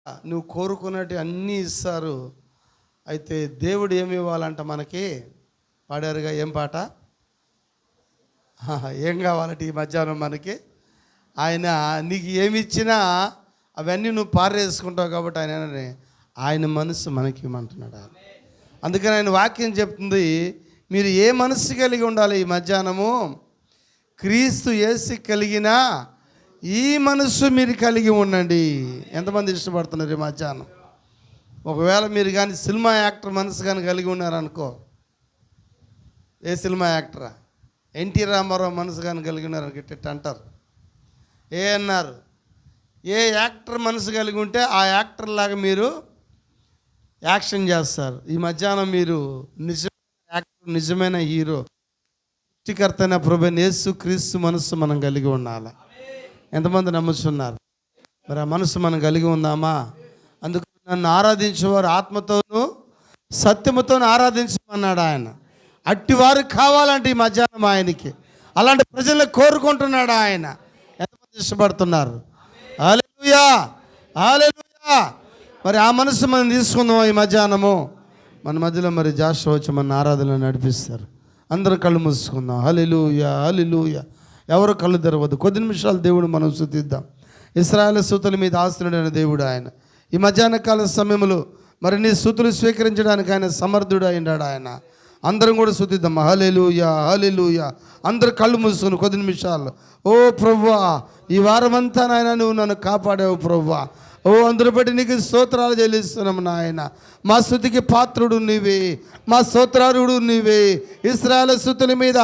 నువ్వు కోరుకున్నట్టు అన్నీ ఇస్తారు. అయితే దేవుడు ఏమి ఇవ్వాలంట మనకి? పాడారుగా ఏం పాట? ఏం కావాలంటే ఈ మధ్యాహ్నం మనకి ఆయన నీకు ఏమి ఇచ్చినా అవన్నీ నువ్వు పారేసుకుంటావు. కాబట్టి ఆయన మనసు మనకి ఇవ్వమంటున్నాడు. అందుకని ఆయన వాక్యం చెప్తుంది, మీరు ఏ మనసు కలిగి ఉండాలి ఈ మధ్యాహ్నము? క్రీస్తు యేసు కలిగిన ఈ మనసు మీరు కలిగి ఉండండి. ఎంతమంది ఇష్టపడుతున్నారు ఈ మధ్యాహ్నం? ఒకవేళ మీరు కానీ సినిమా యాక్టర్ మనసు కానీ కలిగి ఉన్నారనుకో, ఏ సినిమా యాక్టరా? ఎన్టీ రామారావు మనసు కానీ కలిగి ఉన్నారనుకో ఇట్ట అంటారు. అన్నారు, ఏ యాక్టర్ మనసు కలిగి ఉంటే ఆ యాక్టర్ లాగా మీరు యాక్షన్ చేస్తారు. ఈ మధ్యాహ్నం మీరు నిజమైన యాక్టర్, నిజమైన హీరో, సృష్టికర్త అయిన ప్రభువైన యేసు క్రీస్తు మనస్సు మనం కలిగి ఉండాలి. ఎంతమంది నమ్ముతున్నారు? మరి ఆ మనసు మనం కలిగి ఉందామా? అందుకు నన్ను ఆరాధించేవారు ఆత్మతోనూ సత్యముతోనూ ఆరాధించమన్నాడు ఆయన. అట్టివారు కావాలంటే ఈ మధ్యాహ్నం ఆయనకి అలాంటి ప్రజలను కోరుకుంటున్నాడు ఆయన. ఎంతమంది ఇష్టపడుతున్నారు? హల్లెలూయా, హల్లెలూయా. మరి ఆ మనసు మనం తీసుకుందాం ఈ మధ్యాహ్నము. మన మధ్యలో మరి జాషువా వచ్చి మన ఆరాధనలో నడిపిస్తారు. అందరూ కళ్ళు మూసుకుందాం. హల్లెలూయా, హల్లెలూయా. ఎవరు కళ్ళు తెరవద్దు. కొద్ది నిమిషాలు దేవుడు మనం స్తుతిద్దాం. ఇశ్రాయేలు స్తుతుల మీద ఆశ్రయుడైన దేవుడు ఆయన. ఈ మధ్యాహ్న కాల సమయంలో మరి నీ స్తుతులు స్వీకరించడానికి ఆయన సమర్థుడు అయినాడు ఆయన. అందరం కూడా స్తుతిద్దాం. హల్లెలూయా, హల్లెలూయా. అందరూ కళ్ళు మూసుకుని కొద్ది నిమిషాలు. ఓ ప్రభువా, ఈ వారమంతా నాయన నువ్వు నన్ను కాపాడావు ప్రభువా. ఓ అందరూ బట్టి నీకు స్తోత్రాలు చెల్లిస్తున్నాము నాయన. మా స్తుతికి పాత్రుడు నీవే, మా స్తోత్రారుడు నీవే. ఇశ్రాయేలు స్తుతుల మీద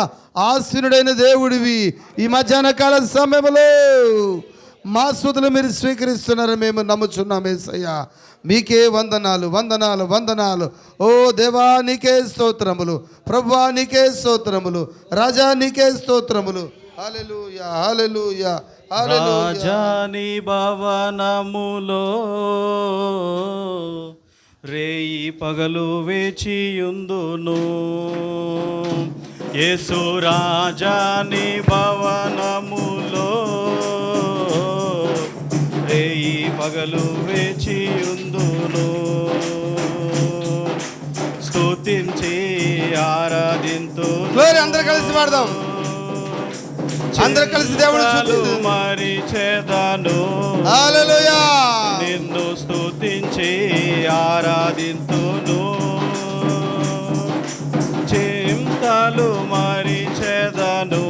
ఆసీనుడైన దేవుడివి. ఈ మధ్యాహ్న కాల సమయంలో మా స్తుతులు మీరు స్వీకరిస్తున్నారు మేము నమ్ముచున్నాం యేసయ్యా. మీకే వందనాలు, వందనాలు, వందనాలు. ఓ దేవా నీకే స్తోత్రములు, ప్రభువా నీకే స్తోత్రములు, రాజా నీకే స్తోత్రములు. హల్లెలూయా, హల్లెలూయా, హల్లెలూయా. రాజాని భవనములో రేయి పగలు వేచియుందును. యేసు రాజాని భవనములో రేయి పగలు వేచియుందును. స్తుతించి ఆరాధింతు. అందరూ కలిసి పాడదాం. అందరూ కలిసి దేవుడు మరిచెదను. హల్లెలూయా. నిన్ను స్తుతించి ఆరాధింతును. చింతలు మరిచెదను.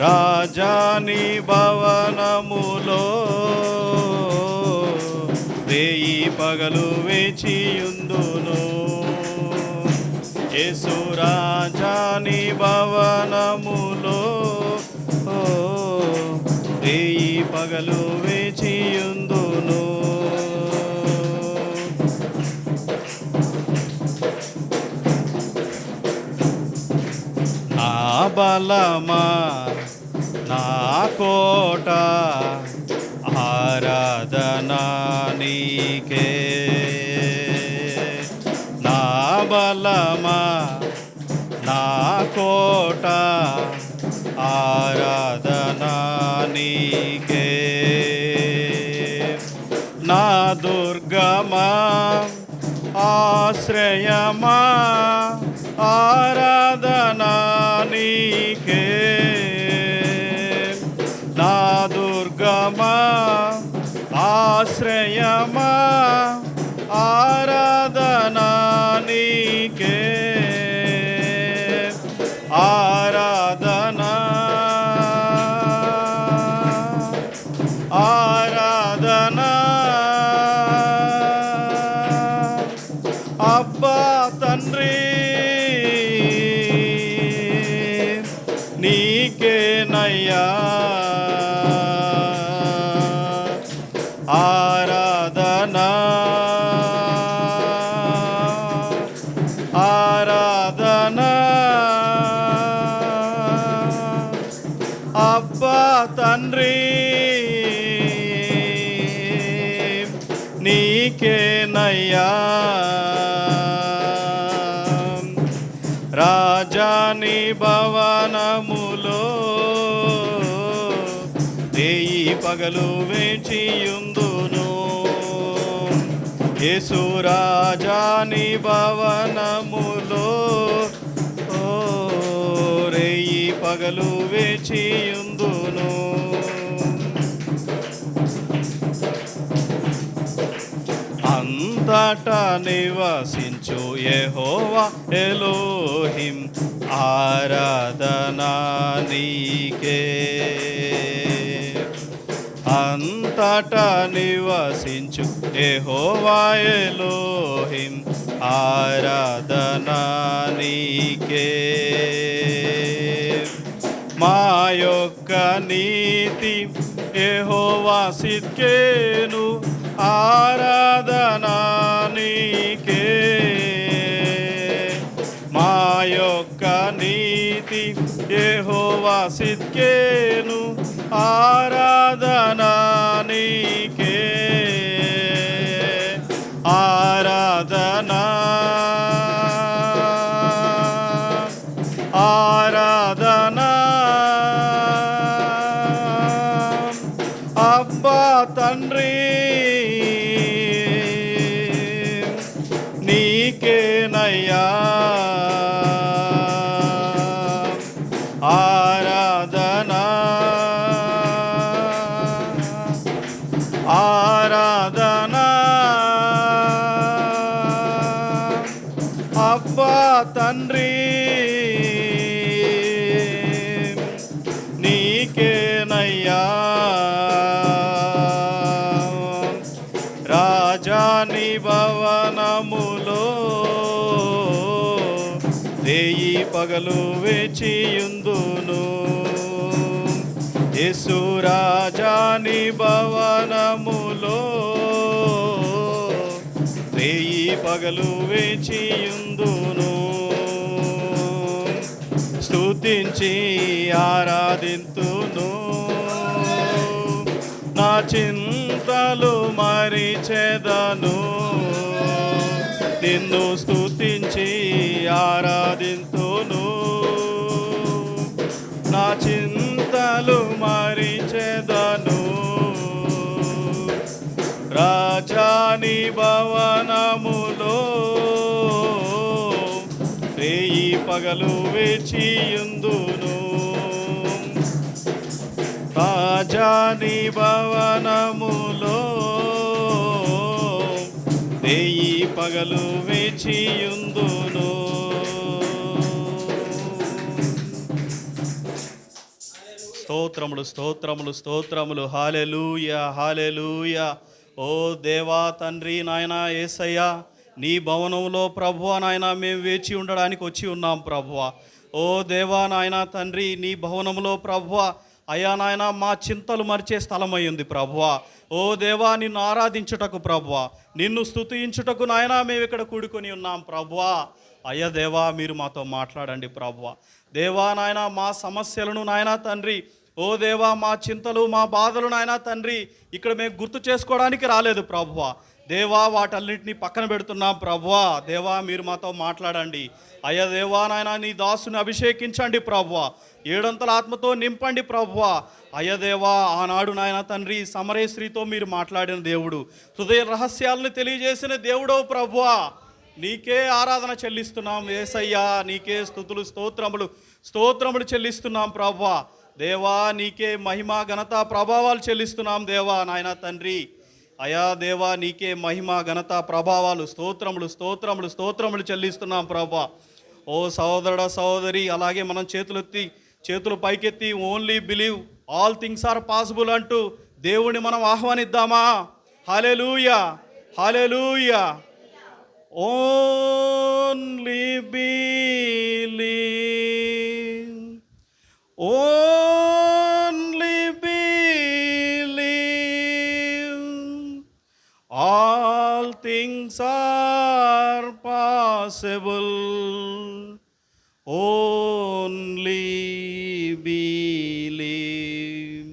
రాజాని భవనములో రేయి పగలు వేచియుందును. యేసు రాజాని భవనములో రేయి పగలు వేచియుందును. నా బలమా, నా కోట, ఆరాధనా నీకే. నా బలమా, నా కోట, ఆరాధనా నీకే. నా దుర్గమా, ఆశ్రయమా, ఆరాధనా నీకే. నా దుర్గమా, ఆశ్రయమా, ఆరాధనా నీకే. ఆరాధనా, ఆరాధనా. అబ్బా తండ్రి నీకేనయ్యా ఆరాధనా, ఆరాధనా. అబ్బా తండ్రి నీకేనయ్యా. రాజాని భవనములో రేయి పగలు వేచియుందు. యేసు రాజాని భవనములో రేయి పగలు వేచియుందును. అంతటా నివసించు యెహోవా ఎలోహిం ఆరాధనా నీకే. అంతటా నివసించు యెహోవా ఎలోహిం ఆరాధనా నీకే. మా యొక్క నీతి యెహోవా సిద్కేను ఆరాధనా నీకే. మా యొక్క నీతి యెహోవా సిద్కేను ఆరాధనా నీకే. ఆరాధనా ఆరాధనా అబ్బా తండ్రి నీకేనయ్యా. ఆరాధనా ఆరాధనా అబ్బా తండ్రి నీకేనయ్యా. రాజాని భవనములో రేయి పగలు వేచియుందును. యేసు రాజాని భవనములో రేయి పగలు వేచియుందును. స్తుతించి ఆరాధింతును. నా చింతలు మరిచెదను. నిన్ను స్తుతించి ఆరాధింతును. నా చింతలు మరిచెదను. రాజాని భవనములో రేయి పగలు వేచియుందును. రాజాని భవనములో రేయి పగలు వేచియుందును. స్తోత్రములు స్తోత్రములు స్తోత్రములు. హల్లెలూయా హల్లెలూయా. ఓ దేవా తండ్రి నాయనా యేసయ్యా, నీ భవనంలో ప్రభువా నాయన మేము వేచి ఉండడానికి వచ్చి ఉన్నాం ప్రభువా. ఓ దేవా నాయన తండ్రి, నీ భవనంలో ప్రభువా అయ్యా నాయన మా చింతలు మరిచే స్థలమై ఉంది ప్రభువా. ఓ దేవా నిన్ను ఆరాధించుటకు ప్రభువా, నిన్ను స్తుతించుటకు నాయన మేము ఇక్కడ కూడుకొని ఉన్నాం ప్రభువా. అయ్యా దేవా మీరు మాతో మాట్లాడండి ప్రభువా. దేవా నాయన మా సమస్యలను నాయన తండ్రి, ఓ దేవా మా చింతలు మా బాధలు నాయన తండ్రి ఇక్కడ మేము గుర్తు చేసుకోవడానికి రాలేదు ప్రభువా. దేవా వాటన్నింటినీ పక్కన పెడుతున్నాం ప్రభువా. దేవా మీరు మాతో మాట్లాడండి. అయ్యా దేవా నాయన నీ దాసుని అభిషేకించండి ప్రభువా. ఏడంతల ఆత్మతో నింపండి ప్రభువా. అయ్యా దేవా ఆనాడు నాయన తండ్రి సమరే స్త్రీతో మీరు మాట్లాడిన దేవుడు, హృదయ రహస్యాలను తెలియజేసిన దేవుడో ప్రభువా. నీకే ఆరాధన చెల్లిస్తున్నాం యేసయ్యా. నీకే స్తుతులు స్తోత్రములు చెల్లిస్తున్నాం ప్రభువా. దేవా నీకే మహిమ ఘనత ప్రభావాలు చెల్లిస్తున్నాం దేవా నాయన తండ్రి. అయా దేవా నీకే మహిమ ఘనత ప్రభావాలు స్తోత్రములు చెల్లిస్తున్నాం ప్రభా. ఓ సహోదరుడా సహోదరి, అలాగే మనం చేతులు పైకెత్తి only believe all things are possible అంటూ దేవుణ్ణి మనం ఆహ్వానిద్దామా? Hallelujah hallelujah. Only believe, only believe, all things are possible. Only believe.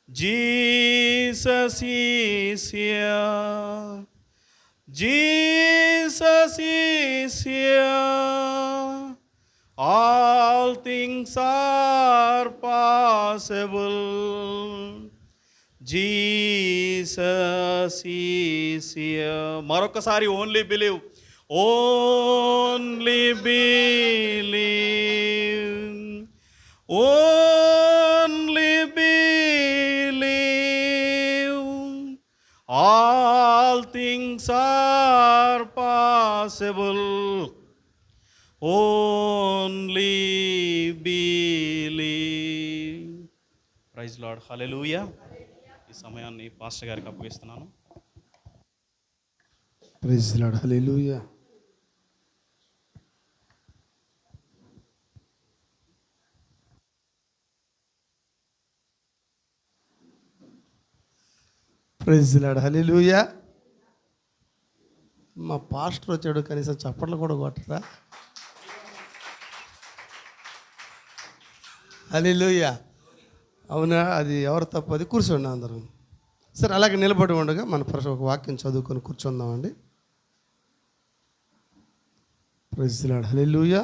Jesus is here. Jesus is here. All things are possible. Jesus is here. మరొకసారి only believe, only believe, only believe, all things are possible, only believe. Praise Lord, hallelujah. ఈ సమయాన్ని pastor గారికి అప్పగిస్తున్నాను. Praise Lord, hallelujah. Praise Lord, hallelujah. మా pastor వచ్చాడు, కనీసం చప్పట్లు కూడా కొట్టరా? హల్లెలూయా. అవునా, అది ఎవరు తప్పు? అది కూర్చోండి అందరం. సరే, అలాగే నిలబడి ఉండగా మన ఒక వాక్యం చదువుకొని కూర్చుందామండి. ప్రైజ్ లార్డ్, హల్లెలూయా.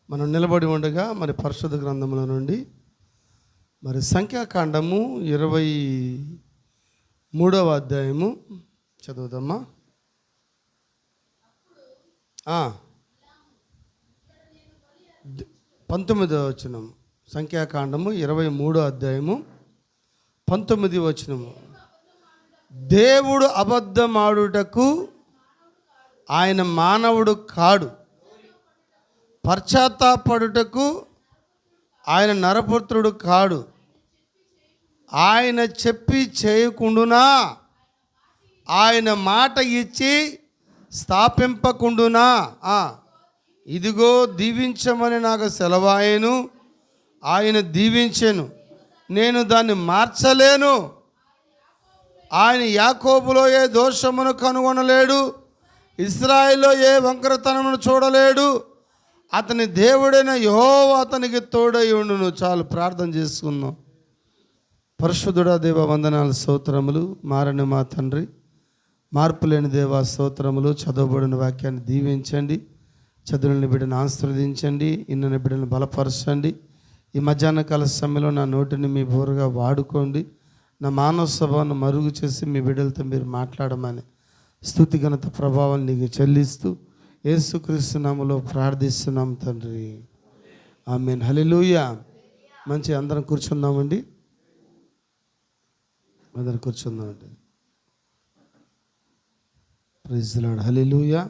మనం నిలబడి ఉండగా మరి పరిశుద్ధ గ్రంథముల నుండి మరి సంఖ్యాకాండము 23వ అధ్యాయము చదువుదమ్మా. 19వ వచనం. సంఖ్యాకాండము 23వ అధ్యాయము 19వ వచనము. దేవుడు అబద్ధమాడుటకు ఆయన మానవుడు కాడు, పశ్చాత్తాపడుటకు ఆయన నరపుత్రుడు కాడు. ఆయన చెప్పి చేయకుండునా, ఆయన మాట ఇచ్చి స్థాపింపకుండునా. ఇదిగో దీవించమని నాకు సెలవాయను, ఆయన దీవించెను, నేను దాన్ని మార్చలేను. ఆయన యాకోబులో ఏ దోషమును కనుగొనలేడు, ఇశ్రాయేలులో ఏ వంకరతనమును చూడలేడు. అతని దేవుడైన యెహోవా అతనికి తోడై ఉండును. చాలు, ప్రార్థన చేసుకుందాం. పరిశుద్ధుడా దేవ, వందనాలు, స్తోత్రములు. మారని మా తండ్రి, మార్పులేని దేవా, స్తోత్రములు. చదవబడిన వాక్యాన్ని దీవించండి, చదువుని బిడ్డను ఆశీర్వదించండి, ఇన్న బిడ్డను బలపరచండి. ఈ మధ్యాహ్న కాల సమయంలో నా నోటిని మీ బోరుగా వాడుకోండి. నా మానవ స్వభావాన్ని మరుగు చేసి మీ బిడ్డలతో మీరు మాట్లాడమని స్తుతి ఘనత ప్రభావం నీకు చెల్లిస్తూ యేసుక్రీస్తు నామములో ప్రార్థిస్తున్నాం తండ్రి, ఆమేన్. హల్లెలూయా. మంచి, అందరం కూర్చుందామండి. అందరం కూర్చుందామండి. ప్రైజ్ ది లార్డ్, హల్లెలూయా.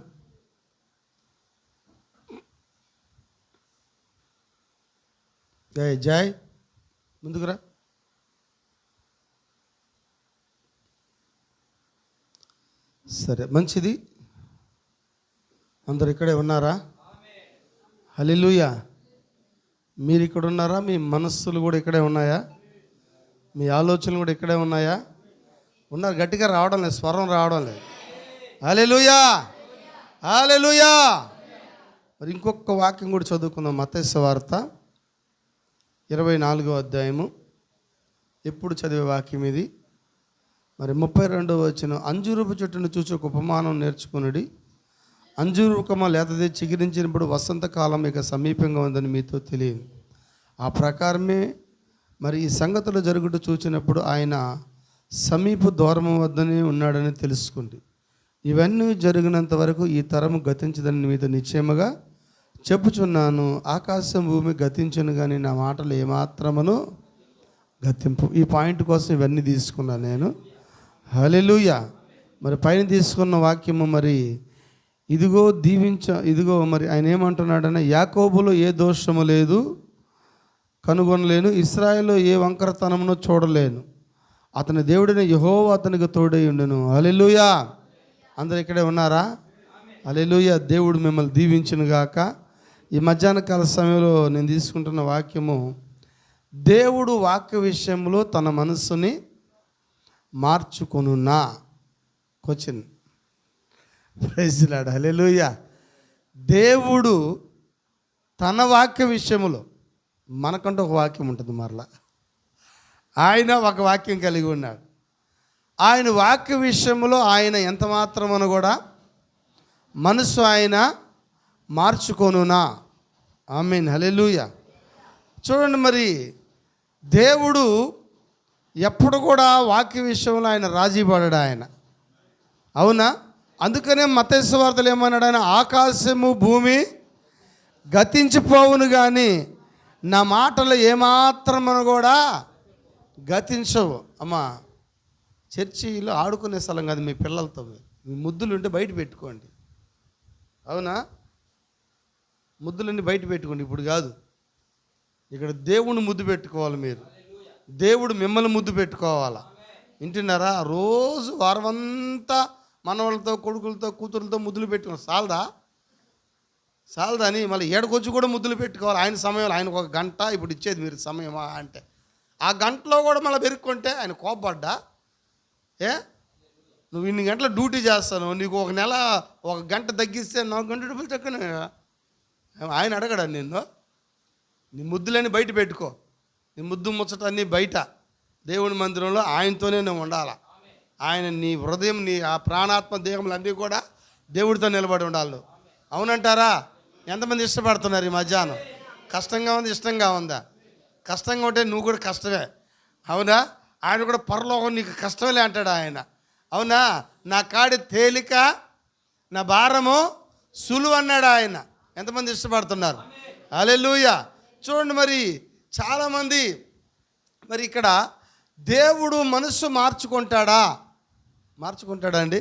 జై జై, ముందుకురా. సరే, మంచిది. అందరు ఇక్కడే ఉన్నారా? హల్లెలూయా. మీరు ఇక్కడ ఉన్నారా? మీ మనస్సులు కూడా ఇక్కడే ఉన్నాయా? మీ ఆలోచనలు కూడా ఇక్కడే ఉన్నాయా? ఉన్నారు. గట్టిగా రావడం లేదు, స్వరం రావడం లేదు. హల్లెలూయా, హల్లెలూయా. మరి ఇంకొక వాక్యం కూడా చదువుకుందాం. మత్తయి సువార్త 24వ అధ్యాయము. ఎప్పుడు చదివే వాక్యం ఇది. మరి 32వ వచనం. అంజూరపు చెట్టును చూసి ఒక ఉపమానం నేర్చుకునుడి. అంజూరు కొమ్మ లేతది, చిగురించినప్పుడు వసంతకాలం ఇక సమీపంగా ఉందని మీతో తెలియదు. ఆ ప్రకారమే మరి ఈ సంగతులు జరుగుతూ చూచినప్పుడు ఆయన సమీప దూరం వద్దనే ఉన్నాడని తెలుసుకోండి. ఇవన్నీ జరిగినంత వరకు ఈ తరము గతించదని మీతో నిశ్చయముగా చెప్పుచున్నాను. ఆకాశం భూమి గతించును కానీ నా మాటలు ఏమాత్రమును గతింపు. ఈ పాయింట్ కోసం ఇవన్నీ తీసుకున్నాను నేను. హల్లెలూయా. మరి పైన తీసుకున్న వాక్యము మరి ఇదిగో మరి ఆయన ఏమంటున్నాడని, యాకోబులో ఏ దోషము లేదు కనుగొనలేను, ఇశ్రాయేలులో ఏ వంకరతనమును చూడలేను, అతని దేవుడైన యెహోవా అతనికి తోడై ఉండును. హల్లెలూయా. అందరు ఇక్కడే ఉన్నారా? హల్లెలూయా. దేవుడు మిమ్మల్ని దీవించును గాక. ఈ మధ్యాహ్న కాల సమయంలో నేను తీసుకుంటున్న వాక్యము, దేవుడు వాక్య విషయంలో తన మనస్సుని మార్చుకొనున్నా. క్వశ్చన్. ప్రైజ్ ది లార్డ్, హల్లెలూయా. దేవుడు తన వాక్య విషయంలో, మనకంటూ ఒక వాక్యం ఉంటుంది, మరలా ఆయన ఒక వాక్యం కలిగి ఉన్నాడు. ఆయన వాక్య విషయంలో ఆయన ఎంత మాత్రమని కూడా మనసు ఆయన మార్చుకొనునా. ఆమేన్, హల్లెలూయా. చూడండి, మరి దేవుడు ఎప్పుడు కూడా వాక్య విషయంలో ఆయన రాజీ పడడు ఆయన. అవునా? అందుకనే మత్తయి సువార్తలో ఏమన్నాడు ఆయన? ఆకాశము భూమి గతించిపోవును కానీ నా మాటలు ఏమాత్రమును కూడా గతించవు. అమ్మా, చర్చిలో ఆడుకునే స్థలం కాదు. మీ పిల్లలతో మీ ముద్దులు ఉంటే బయట పెట్టుకోండి. అవునా? ముద్దులన్నీ బయట పెట్టుకోండి. ఇప్పుడు కాదు, ఇక్కడ దేవుని ముద్దు పెట్టుకోవాలి. మీరు దేవుడు మిమ్మల్ని ముద్దు పెట్టుకోవాలా. వింటున్నారా? రోజు వారమంతా మనవాళ్ళతో, కొడుకులతో, కూతురులతో ముద్దులు పెట్టుకుని సాలదా అని మళ్ళీ ఏడకొచ్చి కూడా ముద్దులు పెట్టుకోవాలి. ఆయన సమయంలో ఆయనకు ఒక గంట ఇప్పుడు ఇచ్చేది మీరు సమయమా అంటే, ఆ గంటలో కూడా మళ్ళీ పెరుక్కుంటే ఆయన కోపడ్డా? నువ్వు ఇన్ని గంటల డ్యూటీ చేస్తాను, నీకు ఒక నెల ఒక గంట తగ్గిస్తే 4 గంటల డబ్బులు తక్కువ ఆయన అడగడా నిన్ను? నీ ముద్దులన్నీ బయట పెట్టుకో. నీ ముద్దు ముచ్చట అన్నీ బయట దేవుని మందిరంలో ఆయనతోనే నువ్వు ఉండాలి. ఆయన నీ హృదయం, నీ ఆ ప్రాణాత్మ దేహములు అన్నీ కూడా దేవుడితో నిలబడి ఉండాలి. అవునంటారా? ఎంతమంది ఇష్టపడుతున్నారు ఈ మధ్యాహ్నం? కష్టంగా ఉంది, ఇష్టంగా ఉందా? కష్టంగా ఉంటే నువ్వు కూడా కష్టమే. అవునా? ఆయన కూడా పరలోకం నీకు కష్టమే అంటాడు ఆయన. అవునా? నా కాడి తేలిక, నా భారము సులువు అన్నాడు ఆయన. ఎంతమంది ఇష్టపడుతున్నారు? హల్లెలూయా. చూడండి, మరి చాలామంది మరి ఇక్కడ దేవుడు మనసు మార్చుకుంటాడా అండి?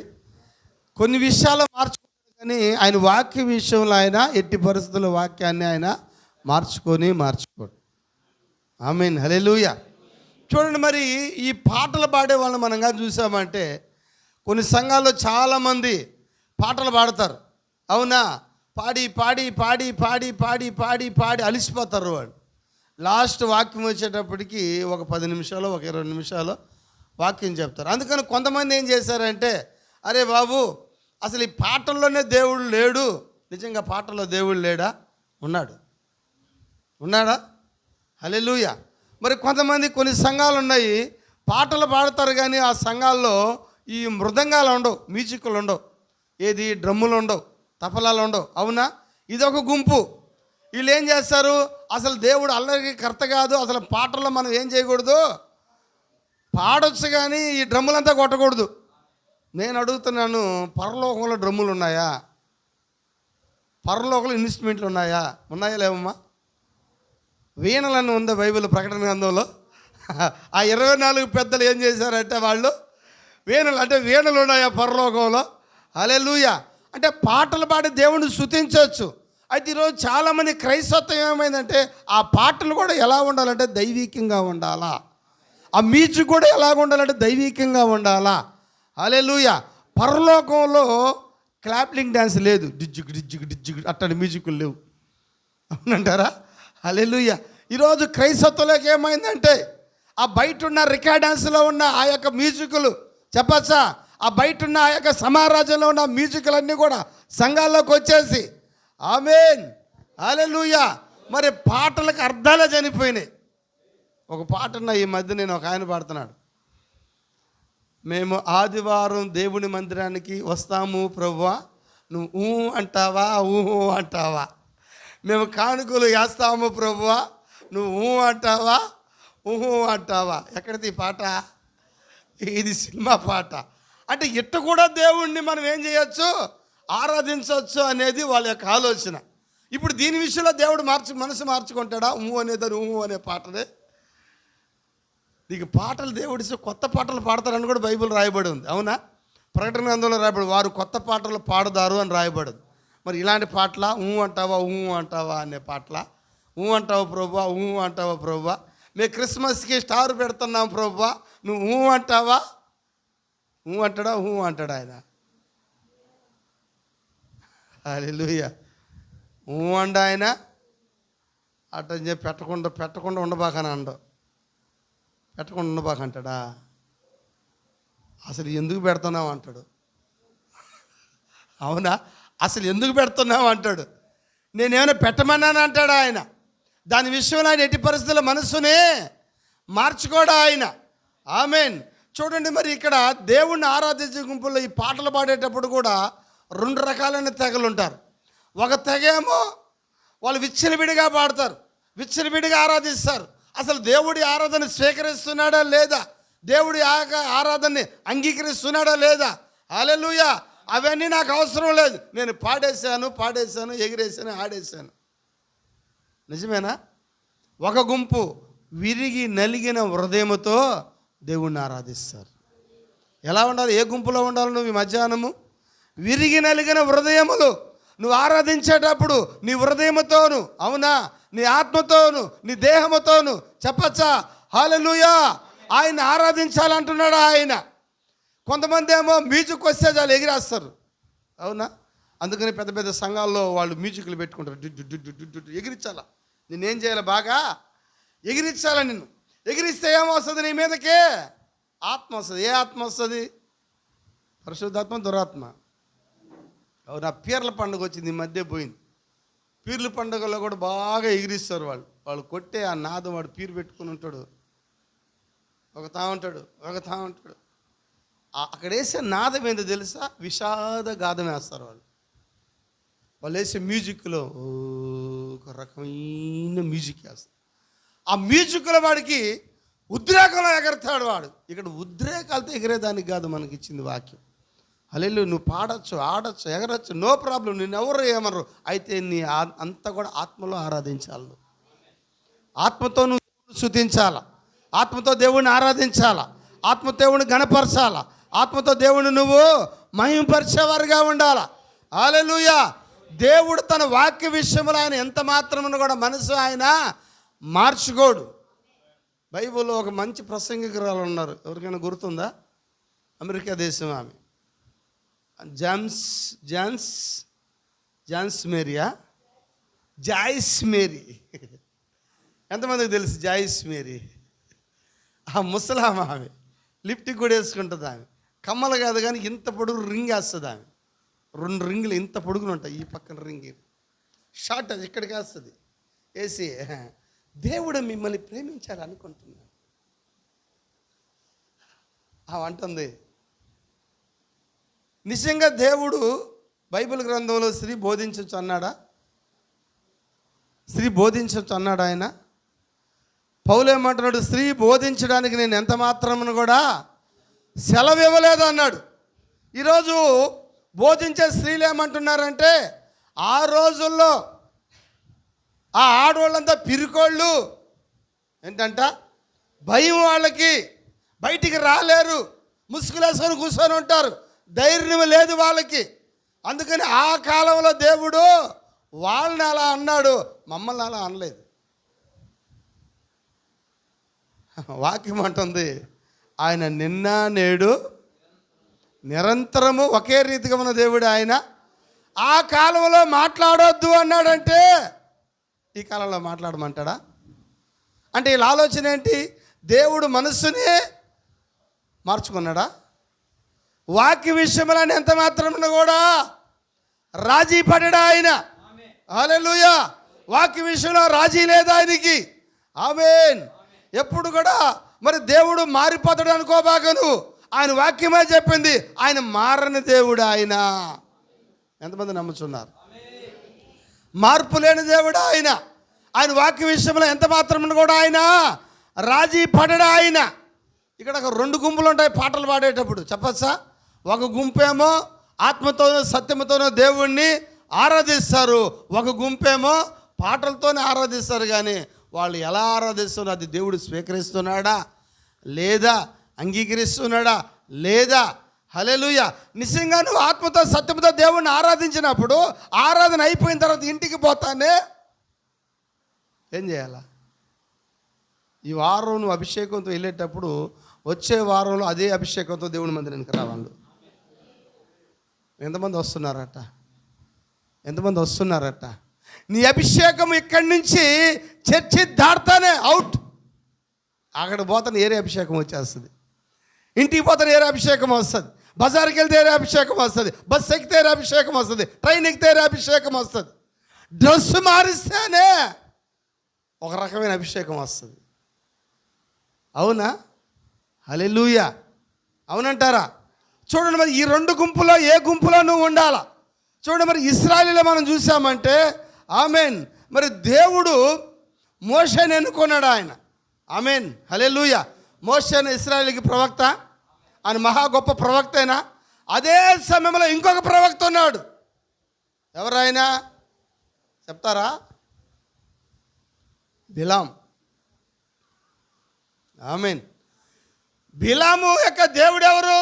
కొన్ని విషయాలు మార్చుకుంటాడు, కానీ ఆయన వాక్య విషయంలో ఆయన ఎట్టి పరిస్థితుల్లో వాక్యాన్ని ఆయన మార్చుకోడు. ఆమేన్, హల్లెలూయా. చూడండి, మరి ఈ పాటలు పాడే వాళ్ళని మనంగా చూసామంటే కొన్ని సంఘాల్లో చాలామంది పాటలు పాడతారు. అవునా? పాడి పాడి పాడి పాడి పాడి పాడి పాడి అలిసిపోతారు వాళ్ళు. లాస్ట్ వాక్యం వచ్చేటప్పటికి ఒక 10 నిమిషాలు, ఒక 20 నిమిషాలు వాక్యం చెప్తారు. అందుకని కొంతమంది ఏం చేశారంటే, అరే బాబు, అసలు ఈ పాటల్లోనే దేవుడు లేడు. నిజంగా పాటల్లో దేవుడు లేడా? ఉన్నాడా? హల్లెలూయా. మరి కొంతమంది కొన్ని సంఘాలు ఉన్నాయి, పాటలు పాడతారు కానీ ఆ సంఘాల్లో ఈ మృదంగాలు ఉండవు, మ్యూజిక్లు ఉండవు, ఏది డ్రమ్ములు ఉండవు, తపలాలు ఉండవు. అవునా? ఇదొక గుంపు. వీళ్ళు ఏం చేస్తారు? అసలు దేవుడు అల్లరికి కర్త కాదు, అసలు పాటల్లో మనం ఏం చేయకూడదు, పాడొచ్చు కానీ ఈ డ్రమ్ములంతా కొట్టకూడదు. నేను అడుగుతున్నాను, పరలోకంలో డ్రమ్ములు ఉన్నాయా? పరలోకంలో ఇన్స్ట్రుమెంట్లు ఉన్నాయా లేవమ్మా? వీణలను ఉందా బైబిల్ ప్రకటన గ్రంథంలో? ఆ 24 పెద్దలు ఏం చేశారంటే వాళ్ళు వీణలు ఉన్నాయా పరలోకంలో? హల్లెలూయా. అంటే పాటలు పాడి దేవుడిని స్తుతించవచ్చు. అయితే ఈరోజు చాలామంది క్రైస్తత్వం ఏమైందంటే ఆ పాటలు కూడా ఎలా ఉండాలంటే దైవికంగా ఉండాలా, ఆ మ్యూజిక్ కూడా ఎలాగ ఉండాలంటే దైవికంగా ఉండాలా. హల్లెలూయా. పరలోకంలో క్లాప్లింగ్ డ్యాన్స్ లేదు, డిజ్జుకు అట్టని మ్యూజిక్లు లేవు. అవునంటారా? హల్లెలూయా. ఈరోజు క్రైస్తత్వంలోకి ఏమైందంటే ఆ బయట ఉన్న రికార్డ్ డ్యాన్స్లో ఉన్న ఆ యొక్క మ్యూజిక్లు చెప్పచ్చా, ఆ బయట ఉన్న ఆ యొక్క సమారాజ్యంలో ఉన్న మ్యూజిక్లన్నీ కూడా సంఘాల్లోకి వచ్చేసి, ఆమేన్, హల్లెలూయా. మరి పాటలకు అర్థాలే చనిపోయినాయి. ఒక పాట ఉన్న ఈ మధ్య నేను ఒక ఆయన పాడుతున్నాడు, మేము ఆదివారం దేవుని మందిరానికి వస్తాము ప్రభువా, నువ్వు అంటావా అంటావా, మేము కానుకలు వేస్తాము ప్రభువా, నువ్వు అంటావా అంటావా. ఎక్కడిది ఈ పాట? ఇది సినిమా పాట. అంటే ఇట్ట కూడా దేవుణ్ణి మనం ఏం చేయొచ్చు, ఆరాధించవచ్చు అనేది వాళ్ళ యొక్క ఆలోచన. ఇప్పుడు దీని విషయంలో దేవుడు మనసు మార్చుకుంటాడా? అనేదాన్ని అనే పాటనే. నీకు పాటలు దేవుడి కొత్త పాటలు పాడతారని కూడా బైబిల్ రాయబడి ఉంది. అవునా? ప్రకటన గ్రంథంలో రాయబడి వారు కొత్త పాటలు పాడతారు అని రాయబడింది. మరి ఇలాంటి పాటల అంటావా అనే పాటల అంటావా ప్రభువా, అంటావా ప్రభువా, మేము క్రిస్మస్కి స్టార్ పెడుతున్నాం ప్రభువా, నువ్వు అంటావా? అంటాడా ఆయన? హల్లెలూయా. అండ ఆయన అట్టని చెప్పి పెట్టకుండా ఉండబాకని ఉండబాకంటాడా? అసలు ఎందుకు పెడుతున్నావు అంటాడు. అవునా? అసలు ఎందుకు పెడుతున్నావు అంటాడు. నేనేమైనా పెట్టమన్నాను అంటాడు ఆయన. దాని విషయంలో ఆయన ఎట్టి పరిస్థితుల్లో మనస్సునే మార్చుకోడా ఆయన. ఆమేన్. చూడండి, మరి ఇక్కడ దేవుణ్ణి ఆరాధించే గుంపుల్లో ఈ పాటలు పాడేటప్పుడు కూడా 2 రకాలైన తెగలు ఉంటారు. ఒక తెగేమో వాళ్ళు విచ్చలవిడిగా పాడతారు, విచ్చలవిడిగా ఆరాధిస్తారు. అసలు దేవుడి ఆరాధన స్వీకరిస్తున్నాడా లేదా, దేవుడి ఆరాధనని అంగీకరిస్తున్నాడా లేదా? హల్లెలూయా. అవన్నీ నాకు అవసరం లేదు, నేను పాడేశాను, ఎగిరేశాను, ఆడేశాను. నిజమేనా? ఒక గుంపు విరిగి నలిగిన హృదయముతో దేవుణ్ణి ఆరాధిస్తారు. ఎలా ఉండాలి? ఏ గుంపులో ఉండాలి నువ్వు ఈ మధ్యాహ్నము? విరిగి నలిగిన హృదయములు. నువ్వు ఆరాధించేటప్పుడు నీ హృదయముతోను, అవునా, నీ ఆత్మతోను, నీ దేహముతోను చెప్పచ్చా హల్లెలూయా. ఆయన ఆరాధించాలంటున్నాడు ఆయన. కొంతమంది ఏమో మ్యూజిక్ వస్తే చాలు ఎగిరేస్తారు, అవునా? అందుకని పెద్ద పెద్ద సంఘాల్లో వాళ్ళు మ్యూజిక్లు పెట్టుకుంటారు. ఎగిరించాలా, నేనేం చేయాలి? బాగా ఎగిరించాలా నిన్ను. ఎగిరిస్తే ఏమొస్తుంది నీ మీదకే? ఆత్మ వస్తుంది. ఏ ఆత్మ వస్తుంది? పరిశుద్ధాత్మ, దురాత్మ. అవునా? పీర్ల పండుగ వచ్చింది, ఈ మధ్య పోయింది. పీర్ల పండుగలో కూడా బాగా ఎగిరిస్తారు వాళ్ళు కొట్టే ఆ నాదం. వాడు పీరు పెట్టుకుని ఉంటాడు, ఒకతా ఉంటాడు. అక్కడ వేసే నాదం ఏందో తెలుసా? విషాద గాథం వేస్తారు వాళ్ళు వేసే మ్యూజిక్లో ఒక రకమైన మ్యూజిక్ వేస్తారు. ఆ మ్యూజిక్లో వాడికి ఉద్రేకంలో ఎగరతాడు వాడు. ఇక్కడ ఉద్రేకాలతో ఎగిరేదానికి కాదు మనకి ఇచ్చింది వాక్యం. హల్లెలూయా. నువ్వు పాడచ్చు, ఆడచ్చు, ఎగరచ్చు, నో ప్రాబ్లం. నిన్ను ఎవరు ఏమనరు. అయితే నీ అంతా కూడా ఆత్మలో ఆరాధించాలి. ఆత్మతో నువ్వు స్తుతించాల, ఆత్మతో దేవుడిని ఆరాధించాల, ఆత్మతో దేవుడిని గణపరచాల, ఆత్మతో దేవుడిని నువ్వు మహిమపరిచేవారుగా ఉండాల. హల్లెలూయా. దేవుడు తన వాక్య విషయంలో ఆయన ఎంత మాత్రమును కూడా మనసు ఆయన మార్చుకోడు. బైబిల్లో ఒక మంచి ప్రసంగికురాలు ఉన్నారు, ఎవరికైనా గుర్తుందా? అమెరికా దేశం ఆమె, జాన్స్ జాయిస్ మేరీ. ఎంతమందికి తెలుసు జాయిస్ మేరీ? ఆ ముసలామ ఆమె. లిప్టిక్ కూడా వేసుకుంటుంది ఆమె. కమ్మలు కాదు కానీ ఇంత పొడుగు రింగ్ వేస్తుంది ఆమె. 2 రింగులు ఇంత పొడుగులు ఉంటాయి. ఈ పక్కన రింగ్ షార్ట్, అది ఇక్కడికి వేస్తుంది. వేసి దేవుడు మిమ్మల్ని ప్రేమించాలనుకుంటున్నాను అంటుంది. నిజంగా దేవుడు బైబిల్ గ్రంథంలో స్త్రీ బోధించవచ్చు అన్నాడా? స్త్రీ బోధించవచ్చు అన్నాడు ఆయన? పౌలు ఏమంటున్నాడు? స్త్రీ బోధించడానికి నేను ఎంత మాత్రమును కూడా సెలవు ఇవ్వలేదు అన్నాడు. ఈరోజు బోధించే స్త్రీలు ఏమంటున్నారంటే, ఆ రోజుల్లో ఆ ఆడవాళ్ళంతా పిరికోళ్ళు, ఏంటంట భయం, వాళ్ళకి బయటికి రాలేరు, ముసుగులేసుకొని కూర్చొని ఉంటారు, ధైర్యం లేదు వాళ్ళకి. అందుకని ఆ కాలంలో దేవుడు వాళ్ళని అలా అన్నాడు, మమ్మల్ని అలా అనలేదు. వాక్యం అంటుంది, ఆయన నిన్న నేడు నిరంతరము ఒకే రీతిగా ఉన్న దేవుడు ఆయన. ఆ కాలంలో మాట్లాడొద్దు అన్నాడంటే ఈ కాలంలో మాట్లాడమంటాడా? అంటే వీళ్ళ ఆలోచన ఏంటి? దేవుడు మనస్సునే మార్చుకున్నాడా? వాక్య విషయంలో ఎంత మాత్రం కూడా రాజీ పడడా ఆయన? హల్లెలూయా. వాక్య విషయంలో రాజీ లేదా ఆయనకి? ఆమేన్. ఎప్పుడు కూడా మరి దేవుడు మారిపోతాడు అనుకోబాగను. ఆయన వాక్యమే చెప్పింది, ఆయన మారని దేవుడు ఆయన. ఎంతమంది నమ్ముతున్నారు? మార్పు లేని దేవుడు ఆయన. ఆయన వాక్య విషయంలో ఎంత మాత్రం కూడా ఆయన రాజీ పడడా ఆయన. ఇక్కడ ఒక 2 గుంపులు ఉంటాయి పాటలు పాడేటప్పుడు, చెప్పచ్చా? ఒక గుంపేమో ఆత్మతోనూ సత్యముతోనూ దేవుణ్ణి ఆరాధిస్తారు, ఒక గుంపేమో పాటలతోనే ఆరాధిస్తారు. కానీ వాళ్ళు ఎలా ఆరాధిస్తున్నారు? అది దేవుడు స్వీకరిస్తున్నాడా లేదా? అంగీకరిస్తున్నాడా లేదా? హల్లెలూయా. నిజంగా నువ్వు ఆత్మతో సత్యముతో దేవుణ్ణి ఆరాధించినప్పుడు, ఆరాధన అయిపోయిన తర్వాత ఇంటికి పోతానే ఏం చేయాలా? ఈ వారం నువ్వు అభిషేకంతో వెళ్ళేటప్పుడు వచ్చే వారంలో అదే అభిషేకంతో దేవుని మందిరానికి రావాలి. ఎంతమంది వస్తున్నారట? నీ అభిషేకం ఇక్కడి నుంచి చర్చి దాటుతానే అవుట్. అక్కడ పోతాను ఏరే అభిషేకం వచ్చేస్తుంది, ఇంటికి పోతాను ఏరే అభిషేకం వస్తుంది, బజార్కి వెళ్తే ఏరే అభిషేకం వస్తుంది, బస్సు ఎక్కితే ఏరే అభిషేకం వస్తుంది, ట్రైన్ ఎక్కితే ఏరే అభిషేకం వస్తుంది, డ్రెస్సు మారిస్తేనే ఒక రకమైన అభిషేకం వస్తుంది. అవునా? హల్లెలూయా. అవునంటారా? చూడండి, మరి ఈ 2 గుంపులో ఏ గుంపులో నువ్వు ఉండాలా? చూడండి, మరి ఇశ్రాయేలులో మనం చూసామంటే ఆమెన్, మరి దేవుడు మోషేని ఎన్నుకున్నాడు ఆయన. ఆమెన్. హల్లెలూయా. మోషే ఇశ్రాయేలుకి ప్రవక్త, ఆయన మహా గొప్ప ప్రవక్త అయినా అదే సమయంలో ఇంకొక ప్రవక్త ఉన్నాడు. ఎవరైనా చెప్తారా? బిలాం. ఆమేన్. బిలాము యొక్క దేవుడు ఎవరు?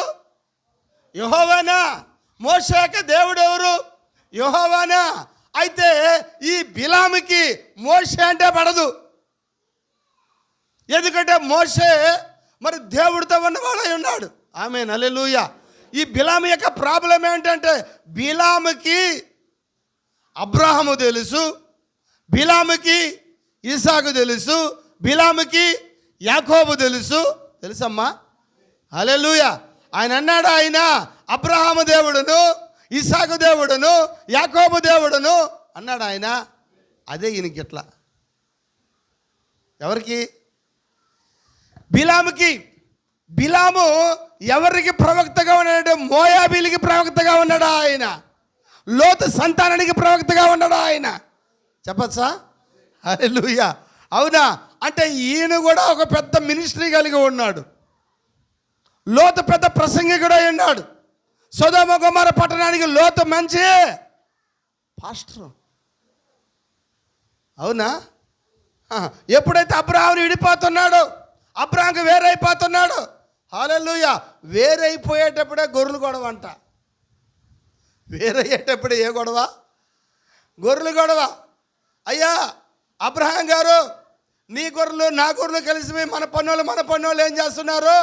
యెహోవానా. మోషే యొక్క దేవుడు ఎవరు? యెహోవానా. అయితే ఈ బిలాముకి మోషే అంటే పడదు. ఎందుకంటే మోషే మరి దేవుడితో ఉన్నవాడై ఉన్నాడు. ఆమేన్, హల్లెలూయా. ఈ బిలాము యొక్క ప్రాబ్లం ఏంటంటే బిలాముకి అబ్రాహాము తెలుసు, బిలాముకి ఇసాకు తెలుసు, బిలాముకి యాకోబు తెలుసమ్మా. హల్లెలూయా. ఆయన అన్నాడు, ఆయన అబ్రహాము దేవుడును, ఇసాకు దేవుడును, యాకోబు దేవుడును అన్నాడు ఆయన. అదే ఈయనకి ఎట్లా? ఎవరికి? బిలాముకి. బిలాము ఎవరికి ప్రవక్తగా ఉన్నాడంటే మోయాబీలకి ప్రవక్తగా ఉన్నాడు ఆయన. లోతు సంతానానికి ప్రవక్తగా ఉన్నాడు ఆయన. చెప్పచ్చా? హల్లెలూయా. అవునా? అంటే ఈయన కూడా ఒక పెద్ద మినిస్ట్రీ కలిగి ఉన్నాడు. లోతు పెద్ద ప్రసంగికుడు అయి ఉన్నాడు. సొదొమ గొమొర్రా పట్టణానికి లోతు మంచి పాస్టర్. అవునా? ఎప్పుడైతే అబ్రాహాముని విడిపోతున్నాడు, అబ్రాహాంకి వేరైపోతున్నాడు. హల్లెలూయా. వేరైపోయేటప్పుడే గొర్రెలు గొడవ అంట. వేరయ్యేటప్పుడు ఏ గొడవ? గొర్రెలు గొడవ. అయ్యా అబ్రహాం గారు, నీ గొర్రెలు నా గొర్రెలు కలిసి మన పన్నోళ్ళు ఏం చేస్తున్నారు?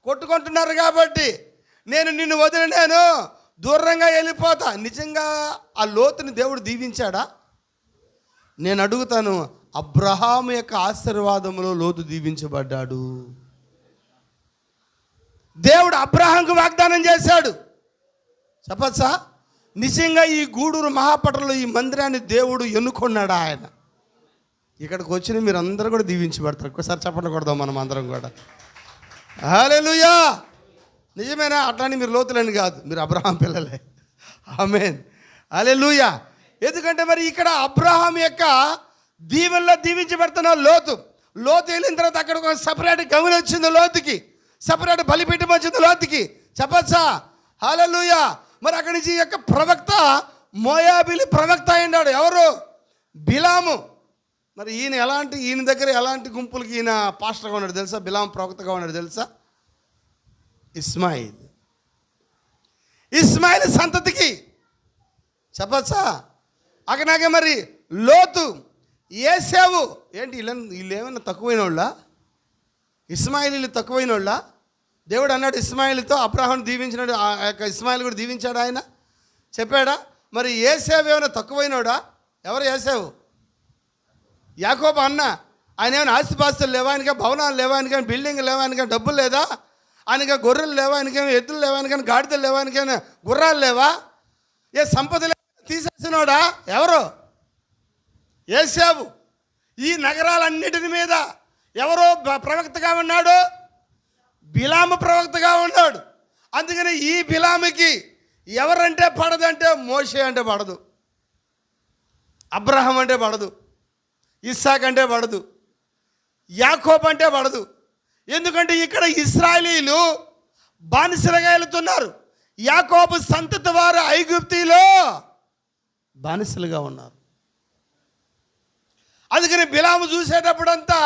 కొట్టుకుంటున్నారు. కాబట్టి నేను నిన్ను వదిలినాను, దూరంగా వెళ్ళిపోతా. నిజంగా ఆ లోతుని దేవుడు దీవించాడా? నేను అడుగుతాను. అబ్రహాము యొక్క ఆశీర్వాదములో లోతు దీవించబడ్డాడు. దేవుడు అబ్రహాంకు వాగ్దానం చేశాడు. చెప్పచ్చా? నిజంగా ఈ గూడూరు మహాపట్టణంలో ఈ మందిరాన్ని దేవుడు ఎన్నుకున్నాడు ఆయన. ఇక్కడికి వచ్చిన మీరు అందరూ కూడా దీవించబడతారు. ఒక్కసారి చప్పట్లు కొడదాం మనం అందరం కూడా. హల్లెలూయా. నిజమేనా? అట్లాని మీరు లోతులని కాదు, మీరు అబ్రహాం పిల్లలే. ఆమేన్, హల్లెలూయా. ఎందుకంటే మరి ఇక్కడ అబ్రహాం యొక్క దీవెనలో దీవించబడుతున్న లోతు వెళ్ళిన తర్వాత అక్కడ ఒక సపరేట్ గమని వచ్చింది లోతుకి, సపరేట్ బలిపీఠం వచ్చింది లోతుకి. చెప్పచ్చా? హల్లెలూయా. మరి అక్కడి నుంచి ఈ యొక్క ప్రవక్త మోయాబీలి ప్రవక్త అయినాడు. ఎవరు? బిలాము. మరి ఈయన దగ్గర ఎలాంటి గుంపులకి ఈయన పాస్టర్గా ఉన్నాడు తెలుసా? బిలాము ప్రవక్తగా ఉన్నాడు తెలుసా? ఇస్మాయిల్ సంతతికి. చెప్పచ్చా? అక్కడాగే మరి లోతు, ఏసేవు. ఏంటి వీళ్ళు ఏమైనా తక్కువైన వాళ్ళ? ఇస్మాయిలీలు తక్కువైన వాళ్ళ? దేవుడు అన్నాడు ఇస్మాయిల్తో అబ్రహామును దీవించినాడు, ఆ యొక్క ఇస్మాయిల్ కూడా దీవించాడు ఆయన. చెప్పాడా? మరి ఏసేవు ఏమైనా తక్కువైనోడా? ఎవరు ఏసేవు? యాకోబు అన్న. ఆయన ఏమైనా ఆస్తిపాస్తులు లేవా? ఆయనగా భవనాలు లేవా? ఆయనకైనా బిల్డింగ్ లేవా? ఆయనకైనా డబ్బులు లేదా? ఆయనగా గొర్రెలు లేవా? ఆయనకైనా ఎద్దులు లేవా? ఆయనకైనా గాడిదలు లేవా? ఆయనకైనా గుర్రాలు లేవా? ఏ సంపద తీసేసినోడా? ఎవరు? ఏసేవు. ఈ నగరాలన్నిటిని మీద ఎవరో ప్రవక్తగా ఉన్నాడు? బిలాము ప్రవక్తగా ఉన్నాడు. అందుకని ఈ బిలాముకి ఎవరంటే పడదంటే మోషే అంటే పడదు, అబ్రహాం అంటే పడదు, ఇస్సాక్ అంటే పడదు, యాకోబు అంటే పడదు. ఎందుకంటే ఇక్కడ ఇశ్రాయేలీలు బానిసలుగా వెళుతున్నారు. యాకోబు సంతతి వారు ఐగుప్తిలో బానిసలుగా ఉన్నారు. అందుకని బిలాము చూసేటప్పుడంతా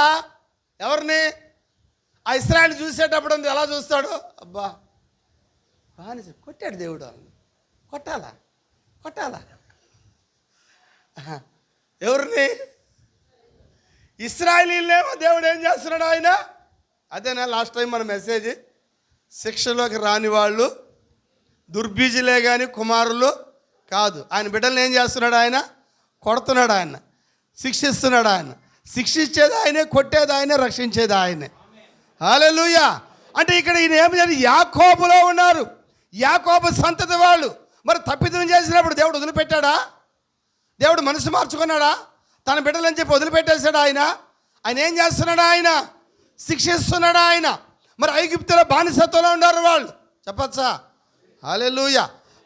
ఎవరిని? ఆ ఇశ్రాయేలు చూసేటప్పుడంతా ఎలా చూస్తాడు? అబ్బా బానిస కొట్టాడు దేవుడు, కొట్టాలా ఎవరిని? ఇశ్రాయేలీనేమో దేవుడు ఏం చేస్తున్నాడు ఆయన? అదేనా లాస్ట్ టైం మన మెసేజ్? శిక్షలోకి రాని వాళ్ళు దుర్బీజులే కానీ కుమారులు కాదు. ఆయన బిడ్డలను ఏం చేస్తున్నాడు ఆయన? కొడుతున్నాడు ఆయన, శిక్షిస్తున్నాడు ఆయన. శిక్షించేది ఆయనే, కొట్టేది ఆయనే, రక్షించేది ఆయనే. హల్లెలూయా. అంటే ఇక్కడ ఈయన ఏం చేయాలి? యాకోబులో ఉన్నారు, యాకోబు సంతతి వాళ్ళు. మరి తప్పిదం చేసినప్పుడు దేవుడు వదిలిపెట్టాడా? దేవుడు మనసు మార్చుకున్నాడా? తన బిడ్డలని చెప్పి వదిలిపెట్టేశాడు ఆయన? ఆయన ఏం చేస్తున్నాడు? ఆయన శిక్షిస్తున్నాడు ఆయన. మరి ఐగుప్తులో బానిసత్వంలో ఉన్నారు వాళ్ళు. చెప్పచ్చా? హల్లెలూయా.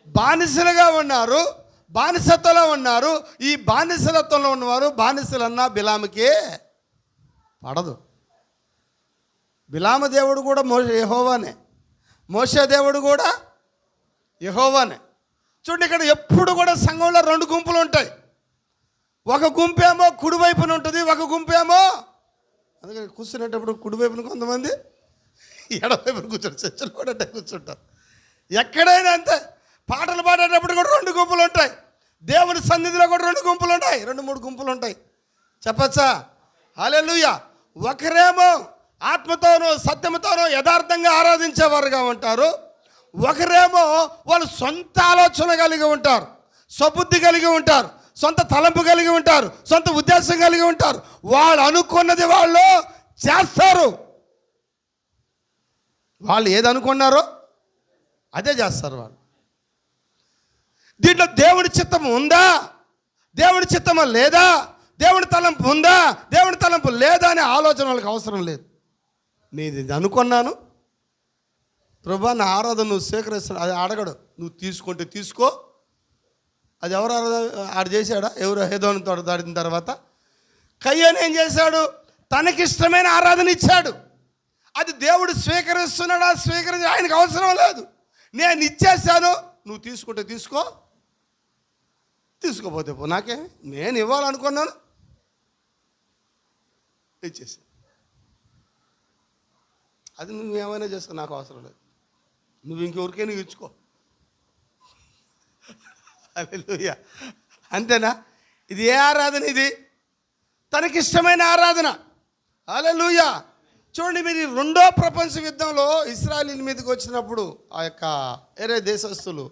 బానిసలుగా ఉన్నారు, బానిసత్వంలో ఉన్నారు. ఈ బానిసత్వంలో ఉన్నవారు బానిసలన్నా బిలాముకే పడదు. బిలామ దేవుడు కూడా యెహోవానే, మోషే దేవుడు కూడా యెహోవానే. చూడండి, ఇక్కడ ఎప్పుడు కూడా సంఘంలో 2 గుంపులు ఉంటాయి. ఒక గుంపేమో కుడివైపున ఉంటుంది, ఒక గుంపేమో అందుకని కూర్చునేటప్పుడు కుడివైపున కొంతమంది, ఎడవైపున కూర్చుంటారు. చర్చలు కూడా అంటే కూర్చుంటారు. ఎక్కడైనా అంతే. పాటలు పాడేటప్పుడు కూడా 2 గుంపులు ఉంటాయి. దేవుని సన్నిధిలో కూడా 2 గుంపులు ఉంటాయి, 2-3 గుంపులు ఉంటాయి. చెప్పచ్చా? హల్లెలూయా. ఒకరేమో ఆత్మతోనూ సత్యముతోనూ యథార్థంగా ఆరాధించేవారుగా ఉంటారు. ఒకరేమో వాళ్ళు సొంత ఆలోచన కలిగి ఉంటారు, స్వబుద్ధి కలిగి ఉంటారు, సొంత తలంపు కలిగి ఉంటారు, సొంత ఉద్దేశం కలిగి ఉంటారు. వాళ్ళు అనుకున్నది వాళ్ళు చేస్తారు. వాళ్ళు ఏది అనుకున్నారో అదే చేస్తారు వాళ్ళు. దీంట్లో దేవుడి చిత్తం ఉందా, దేవుడి చిత్తమా లేదా, దేవుడి తలంపు ఉందా, దేవుడి తలంపు లేదా అనే ఆలోచన వాళ్ళకి అవసరం లేదు. నేను ఇది అనుకున్నాను ప్రభా, నా ఆరాధన నువ్వు స్వీకరిస్తాను, అది అడగడు. నువ్వు తీసుకుంటే తీసుకో. అది ఎవరు ఆడు చేశాడా? ఎవరు హేదోని తోట దాటిన తర్వాత కయ్యను ఏం చేశాడు? తనకిష్టమైన ఆరాధన ఇచ్చాడు. అది దేవుడు స్వీకరిస్తున్నాడా, స్వీకరించి ఆయనకు అవసరం లేదు. నేను ఇచ్చేసాను, నువ్వు తీసుకుంటే తీసుకో, తీసుకోపోతే పో, నాకే, నేను ఇవ్వాలనుకున్నాను ఇచ్చేసా. అది నువ్వేమైనా చేసుకో, నాకు అవసరం లేదు. నువ్వు ఇంకెవరికైనా ఇచ్చుకో. హల్లెలూయా. అంతేనా? ఇది ఏ ఆరాధన? ఇది తనకిష్టమైన ఆరాధన. హల్లెలూయా. చూడండి, మీరు 2వ ప్రపంచ యుద్ధంలో ఇశ్రాయేలీయుల మీదకి వచ్చినప్పుడు ఆ యొక్క వేరే దేశస్తులు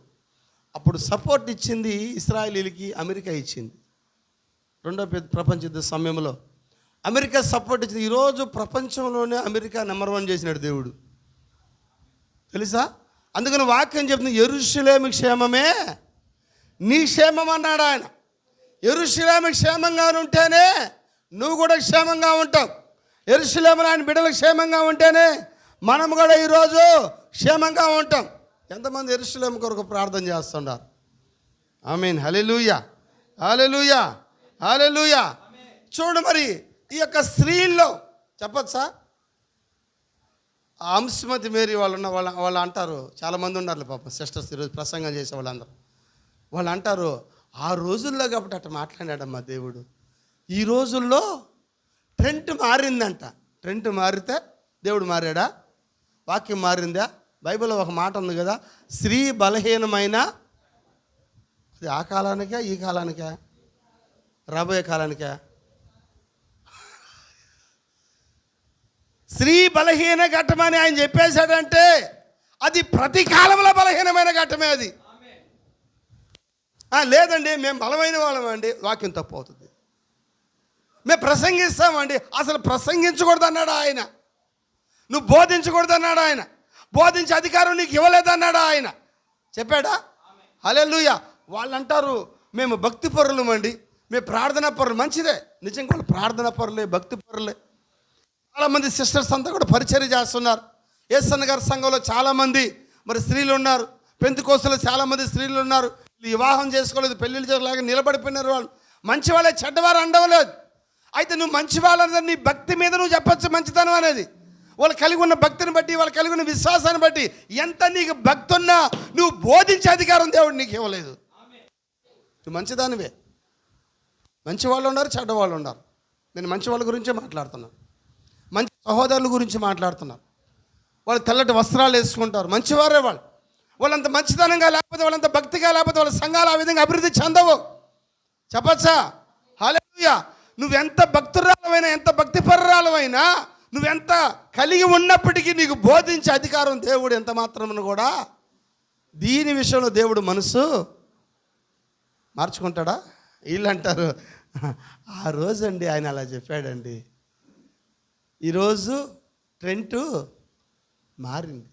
అప్పుడు సపోర్ట్ ఇచ్చింది ఇశ్రాయేలీయులకి అమెరికా ఇచ్చింది. 2వ ప్రపంచ యుద్ధ సమయంలో అమెరికా సపోర్ట్ ఇచ్చింది. ఈరోజు ప్రపంచంలోనే అమెరికా నెంబర్ 1 చేసినాడు దేవుడు, తెలుసా? అందుకని వాక్యం చెప్తుంది, యెరూషలేము క్షేమమే నీ క్షేమం అన్నాడు ఆయన. యెరూషలేము క్షేమంగా ఉంటేనే నువ్వు కూడా క్షేమంగా ఉంటావు. యెరూషలేములో ఆయన బిడ్డలు క్షేమంగా ఉంటేనే మనం కూడా ఈరోజు క్షేమంగా ఉంటాం. ఎంతమంది యెరూషలేము కొరకు ప్రార్థన చేస్తున్నారు? ఆమేన్. హల్లెలూయా, హల్లెలూయా, హల్లెలూయా. చూడు, మరి ఈ యొక్క స్త్రీల్లో చెప్పచ్చా, అంశమతి మేరీ వాళ్ళు ఉన్న వాళ్ళు అంటారు, చాలామంది ఉన్నారు పాపం సిస్టర్స్ ఈరోజు ప్రసంగం చేసే వాళ్ళందరూ. వాళ్ళు అంటారు, ఆ రోజుల్లో కాబట్టి అట్లా మాట్లాడాడమ్మా దేవుడు. ఈ రోజుల్లో ట్రెండ్ మారిందంట. ట్రెండ్ మారితే దేవుడు మారాడా? వాక్యం మారిందా? బైబిల్లో ఒక మాట ఉంది కదా, స్త్రీ బలహీనమైన, అది ఆ కాలానికా ఈ కాలానికా రాబోయే కాలానికా? స్త్రీ బలహీన ఘట్టమని ఆయన చెప్పేశాడంటే అది ప్రతి కాలంలో బలహీనమైన ఘట్టమే అది. లేదండి మేము బలమైన వాళ్ళమండి, వాక్యం తప్పు అవుతుంది. మేము ప్రసంగిస్తామండి, అసలు ప్రసంగించకూడదు అన్నాడు ఆయన. నువ్వు బోధించకూడదు అన్నాడు ఆయన. బోధించే అధికారం నీకు ఇవ్వలేదన్నాడు ఆయన. చెప్పాడా? హల్లెలూయా. వాళ్ళు అంటారు మేము భక్తి పరులమండి, మేము ప్రార్థనా పరులు. మంచిదే, నిజంగా వాళ్ళు ప్రార్థనా పరులే, భక్తి పరులే. చాలామంది సిస్టర్స్ అంతా కూడా పరిచర్య చేస్తున్నారు. యేసన్న గారి సంఘంలో చాలామంది మరి స్త్రీలు ఉన్నారు. పెంతెకోస్తులో చాలామంది స్త్రీలు ఉన్నారు. వివాహం చేసుకోలేదు, పెళ్ళిళ్ళు చేయలేక నిలబడిపోయినారు. వాళ్ళు మంచి వాళ్ళే, చెడ్డవారు అండవలేదు. అయితే నువ్వు మంచి వాళ్ళని నీ భక్తి మీద నువ్వు చెప్పచ్చు మంచితనం అనేది. వాళ్ళు కలిగి ఉన్న భక్తిని బట్టి, వాళ్ళు కలిగి ఉన్న విశ్వాసాన్ని బట్టి ఎంత నీకు భక్తి ఉన్నా నువ్వు బోధించే అధికారం దేవుడు నీకు ఇవ్వలేదు. నువ్వు మంచిదానివే. మంచి వాళ్ళు ఉన్నారు, చెడ్డవాళ్ళు ఉన్నారు. నేను మంచి వాళ్ళ గురించే మాట్లాడుతున్నాను, మంచి సహోదరుల గురించి మాట్లాడుతున్నాను. వాళ్ళు తెల్లటి వస్త్రాలు వేసుకుంటారు, మంచివారే వాళ్ళు. వాళ్ళంత మంచితనంగా లేకపోతే, వాళ్ళంత భక్తిగా లేకపోతే వాళ్ళ సంఘాలు ఆ విధంగా అభివృద్ధి చెందవు. చెప్పచ్చా? హల్లెలూయా. నువ్వెంత భక్తురాలమైనా, ఎంత భక్తిపరురాలమైనా, నువ్వెంత కలిగి ఉన్నప్పటికీ నీకు బోధించే అధికారం దేవుడు ఎంత మాత్రమును కూడా, దీని విషయంలో దేవుడు మనసు మార్చుకుంటాడా? వీళ్ళు అంటారు ఆ రోజండి ఆయన అలా చెప్పాడండి, ఈరోజు ట్రెండ్ మారింది.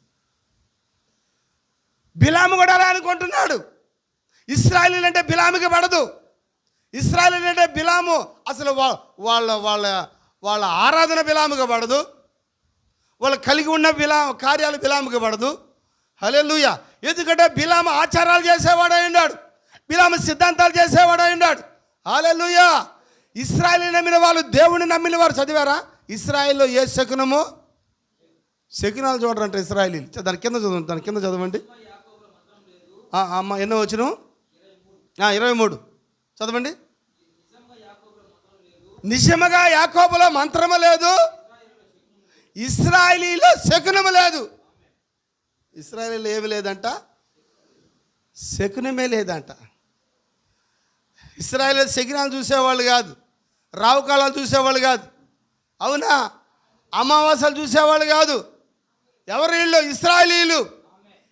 బిలాము కూడా అలా అనుకుంటున్నాడు. ఇశ్రాయేలీయులు అంటే బిలాముకి పడదు. ఇశ్రాయేలీయులు అంటే బిలాము అసలు వాళ్ళ వాళ్ళ వాళ్ళ ఆరాధన బిలాముగా పడదు. వాళ్ళు కలిగి ఉన్న కార్యాలు బిలాముకి పడదు. హల్లెలూయా. ఎందుకంటే బిలాము ఆచారాలు చేసేవాడై ఉన్నాడు, బిలాము సిద్ధాంతాలు చేసేవాడై ఉన్నాడు. హల్లెలూయా. ఇశ్రాయేలు నమ్మిన వాళ్ళు, దేవుని నమ్మిన వారు చదివారా? ఇశ్రాయేల్లో ఏ శకునము శకునాలు చూడరంట ఇశ్రాయేలీలు. దాని కింద చదవండి, దాని కింద చదవండి. అమ్మ ఎన్నో వచ్చిన 23 చదవండి. నిజముగా యాకోబులో మంత్రము లేదు, ఇశ్రాయేలీలో శకునము లేదు. ఇశ్రాయేలీలో ఏమి లేదంట? శకునమే లేదంట. ఇశ్రాయేలీలో శకునాలు చూసేవాళ్ళు కాదు, రావుకాలాలు చూసేవాళ్ళు కాదు, అవునా, అమావాస్యలు చూసేవాళ్ళు కాదు. ఎవరు వీళ్ళు? ఇశ్రాయేలీలు.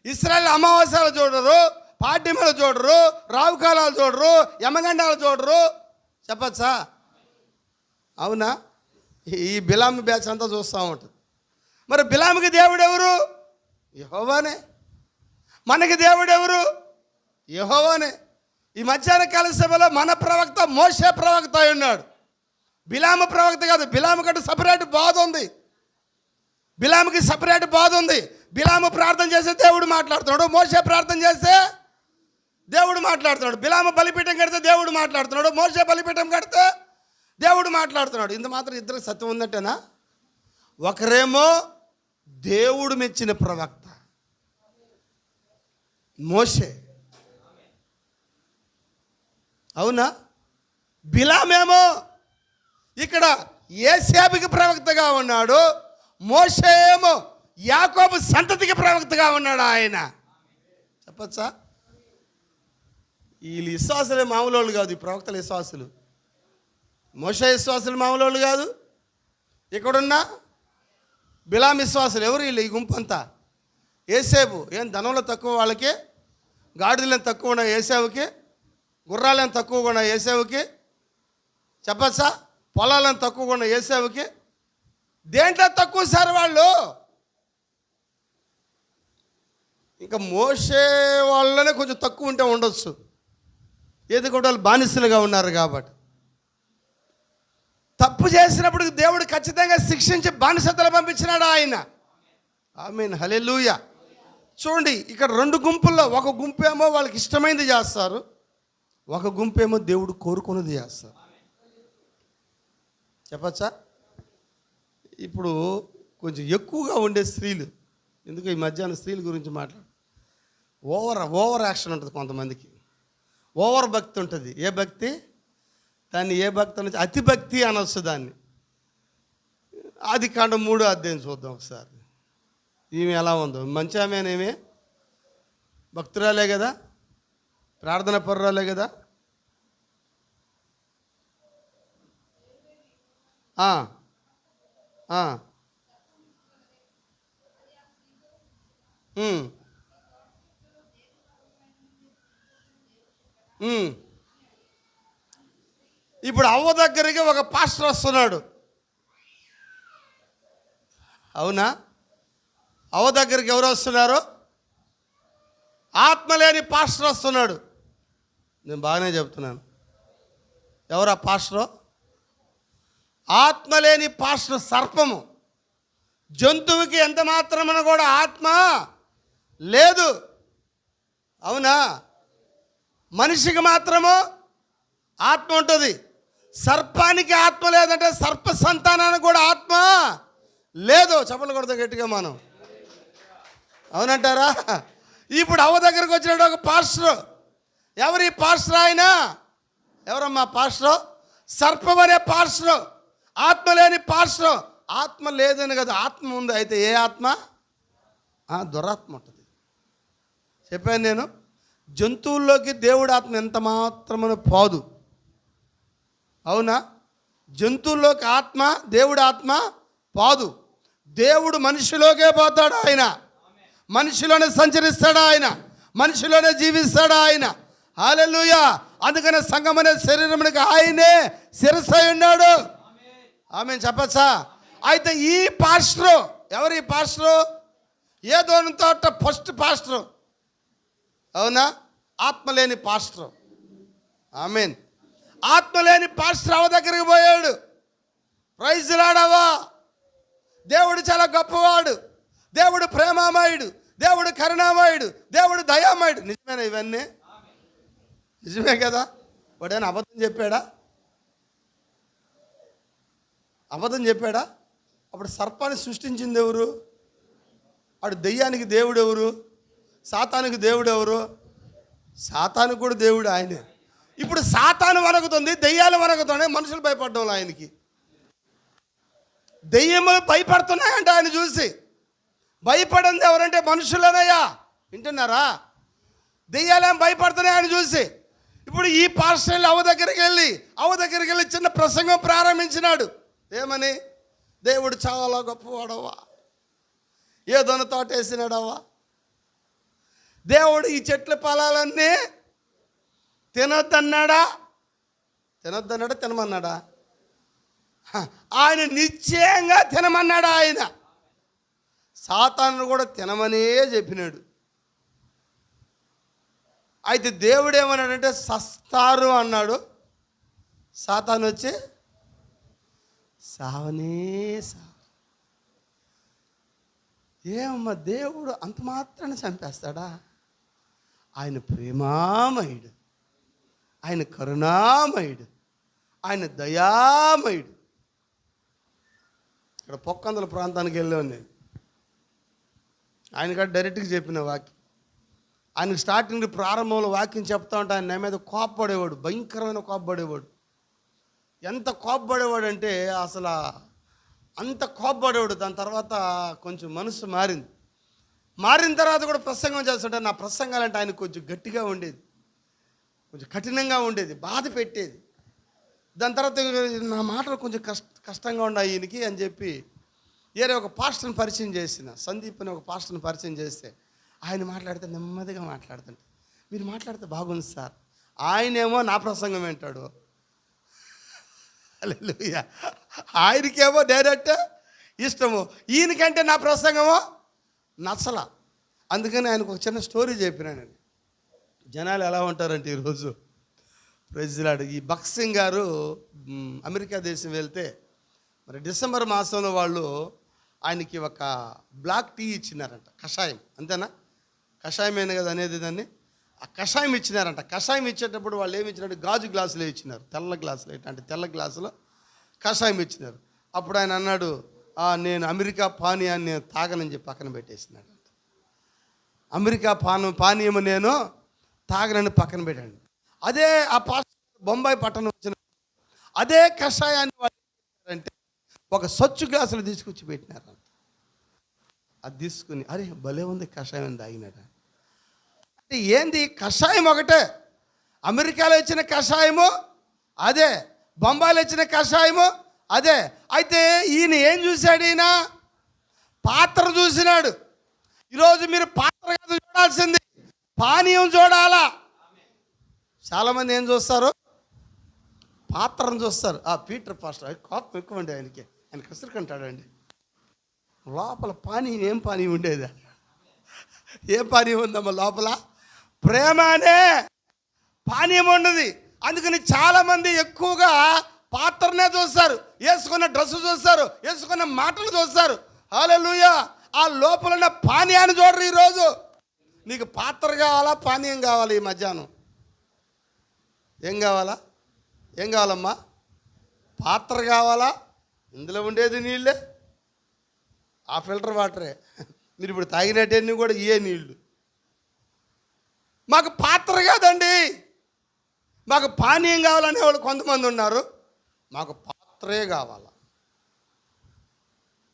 ఇశ్రాయేల్ అమావాస్యలు చూడరు, పాడ్యములు చూడరు, రావుకాలాలు చూడరు, యమగండాలు చూడరు. చెప్పచ్చా? అవునా? ఈ బిలాము బ్యాచ్ అంతా చూస్తూ ఉంటుంది. మరి బిలాముకి దేవుడు ఎవరు? యెహోవానే. మనకి దేవుడు ఎవరు? యెహోవానే. ఈ మధ్యాహ్న కాల సభలో మన ప్రవక్త మోషే ప్రవక్త అయి ఉన్నాడు. బిలాము ప్రవక్త కాదు. బిలాము కంటే సపరేట్ బాధ ఉంది. బిలాముకి సపరేట్ బాధ ఉంది. బిలాము ప్రార్థన చేస్తే దేవుడు మాట్లాడుతున్నాడు, మోషే ప్రార్థన చేస్తే దేవుడు మాట్లాడుతున్నాడు. బిలాము బలిపీఠం కడితే దేవుడు మాట్లాడుతున్నాడు, మోషే బలిపీఠం కడితే దేవుడు మాట్లాడుతున్నాడు. ఇంత మాత్రం ఇద్దరికి సత్యం ఉందంటేనా? ఒకరేమో దేవుడు మెచ్చిన ప్రవక్త మోషే, అవునా? బిలామేమో ఇక్కడ యేసేపుకి ప్రవక్తగా ఉన్నాడు, మోషే ఏమో యాకోబు సంతతికి ప్రవక్తగా ఉన్నాడు. ఆయన చెప్పచ్చా? వీళ్ళు విశ్వాసులే మామూలు వాళ్ళు కాదు. ఈ ప్రవక్తల విశ్వాసులు, మోషే విశ్వాసులు మామూలు వాళ్ళు కాదు. ఇక్కడున్న బిలాం విశ్వాసులు ఎవరు? వీళ్ళు ఈ గుంపు అంతా. యేసేపు ఏం ధనంలో తక్కువ వాళ్ళకి, గాడిదలను తక్కువ ఉన్న యేసేవుకి, గుర్రాలను తక్కువగా ఉన్న యేసేవుకి, చెప్పచ్చా? పొలాలను తక్కువగా ఉన్న యేసేవుకి. దేంట్లో తక్కువ సార్ వాళ్ళు? ఇంకా మోషే వాళ్ళనే కొంచెం తక్కువ ఉంటే ఉండొచ్చు, ఎందుకంటే వాళ్ళు బానిసలుగా ఉన్నారు కాబట్టి. తప్పు చేసినప్పుడు దేవుడు ఖచ్చితంగా శిక్షించి బానిసతలు పంపించినాడు ఆయన. ఆమేన్, హల్లెలూయా. చూడండి, ఇక్కడ రెండు గుంపుల్లో ఒక గుంపేమో వాళ్ళకి ఇష్టమైనది చేస్తారు, ఒక గుంపేమో దేవుడు కోరుకున్నది చేస్తారు. చెప్పచ్చా? ఇప్పుడు కొంచెం ఎక్కువగా ఉండే స్త్రీలు, ఎందుకు ఈ మధ్యాహ్నం స్త్రీల గురించి మాట్లాడు, ఓవర్ యాక్షన్ ఉంటుంది కొంతమందికి. ఓవర్ భక్తి ఉంటుంది. ఏ భక్తి? దాన్ని ఏ భక్తి అనేది? అతి భక్తి అనొచ్చు దాన్ని. ఆదికాండం 3వ అధ్యాయం చూద్దాం ఒకసారి. ఈమె ఎలా ఉందో? మంచి ఆమెనేమే, భక్తురాలే కదా, ప్రార్థన పరురాలే కదా. ఇప్పుడు అవ్వ దగ్గరికి ఒక పాస్టర్ వస్తున్నాడు, అవునా? అవ్వ దగ్గరికి ఎవరు వస్తున్నారు? ఆత్మలేని పాస్టర్ వస్తున్నాడు. నేను బాగానే చెప్తున్నాను. ఎవరు ఆ పాస్టర్? ఆత్మలేని పాస్టర్ సర్పము. జంతువుకి ఎంత మాత్రమున కూడా ఆత్మ లేదు, అవునా? మనిషికి మాత్రము ఆత్మ ఉంటుంది. సర్పానికి ఆత్మ లేదంటే సర్ప సంతానానికి కూడా ఆత్మ లేదు. చెప్పలు కొడతా గట్టిగా మనం, అవునంటారా? ఇప్పుడు అవ్వ దగ్గరకు వచ్చినట్టు ఒక పాస్టర్. ఎవరి పాస్టర్? ఆయన ఎవరమ్మా పాస్టర్? సర్పం అనే పాస్టర్, ఆత్మ లేని పాస్టర్. ఆత్మ లేదని కదా, ఆత్మ ఉంది. అయితే ఏ ఆత్మ? దురాత్మ ఉంటుంది. చెప్పాను నేను. జంతువుల్లోకి దేవుడి ఆత్మ ఎంత మాత్రమని పోదు, అవునా? జంతువుల్లోకి ఆత్మ, దేవుడి ఆత్మ పోదు. దేవుడు మనిషిలోకే పోతాడు. ఆయన మనిషిలోనే సంచరిస్తాడు, ఆయన మనిషిలోనే జీవిస్తాడు ఆయన. హల్లెలూయా. అందుకనే సంఘం అనే శరీరమునికి ఆయనే శిరస్సు అయి ఉన్నాడు. ఆమేన్ చెప్పచ్చా? అయితే ఈ పాస్టర్ ఎవరు? ఈ పాస్టర్ ఏదోని తోట ఫస్ట్ పాస్టర్, అవునా? ఆత్మలేని పాస్టర్. ఆమేన్. ఆత్మలేని పాస్టర్ అవ్వ దగ్గరికి పోయాడు. ప్రైజ్ లాడవా. దేవుడు చాలా గొప్పవాడు, దేవుడు ప్రేమామయుడు, దేవుడు కరుణామయుడు, దేవుడు దయామయుడు. నిజమేనా ఇవన్నీ? నిజమే కదా. వాడైనా అబద్ధం చెప్పాడా? అబద్ధం చెప్పాడా? అప్పుడు సర్పాన్ని సృష్టించింది ఎవరు? అటు దెయ్యానికి దేవుడు ఎవరు? సాతానికి దేవుడు ఎవరు? సాతానికి కూడా దేవుడు ఆయనే. ఇప్పుడు సాతాను వణకుతుంది, దెయ్యాలు వణకుతున్నాయి, మనుషులు భయపడ్డం ఆయనకి. దెయ్యములు భయపడుతున్నాయంట ఆయన చూసి. భయపడింది ఎవరంటే మనుషులనయ్యా, వింటున్నారా? దెయ్యాలేం భయపడుతున్నాయి ఆయన చూసి. ఇప్పుడు ఈ పాస్టర్ అవ్వ దగ్గరికి వెళ్ళి చిన్న ప్రసంగం ప్రారంభించినాడు. ఏమని? దేవుడు చాలా గొప్పవాడవ్వా, ఏదోన తోట వేసినాడవ్వా, దేవుడు ఈ చెట్ల ఫలాలన్నీ తినొద్దన్నాడా? తినమన్నాడా? ఆయన నిశ్చయంగా తినమన్నాడా? ఆయన సాతాను కూడా తినమనే చెప్పినాడు. అయితే దేవుడు ఏమన్నాడంటే సస్తారు అన్నాడు. సాతాను వచ్చి సావనే సావ. ఏమమ్మా, దేవుడు అంత మాత్రాన్ని చంపేస్తాడా? ఆయన ప్రేమామయుడు, ఆయన కరుణామయుడు, ఆయన దయామయుడు. ఇక్కడ పొక్కందుల ప్రాంతానికి వెళ్ళాను నేను. ఆయన కాదు డైరెక్ట్గా చెప్పిన వాక్యం. ఆయనకు స్టార్టింగ్ ప్రారంభంలో వాక్యం చెప్తా ఉంటే ఆయన నా మీద కోప్పడేవాడు, భయంకరమైన కోప్పడేవాడు. ఎంత కోప్పడేవాడు అంటే అసలు అంత కోప్పడేవాడు. దాని తర్వాత కొంచెం మనసు మారిన తర్వాత కూడా ప్రసంగం చేస్తుంటే నా ప్రసంగాలంటే ఆయన కొంచెం గట్టిగా ఉండేది, కొంచెం కఠినంగా ఉండేది, బాధ పెట్టేది. దాని తర్వాత నా మాటలు కొంచెం కష్టంగా ఉన్నాయి ఈయనకి అని చెప్పి వేరే ఒక పాస్టర్ని పరిచయం చేసిన, సందీప్ అని ఒక పాస్టర్ని పరిచయం చేస్తే ఆయన మాట్లాడితే నెమ్మదిగా మాట్లాడుతుంటే, మీరు మాట్లాడితే బాగుంది సార్. ఆయనేమో నా ప్రసంగం వింటాడు. హల్లెలూయా. ఆయనకేమో డైరెక్ట్ ఇష్టము, ఈయనకంటే నా ప్రసంగమో నచ్చల. అందుకని ఆయనకు ఒక చిన్న స్టోరీ చెప్పినాను. జనాలు ఎలా ఉంటారంటే ఈరోజు ప్రెసిడెంట్ ఈ బక్సింగ్ గారు అమెరికా దేశం వెళ్తే మరి డిసెంబర్ మాసంలో వాళ్ళు ఆయనకి ఒక బ్లాక్ టీ ఇచ్చినారంట, కషాయం. అంతేనా? కషాయమైన కదా అనేది దాన్ని. ఆ కషాయం ఇచ్చినారంట. కషాయం ఇచ్చేటప్పుడు వాళ్ళు ఏమి ఇచ్చినట్టు గాజు గ్లాసులో ఇచ్చినారు, తెల్ల గ్లాసులో, ఇట్లాంటి తెల్ల గ్లాసులో కషాయం ఇచ్చినారు. అప్పుడు ఆయన అన్నాడు, నేను అమెరికా పానీయాన్ని తాగనని చెప్పి పక్కన పెట్టేసినాడు. అమెరికా పానీయము నేను తాగనని పక్కన పెట్టాడు. అదే ఆ బొంబాయి పట్టణం వచ్చిన అదే కషాయాన్ని వాళ్ళు అంటే ఒక సొచ్చు గ్లాసులు తీసుకొచ్చి పెట్టినారు. అది తీసుకుని అరే భలే ఉంది కషాయం అని తాగినాడు. అంటే ఏంది? కషాయం ఒకటే. అమెరికాలో ఇచ్చిన కషాయము అదే, బొంబాయిలో ఇచ్చిన కషాయము అదే. అయితే ఈయన ఏం చూశాడు? ఈయన పాత్ర చూసినాడు. ఈరోజు మీరు పాత్ర కాదు చూడాల్సింది, పానీయం చూడాలా. చాలామంది ఏం చూస్తారు? పాత్రను చూస్తారు. పీటర్ పాస్టర్ కోపం ఎక్కువ అండి ఆయనకి, ఆయన కసురుకుంటాడండి. లోపల పానీయం ఏం పానీయం ఉండేదా? ఏం పానీయం ఉందమ్మా లోపల? ప్రేమ అనే పానీయం ఉండదు. అందుకని చాలామంది ఎక్కువగా పాత్రనే చూస్తారు, వేసుకున్న డ్రెస్సు చూస్తారు, వేసుకున్న మాటలు చూస్తారు. హల్లెలూయా. ఆ లోపల ఉన్న పానీయాన్ని చూడరు. ఈరోజు నీకు పాత్ర కావాలా, పానీయం కావాలి? ఈ మధ్యాహ్నం ఏం కావాలమ్మా? పాత్ర కావాలా? ఇందులో ఉండేది నీళ్ళే, ఆ ఫిల్టర్ వాటరే. మీరు ఇప్పుడు తాగినట్టన్నీ కూడా ఏ నీళ్ళు. మాకు పాత్ర కాదండి, మాకు పానీయం కావాలనే వాళ్ళు కొంతమంది ఉన్నారు. మాకు పాత్రే కావాలా.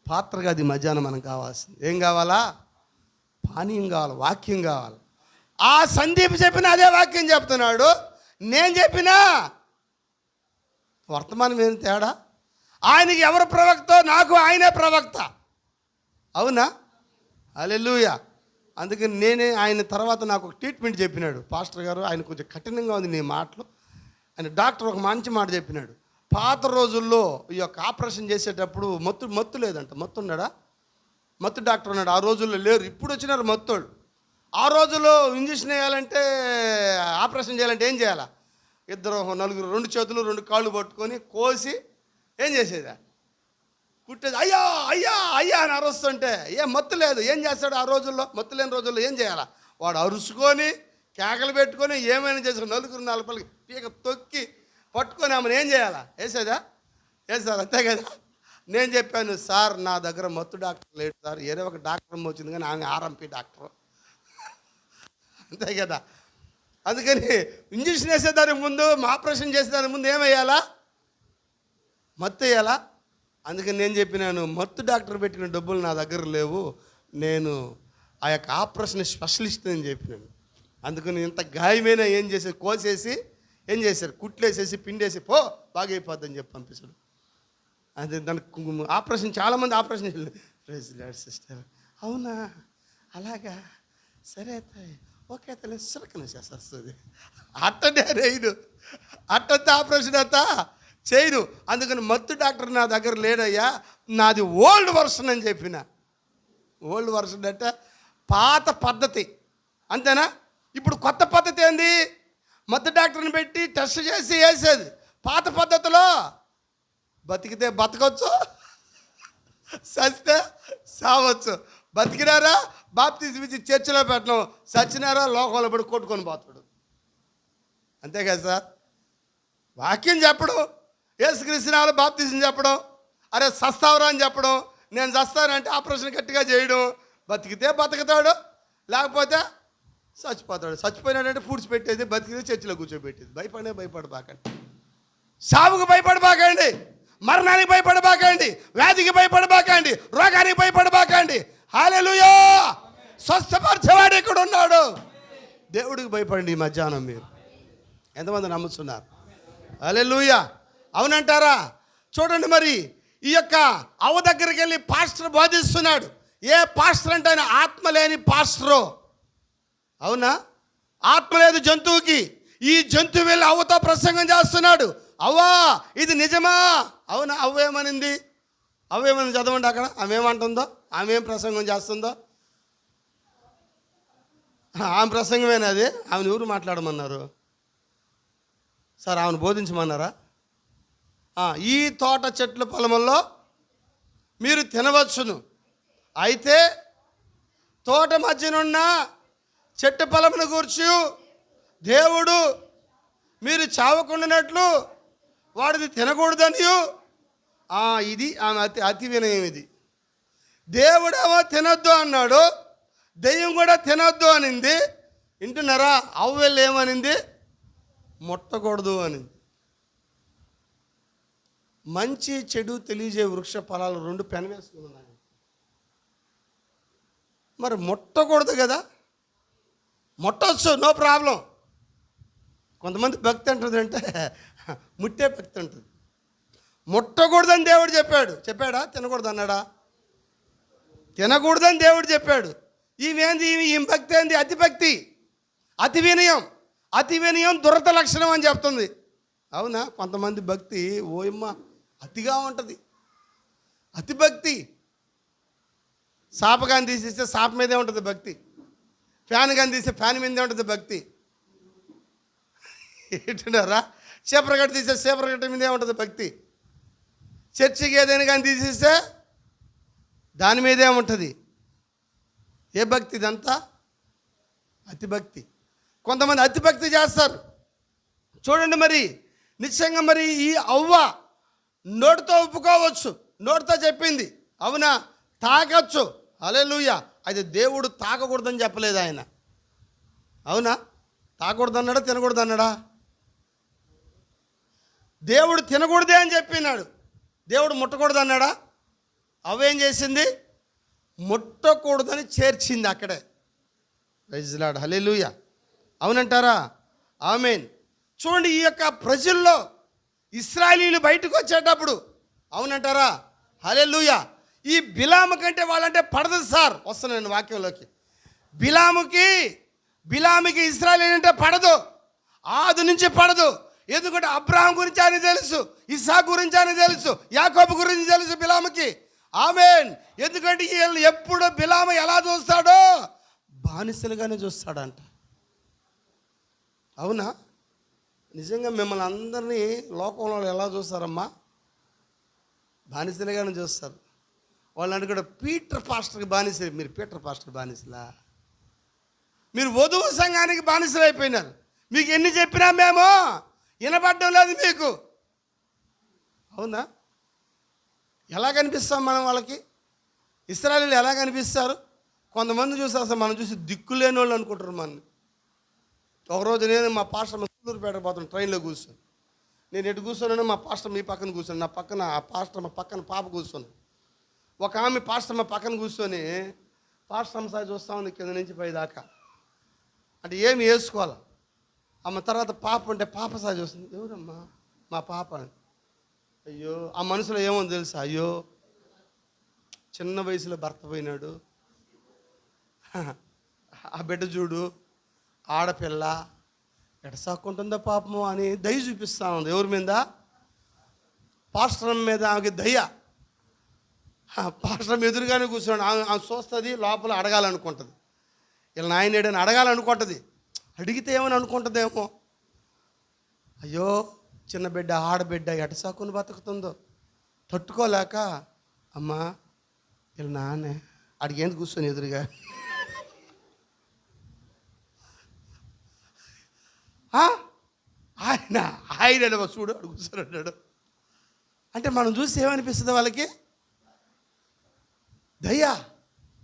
పాత్ర కాదు ఈ మధ్యాహ్నం మనకు కావాల్సింది. ఏం కావాలా? పానీయం కావాలి, వాక్యం కావాలి. ఆ సందీప్ చెప్పిన అదే వాక్యం చెప్తున్నాడు. నేను చెప్పినా వర్తమానం ఏం తేడా? ఆయనకి ఎవరు ప్రవక్త? నాకు ఆయనే ప్రవక్త. అవునా? హల్లెలూయా. అందుకని నేనే ఆయన తర్వాత నాకు ఒక ట్రీట్మెంట్ చెప్పినాడు పాస్టర్ గారు. ఆయన కొంచెం కఠినంగా ఉంది నీ మాటలు. ఆయన డాక్టర్ ఒక మంచి మాట చెప్పినాడు. పాత రోజుల్లో ఈ యొక్క ఆపరేషన్ చేసేటప్పుడు మత్తు లేదంట. మత్తు ఉన్నాడా? మత్తు డాక్టర్ ఉన్నాడు. ఆ రోజుల్లో లేరు, ఇప్పుడు వచ్చినారు మత్తోళ్ళు. ఆ రోజుల్లో ఇంజక్షన్ వేయాలంటే, ఆపరేషన్ చేయాలంటే ఏం చేయాలా? ఇద్దరు నలుగురు 2 చేతులు 2 కాళ్ళు పట్టుకొని కోసి ఏం చేసేదా? కుట్టేది. అయ్యా అయ్యా అయ్యా అని అరుస్తుంటే ఏం మత్తు లేదు. ఏం చేస్తాడు? ఆ రోజుల్లో మత్తు లేని రోజుల్లో ఏం చేయాలా? వాడు అరుచుకొని కేకలు పెట్టుకొని ఏమైనా చేసుకుని 4 పీక తొక్కి పట్టుకొని ఆమెను ఏం చేయాలా? వేసేదా? వేస్తారు, అంతే కదా. నేను చెప్పాను, సార్ నా దగ్గర మత్తు డాక్టర్ లేడు సార్, ఏదో ఒక డాక్టర్ వచ్చింది కానీ ఆమె ఆర్ఎంపీ డాక్టర్, అంతే కదా. అందుకని ఇంజక్షన్ వేసేదానికి ముందు, ఆపరేషన్ చేసేదానికి ముందు ఏమయ్యాలా? మత్తు వేయాలా. అందుకని నేను చెప్పినాను, మత్తు డాక్టర్ పెట్టిన డబ్బులు నా దగ్గర లేవు, నేను ఆ యొక్క ఆపరేషన్ స్పెషలిస్ట్ అని చెప్పినాను. అందుకని ఇంత గాయమైనా ఏం చేశారు, కోసేసి ఏం చేశారు, కుట్లేసేసి పిండేసి పో బాగా అయిపోద్దని చెప్పి పంపిస్తాడు. అది దానికి ఆపరేషన్, చాలామంది ఆపరేషన్ చేయాలి. సిస్టర్ అవునా, అలాగా, సరే అయితే ఓకే అయితే సురకన చేసేస్తుంది. అట్టనే రేయను, అట్టంతా ఆపరేషన్ అంతా చేయను. అందుకని మత్తు డాక్టర్ నా దగ్గర లేడయ్యా, నాది ఓల్డ్ వర్షన్ అని చెప్పిన. ఓల్డ్ వర్షన్ అంటే పాత పద్ధతి, అంతేనా. ఇప్పుడు కొత్త పద్ధతి ఏంది? మత్తు డాక్టర్ని పెట్టి టెస్ట్ చేసి వేసేది. పాత పద్ధతిలో బతికితే బతకొచ్చు, చస్తే సావచ్చు. బతికినారా బాప్తిజం ఇచ్చి చర్చిలో పెట్టడం, చచ్చినారా లోకంలో పడి కొట్టుకొని పోతాడు, అంతే కదా సార్. వాక్యం చెప్పడం, యేసుక్రీస్తునామములో బాప్తిజం చెప్పడం, అరే చస్తావురా అని చెప్పడం, నేను చస్తానంటే ఆపరేషన్ గట్టిగా చేయడం. బతికితే బతుకుతాడు, లేకపోతే చచ్చిపోతాడు. చచ్చిపోయినాడంటే పూడ్చి పెట్టేది, బతికితే చర్చిలో కూర్చోబెట్టేది. భయపడబాకండి, సావుకు భయపడబాకండి, మరణానికి భయపడబాకండి, వ్యాధికి భయపడబాకండి, రోగానికి భయపడబాకండి. హల్లెలూయా. స్వస్థపరిచేవాడు ఇక్కడ ఉన్నాడు. దేవుడికి భయపడండి. ఈ మధ్యాహ్నం మీరు ఎంతమంది నమ్ముతున్నారు? హల్లెలూయా. అవునంటారా? చూడండి, మరి ఈ యొక్క అవ్వ దగ్గరికి వెళ్ళి పాస్టర్ బోధిస్తున్నాడు. ఏ పాస్టర్ అంటే ఆయన ఆత్మ లేని పాస్టరు. అవునా? ఆత్మ లేదు జంతువుకి. ఈ జంతువు వెళ్ళి అవ్వతో ప్రసంగం చేస్తున్నాడు. అవ్వా ఇది నిజమా? అవునా? అవ్వేమనింది? అవ్వేమని చదవండి అక్కడ, ఆమె ఏమంటుందో, ఆమె ఏం ప్రసంగం చేస్తుందో. ఆమె ప్రసంగమేనా అది? ఆమెను ఎవరు మాట్లాడమన్నారు సార్? ఆమెను బోధించమన్నారా? ఈ తోట చెట్ల పొలముల్లో మీరు తినవచ్చును, అయితే తోట మధ్యనున్న చెట్టు పొలమును గూర్చి దేవుడు మీరు చావకుండానట్లు వాడిది తినకూడదనియు. ఇది ఆమె అతి వినయం. ఇది దేవుడేమో తినొద్దు అన్నాడు, దెయ్యం కూడా తినొద్దు అనింది. వింటున్నారా? అవ్వెళ్ళు ఏమనింది? ముట్టకూడదు అనింది. మంచి చెడు తెలియజే వృక్ష ఫలాలు 2 పెన్ వేసుకున్నాను. మరి ముట్టకూడదు కదా, ముట్టవచ్చు, నో ప్రాబ్లం. కొంతమంది భక్తి అంటుంది అంటే ముట్టే భక్తి ఉంటుంది. ముట్టకూడదని దేవుడు చెప్పాడా? తినకూడదు అన్నాడా? తినకూడదని దేవుడు చెప్పాడు. ఈమె భక్తి ఏంది? అతిభక్తి, అతి వినయం. అతి వినయం దురత లక్షణం అని చెప్తుంది. అవునా? కొంతమంది భక్తి ఓయమ్మ అతిగా ఉంటుంది. అతిభక్తి. సాపగాని తీసేస్తే సాప మీదే ఉంటుంది భక్తి, ఫ్యాన్ కానీ తీస్తే ఫ్యాన్ మీదే ఉంటుంది భక్తి. ఏంటున్నారా? చేపరగట్ట తీస్తే చేపరగట్ట మీదే ఉంటుంది భక్తి. చర్చికి ఏదైనా కానీ తీసేస్తే దాని మీదే ఉంటుంది. ఏ భక్తి ఇదంతా? అతిభక్తి. కొంతమంది అతిభక్తి చేస్తారు. చూడండి, మరి నిశ్చయంగా మరి ఈ అవ్వ నోటితో ఒప్పుకోవచ్చు, నోటితో చెప్పింది. అవునా? తాగొచ్చు. హల్లెలూయా. అయితే దేవుడు తాగకూడదని చెప్పలేదు ఆయన. అవునా? తాగకూడదు అన్నాడా? తినకూడదు అన్నాడా? దేవుడు తినకూడదే అని చెప్పినాడు. దేవుడు ముట్టకూడదు అన్నాడా? అవేం చేసింది? ముట్టకూడదని చేర్చింది అక్కడే. Praise Lord. హల్లెలూయా. అవునంటారా? ఆమేన్. చూడండి, ఈ యొక్క ప్రజల్లో ఇశ్రాయేలీయులు బయటకు వచ్చేటప్పుడు, అవునంటారా? హల్లెలూయా. ఈ బిలాము కంటే వాళ్ళంటే పడదు సార్. వస్తున్నాను నేను వాక్యంలోకి. బిలాముకి ఇశ్రాయేలీయులు అంటే పడదు, ఆది నుంచి పడదు. ఎందుకంటే అబ్రహాం గురించి ఆయన తెలుసు, ఇస్సాకు గురించి ఆయన తెలుసు, యాకోబు గురించి తెలుసు బిలాముకి. ఆమేన్. ఎందుకంటే వీళ్ళు ఎప్పుడు బిలాము ఎలా చూస్తాడో బానిసలుగానే చూస్తాడంట. అవునా? నిజంగా మిమ్మల్ని అందరినీ లోకంలో ఎలా చూస్తారమ్మా? బానిసలుగానే చూస్తారు. వాళ్ళంటే కూడా పీటర్ పాస్టర్కి బానిసలు. మీరు పీటర్ పాస్టర్ బానిసలా? మీరు వధువు సంఘానికి బానిసలు అయిపోయినారు. మీకు ఎన్ని చెప్పినా మేము వినపడడం లేదు మీకు. అవునా? ఎలా కనిపిస్తాం మనం వాళ్ళకి? ఇశ్రాయేలీయులు ఎలా కనిపిస్తారు? కొంతమంది చూసి అసలు మనం చూసి దిక్కులేని వాళ్ళు అనుకుంటారు మనని. ఒకరోజు నేను మా పాస్టర్ సూళ్ళూరుపేట పోతాను, ట్రైన్లో కూర్చొని. నేను ఎటు కూర్చోన్నాను, మా పాస్టర్ మీ పక్కన కూర్చొని, నా పక్కన ఆ పాస్టర్ మా పక్కన పాప కూర్చొని. ఒక ఆమె పాస్టర్ మా పక్కన కూర్చొని పాస్టర్ అమ్మసారి చూస్తూ ఉంది కింద నుంచి పై దాకా. అంటే ఏమి వేసుకోవాలి. ఆమె తర్వాత పాప అంటే పాప సారి చూస్తుంది. ఎవరమ్మా? మా పాప. అయ్యో, ఆ మనసులో ఏమో తెలుసా? అయ్యో, చిన్న వయసులో భర్త పోయినాడు, ఆ బిడ్డ చూడు ఆడపిల్ల ఎడసాక్కుంటుందో పాపము అని దయ చూపిస్తా ఉంది. ఎవరి మీద? పాస్టర్ మీద ఆమెకి దయ. పాస్టర్ ఎదురుగానే కూర్చోండి, ఆమె చూస్తుంది, లోపల అడగాలనుకుంటుంది. ఇలా నాయనేడని అడగాలనుకుంటుంది. అడిగితే ఏమని అనుకుంటుందేమో, అయ్యో చిన్న బిడ్డ ఆడబిడ్డ ఎడసాకుని బతుకుతుందో తట్టుకోలేక, అమ్మా ఇలా నాన్నే అడిగేందుకు కూర్చొని ఎదురుగా ఆయన చూడు అడు కూర్చొని అన్నాడు. అంటే మనం చూసి ఏమనిపిస్తుంది వాళ్ళకి? దయ్యా.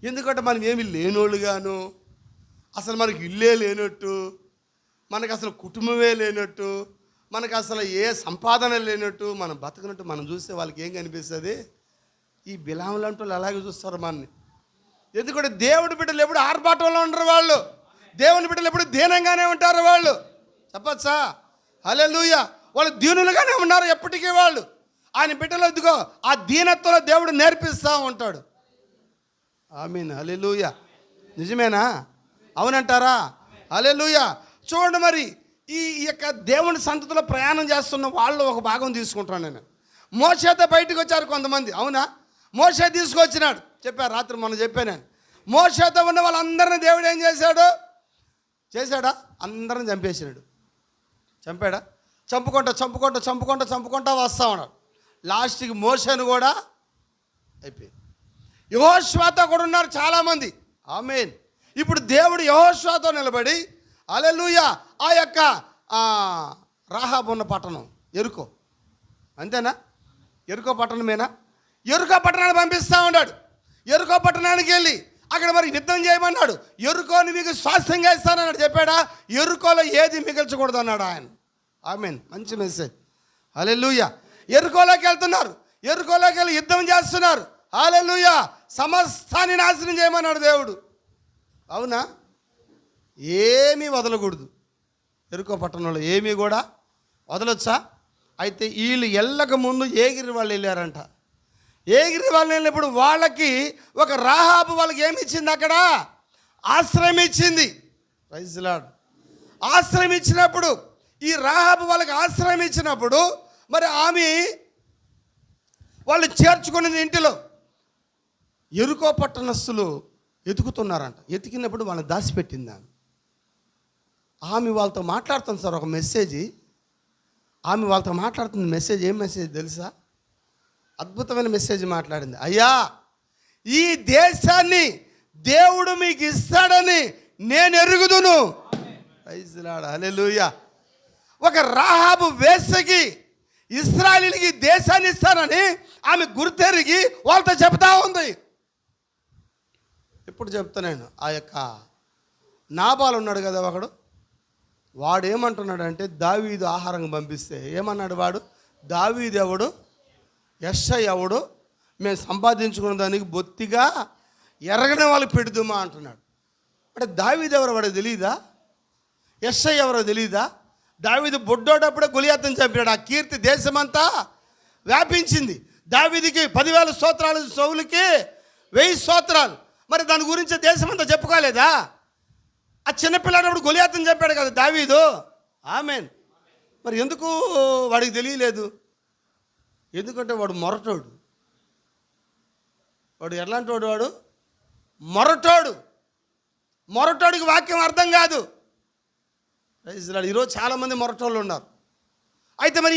ఎందుకంటే మనం ఏమి లేనోళ్ళుగాను, అసలు మనకి ఇల్లే లేనట్టు, మనకు అసలు కుటుంబమే లేనట్టు, మనకు అసలు ఏ సంపాదన లేనట్టు మనం బతకనట్టు మనం చూస్తే వాళ్ళకి ఏం కనిపిస్తుంది? ఈ బిలాములు అంటూ వాళ్ళు అలాగే చూస్తారు మనని. ఎందుకంటే దేవుడి బిడ్డలు ఎప్పుడు ఆర్భాటంలో ఉండరు వాళ్ళు. దేవుని బిడ్డలు ఎప్పుడు దీనంగానే ఉంటారు వాళ్ళు. చెప్పచ్చా? హల్లెలూయా. వాళ్ళు దీనులుగానే ఉన్నారు ఎప్పటికీ వాళ్ళు. ఆయన బిడ్డలు ఎదుగో ఆ దీనత్వంలో దేవుడు నేర్పిస్తూ ఉంటాడు. ఆమీన్. హల్లెలూయా. నిజమేనా? అవునంటారా? హల్లెలూయా. చూడండి, మరి ఈ యొక్క దేవుని సంతతిలో ప్రయాణం చేస్తున్న వాళ్ళు ఒక భాగం తీసుకుంటాను నేను. మోషేతో బయటకు వచ్చారు కొంతమంది, అవునా? మోషే తీసుకొచ్చినాడు, చెప్పారు రాత్రి మొన్న చెప్పాను. మోషేతో ఉన్న వాళ్ళందరినీ దేవుడు ఏం చేశాడు? చేశాడా? అందరిని చంపేసినాడు. చంపాడా? చంపుకుంటా వస్తా ఉన్నాడు. లాస్ట్కి మోషేను కూడా అయిపోయింది. యెహోషువతో కూడా ఉన్నారు చాలామంది. ఆమేన్. ఇప్పుడు దేవుడు యెహోషువతో నిలబడి హల్లెలూయా ఆ యొక్క రాహాబు ఉన్న పట్టణం ఎరుకో, అంతేనా? ఎరుకో పట్టణమేనా? ఎరుకో పట్టణాన్ని పంపిస్తూ ఉన్నాడు. ఎరుకో పట్టణానికి వెళ్ళి అక్కడ మరి యుద్ధం చేయమన్నాడు. ఎరుకోని మీకు స్వాస్థ్యంగా ఇస్తానన్నాడు. చెప్పాడా? ఎరుకోలో ఏది మిగల్చకూడదు అన్నాడు ఆయన. ఆమేన్. మంచి మెసేజ్. హల్లెలూయా. ఎరుకోలోకి వెళ్తున్నారు, ఎరుకోలోకి వెళ్ళి యుద్ధం చేస్తున్నారు. హల్లెలూయా. సమస్తాన్ని నాశనం చేయమన్నాడు దేవుడు. అవునా? ఏమీ వదలకూడదు. ఎరుకో పట్టణంలో ఏమీ కూడా వదలొచ్చా? అయితే వీళ్ళు వెళ్ళక ముందు ఏగిరి వాళ్ళు వెళ్ళారంట. ఏగిరి వాళ్ళు వెళ్ళినప్పుడు వాళ్ళకి ఒక రాహాబు వాళ్ళకి ఏమి ఇచ్చింది? అక్కడ ఆశ్రయం ఇచ్చింది. Praise lord. ఆశ్రయం ఇచ్చినప్పుడు ఈ రాహాబు వాళ్ళకి ఆశ్రయం ఇచ్చినప్పుడు మరి ఆమె వాళ్ళు చేర్చుకున్నది ఇంటిలో ఎరుకో పట్టణస్థులు ఎతుకుతున్నారంట. ఎతికినప్పుడు వాళ్ళని దాచిపెట్టింది ఆమె వాళ్ళతో మాట్లాడుతుంది సార్ ఒక మెసేజ్. ఆమె వాళ్ళతో మాట్లాడుతుంది మెసేజ్. ఏం మెసేజ్ తెలుసా? అద్భుతమైన మెసేజ్ మాట్లాడింది. అయ్యా, ఈ దేశాన్ని దేవుడు మీకు ఇస్తాడని నేను ఎరుగుదును. Praise Lord. హల్లెలూయా. ఒక రాహాబు వేశ్యకి ఇశ్రాయేలీయులకి దేశాన్ని ఇస్తానని ఆమె గుర్తెరిగి వాళ్ళతో చెప్తా ఉంది. ఇప్పుడు చెప్తాను, ఆ యొక్క నాబాలు ఉన్నాడు కదా ఒకడు, వాడు ఏమంటున్నాడంటే దావీదు ఆహారం పంపిస్తే ఏమన్నాడు వాడు? దావీదు ఎవడు, యెషయా ఎవడు, మేము సంపాదించుకున్న దానికి బొత్తిగా ఎరగని వాళ్ళకి పెడుదుమా అంటున్నాడు. అంటే దావీదు ఎవరో వాడికి తెలియదా? యెషయా ఎవరో తెలియదా? దావీదు బొడ్డోడప్పుడే గొలియాతుని చంపాడు. ఆ కీర్తి దేశమంతా వ్యాపించింది. దావీదుకి 10,000 స్తోత్రాలు, సౌలుకి 1000 స్తోత్రాలు. మరి దాని గురించి దేశమంతా చెప్పుకోలేదా? ఆ చిన్నపిల్లాడప్పుడు గొలియాతుని చంపాడు కదా దావీదు. ఆమేన్. మరి ఎందుకు వాడికి తెలియలేదు? ఎందుకంటే వాడు మొరటోడు. వాడు ఎలాంటి వాడు? వాడు మొరటోడు. మొరటోడికి వాక్యం అర్థం కాదు. ఈరోజు చాలామంది మొరటోళ్ళు ఉన్నారు. అయితే మరి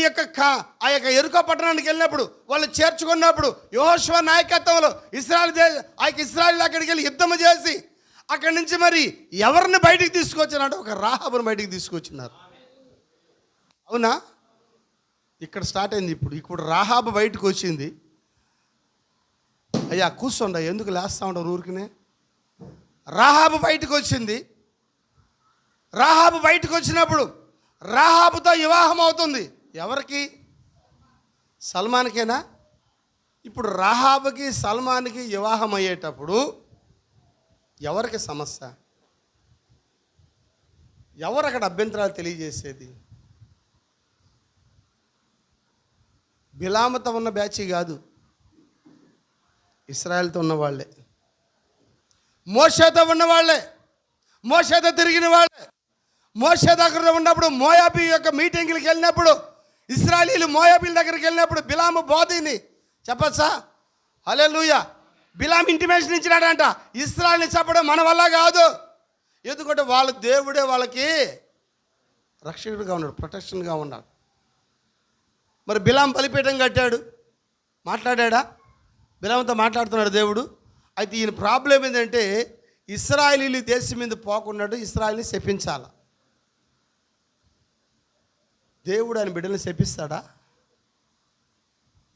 ఆ యొక్క ఎరుకో పట్టణానికి వెళ్ళినప్పుడు వాళ్ళు చేర్చుకున్నప్పుడు యెహోషువ నాయకత్వంలో ఇశ్రాయేలు అక్కడికి వెళ్ళి యుద్ధం చేసి అక్కడి నుంచి మరి ఎవరిని బయటికి తీసుకొచ్చినాడు? ఒక రాహాబుని బయటికి తీసుకొచ్చినారు. అవునా? ఇక్కడ స్టార్ట్ అయింది. ఇప్పుడు రాహాబు బయటకు వచ్చింది. అయ్యా కూర్చోండి, ఎందుకు లేస్తా ఉండవు ఊరికినే. రాహాబు బయటకు వచ్చింది. రాహాబు బయటకు వచ్చినప్పుడు రాహాబుతో వివాహం అవుతుంది. ఎవరికి? సల్మాన్కేనా? ఇప్పుడు రాహాబుకి సల్మాన్కి వివాహం అయ్యేటప్పుడు ఎవరికి సమస్య? ఎవరు అక్కడ అభ్యంతరాలు తెలియజేసేది? బిలాముతో ఉన్న బ్యాచ్ కాదు, ఇశ్రాయేల్తో ఉన్న వాళ్ళే, మోషేతో ఉన్న వాళ్ళే, మోషేతో తిరిగిన వాళ్ళే. మోషే దగ్గర ఉన్నప్పుడు మోయాబీ యొక్క మీటింగ్లకు వెళ్ళినప్పుడు, ఇశ్రాయేలీలు మోయాబీల దగ్గరికి వెళ్ళినప్పుడు బిలాము బోధిని చెప్పచ్చా? హల్లెలూయా. బిలాము ఇంటిమేషన్ ఇచ్చినాడంట, ఇశ్రాయేల్ని చెప్పడం మన వల్ల కాదు. ఎందుకంటే వాళ్ళ దేవుడే వాళ్ళకి రక్షకుడిగా ఉన్నాడు, ప్రొటెక్షన్గా ఉన్నాడు. మరి బిలాం బలిపీఠం కట్టాడు, మాట్లాడా? బిలాంతో మాట్లాడుతున్నాడు దేవుడు. అయితే ఈయన ప్రాబ్లం ఏంటంటే ఇశ్రాయేలీలు దేశం మీద పోకున్నాడు, ఇశ్రాయేల్ని శపించాల. దేవుడు ఆయన బిడ్డల్ని శపిస్తాడా?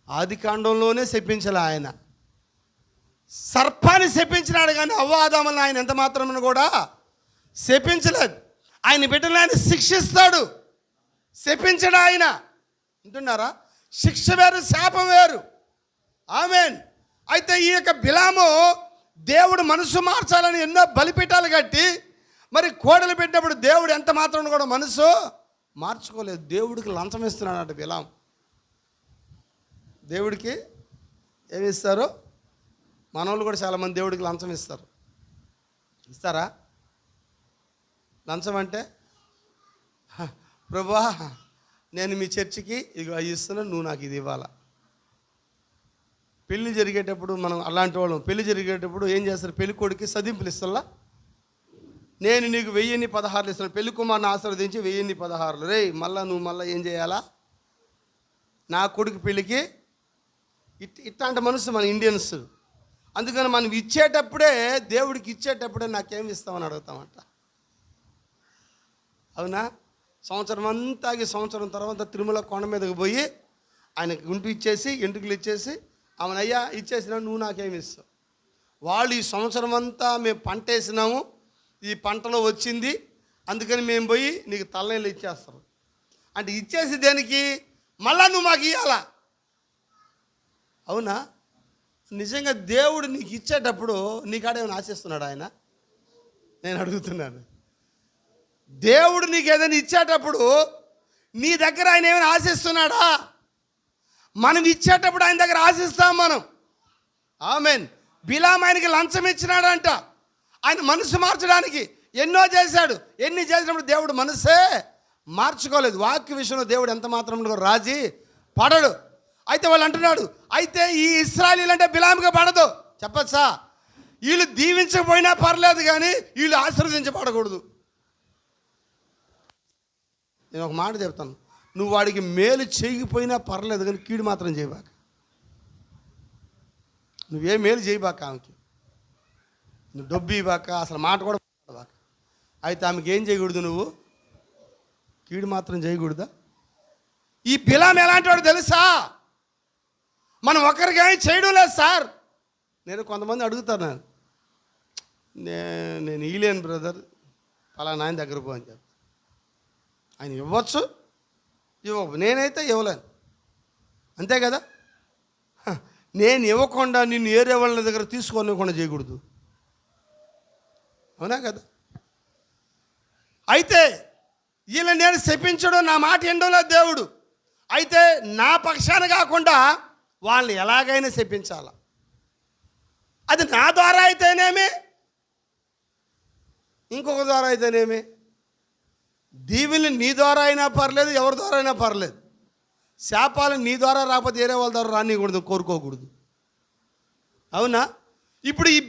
ఆది కాండంలోనే శపించాలి ఆయన. సర్పాన్ని శపించినాడు కానీ అవ్వాదామని ఆయన ఎంత మాత్రమని కూడా శపించలేదు. ఆయన బిడ్డలను ఆయన శిక్షిస్తాడు, శపించడు ఆయన. వింటున్నారా? శిక్ష వేరు, శాపం వేరు. ఆమేన్. అయితే ఈ యొక్క బిలాము దేవుడు మనసు మార్చాలని ఎన్నో బలిపీఠాలు కట్టి మరి కోడలు పెట్టినప్పుడు దేవుడు ఎంత మాత్రం కూడా మనసు మార్చుకోలేదు. దేవుడికి లంచం ఇస్తున్నాడు బిలాం. దేవుడికి ఏమి ఇస్తారు? మనోళ్ళు కూడా చాలామంది దేవుడికి లంచం ఇస్తారు. ఇస్తారా? లంచం అంటే, ప్రభువా నేను మీ చర్చికి ఇదిగో అవి ఇస్తున్నాను, నువ్వు నాకు ఇది ఇవ్వాలా. పెళ్లి జరిగేటప్పుడు మనం అలాంటి వాళ్ళం. పెళ్లి జరిగేటప్పుడు ఏం చేస్తారు? పెళ్లి కొడుకు సదింపులు ఇస్తల్లా, నేను నీకు 1016 ఇస్తున్నాను, పెళ్లి కుమార్ని ఆశీర్వదించి 1016. రే మళ్ళా నువ్వు మళ్ళీ ఏం చేయాలా? నా కొడుకు పెళ్ళికి ఇట్లాంటి మనసు మన ఇండియన్స్. అందుకని మనం ఇచ్చేటప్పుడే, దేవుడికి ఇచ్చేటప్పుడే నాకేమి ఇస్తామని అడుగుతామంట. అవునా? సంవత్సరం అంతా సంవత్సరం తర్వాత తిరుమల కొండ మీదకి పోయి ఆయనకి గుంటు ఇచ్చేసి ఎంటుకలు ఇచ్చేసి ఆమెనయ్యా ఇచ్చేసినా నువ్వు నాకేమి ఇస్తావు? వాళ్ళు ఈ సంవత్సరం అంతా మేము పంట వేసినాము, ఈ పంటలో వచ్చింది, అందుకని మేము పోయి నీకు తలనీళ్ళు ఇచ్చేస్తాం అంటే ఇచ్చేసి దేనికి? మళ్ళా నువ్వు మాకు ఇవ్వాలా. అవునా? నిజంగా దేవుడు నీకు ఇచ్చేటప్పుడు నీకాడేమైనా ఆశిస్తున్నాడు ఆయన? నేను అడుగుతున్నాను. దేవుడు నీకు ఏదైనా ఇచ్చేటప్పుడు నీ దగ్గర ఆయన ఏమైనా ఆశిస్తున్నాడా? మనం ఇచ్చేటప్పుడు ఆయన దగ్గర ఆశిస్తాం మనం. ఆమేన్. బిలాము ఆయనకి లంచం ఇచ్చినాడంట, ఆయన మనసు మార్చడానికి ఎన్నో చేశాడు. ఎన్ని చేసినప్పుడు దేవుడు మనసే మార్చుకోలేదు. వాక్య విషయంలో దేవుడు ఎంత మాత్రం రాజీ పడడు. అయితే వాళ్ళు అంటున్నాడు, అయితే ఈ ఇశ్రాయేలీలు అంటే బిలాముగా పడదు. చెప్పచ్చా? వీళ్ళు దీవించకపోయినా పర్లేదు కానీ వీళ్ళు ఆశీర్వదించబడకూడదు. నేను ఒక మాట చెప్తాను, నువ్వు వాడికి మేలు చేయకపోయినా పర్లేదు కానీ కీడు మాత్రం చేయబాక. నువ్వే మేలు చేయబాక ఆమెకి, నువ్వు డబ్బు ఇవ్వబాక, అసలు మాట కూడా మాట్లాడబాక. అయితే ఆమెకి ఏం చేయకూడదు? నువ్వు కీడు మాత్రం చేయకూడదా? ఈ బిలాము ఎలాంటి వాడు తెలుసా? మనం ఒకరికి ఏమి చేయడం లేదు సార్. నేను కొంతమంది అడుగుతాను, నేను ఈలేను బ్రదర్, పలానా ఆయన దగ్గర పో అని చెప్పి. ఆయన ఇవ్వచ్చు, నేనైతే ఇవ్వలేను, అంతే కదా. నేను ఇవ్వకుండా నిన్ను ఏరే వాళ్ళ దగ్గర తీసుకోనివ్వకుండా చేయకూడదు, అవునా కదా. అయితే వీళ్ళని నేను శపించడం, నా మాట ఎండో లేదు దేవుడు. అయితే నా పక్షాన కాకుండా వాళ్ళని ఎలాగైనా శపించాల. అది నా ద్వారా అయితేనేమి, ఇంకొక ద్వారా అయితేనేమి. దీవుల్ని నీ ద్వారా అయినా పర్లేదు, ఎవరి ద్వారా అయినా పర్లేదు. శాపాలు నీ ద్వారా రాకపోతే వేరే వాళ్ళ ద్వారా రానికూడదు, కోరుకోకూడదు, అవునా. ఇప్పుడు ఈ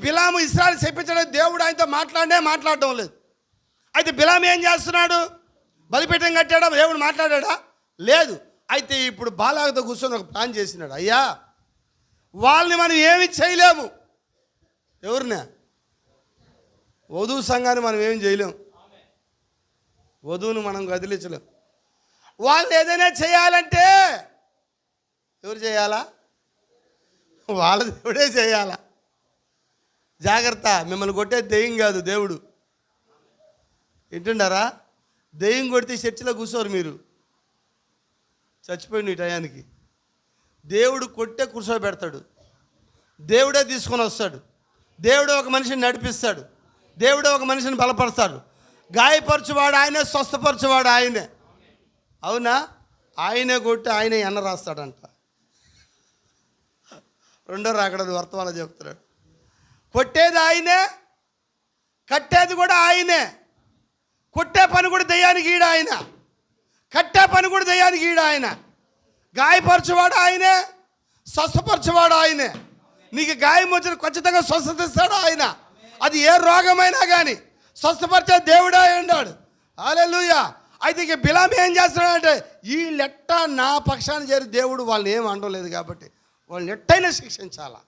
బిలాము ఇశ్రాయేలు శపించడం దేవుడు ఆయనతో మాట్లాడడం లేదు. అయితే బిలాము ఏం చేస్తున్నాడు? బలిపీఠం కట్టాడా? దేవుడు మాట్లాడా? లేదు. అయితే ఇప్పుడు బాలాగతో కూర్చొని ఒక ప్లాన్ చేసినాడు. అయ్యా వాళ్ళని మనం ఏమి చేయలేము. ఎవరినే? వధువు సంఘాన్ని మనం ఏం చేయలేము, వధువును మనం కదిలించలేము. వాళ్ళు ఏదైనా చేయాలంటే ఎవరు చేయాలా? వాళ్ళ దేవుడే చేయాల. జాగ్రత్త, మిమ్మల్ని కొట్టే దెయ్యం కాదు దేవుడు. వింటున్నారా? దెయ్యం కొడితే చర్చిలో కూర్చోరు మీరు, చచ్చిపోయింది ఈ టయానికి. దేవుడు కొట్టే కూర్చోబెడతాడు, దేవుడే తీసుకొని వస్తాడు, దేవుడే ఒక మనిషిని నడిపిస్తాడు, దేవుడే ఒక మనిషిని బలపరుస్తాడు. గాయపరచువాడు ఆయనే, స్వస్థపరచువాడు ఆయనే. అవునా? ఆయనే కొట్టి ఆయనే ఎన్న రాస్తాడంట. రెండో రాకడది వర్తమానం చెప్తున్నాడు. కొట్టేది ఆయనే, కట్టేది కూడా ఆయనే. కొట్టే పని కూడా దెయ్యానికి ఈడ ఆయన, కట్టే పని కూడా దెయ్యానికి ఈడ ఆయన. గాయపరచువాడు ఆయనే, స్వస్థపరచువాడు ఆయనే. నీకు గాయం వచ్చిన ఖచ్చితంగా స్వస్థత ఇస్తాడు ఆయన. అది ఏ రోగమైనా కానీ స్వస్థపరిచే దేవుడే ఉన్నాడు. హల్లెలూయా. అయితే ఇక బిలాము ఏం చేస్తున్నాడంటే, వీళ్ళెట్ట నా పక్షాన్ని చేరి దేవుడు వాళ్ళని ఏం అనలేదు కాబట్టి వాళ్ళని ఎట్టయినా శిక్షించాలా.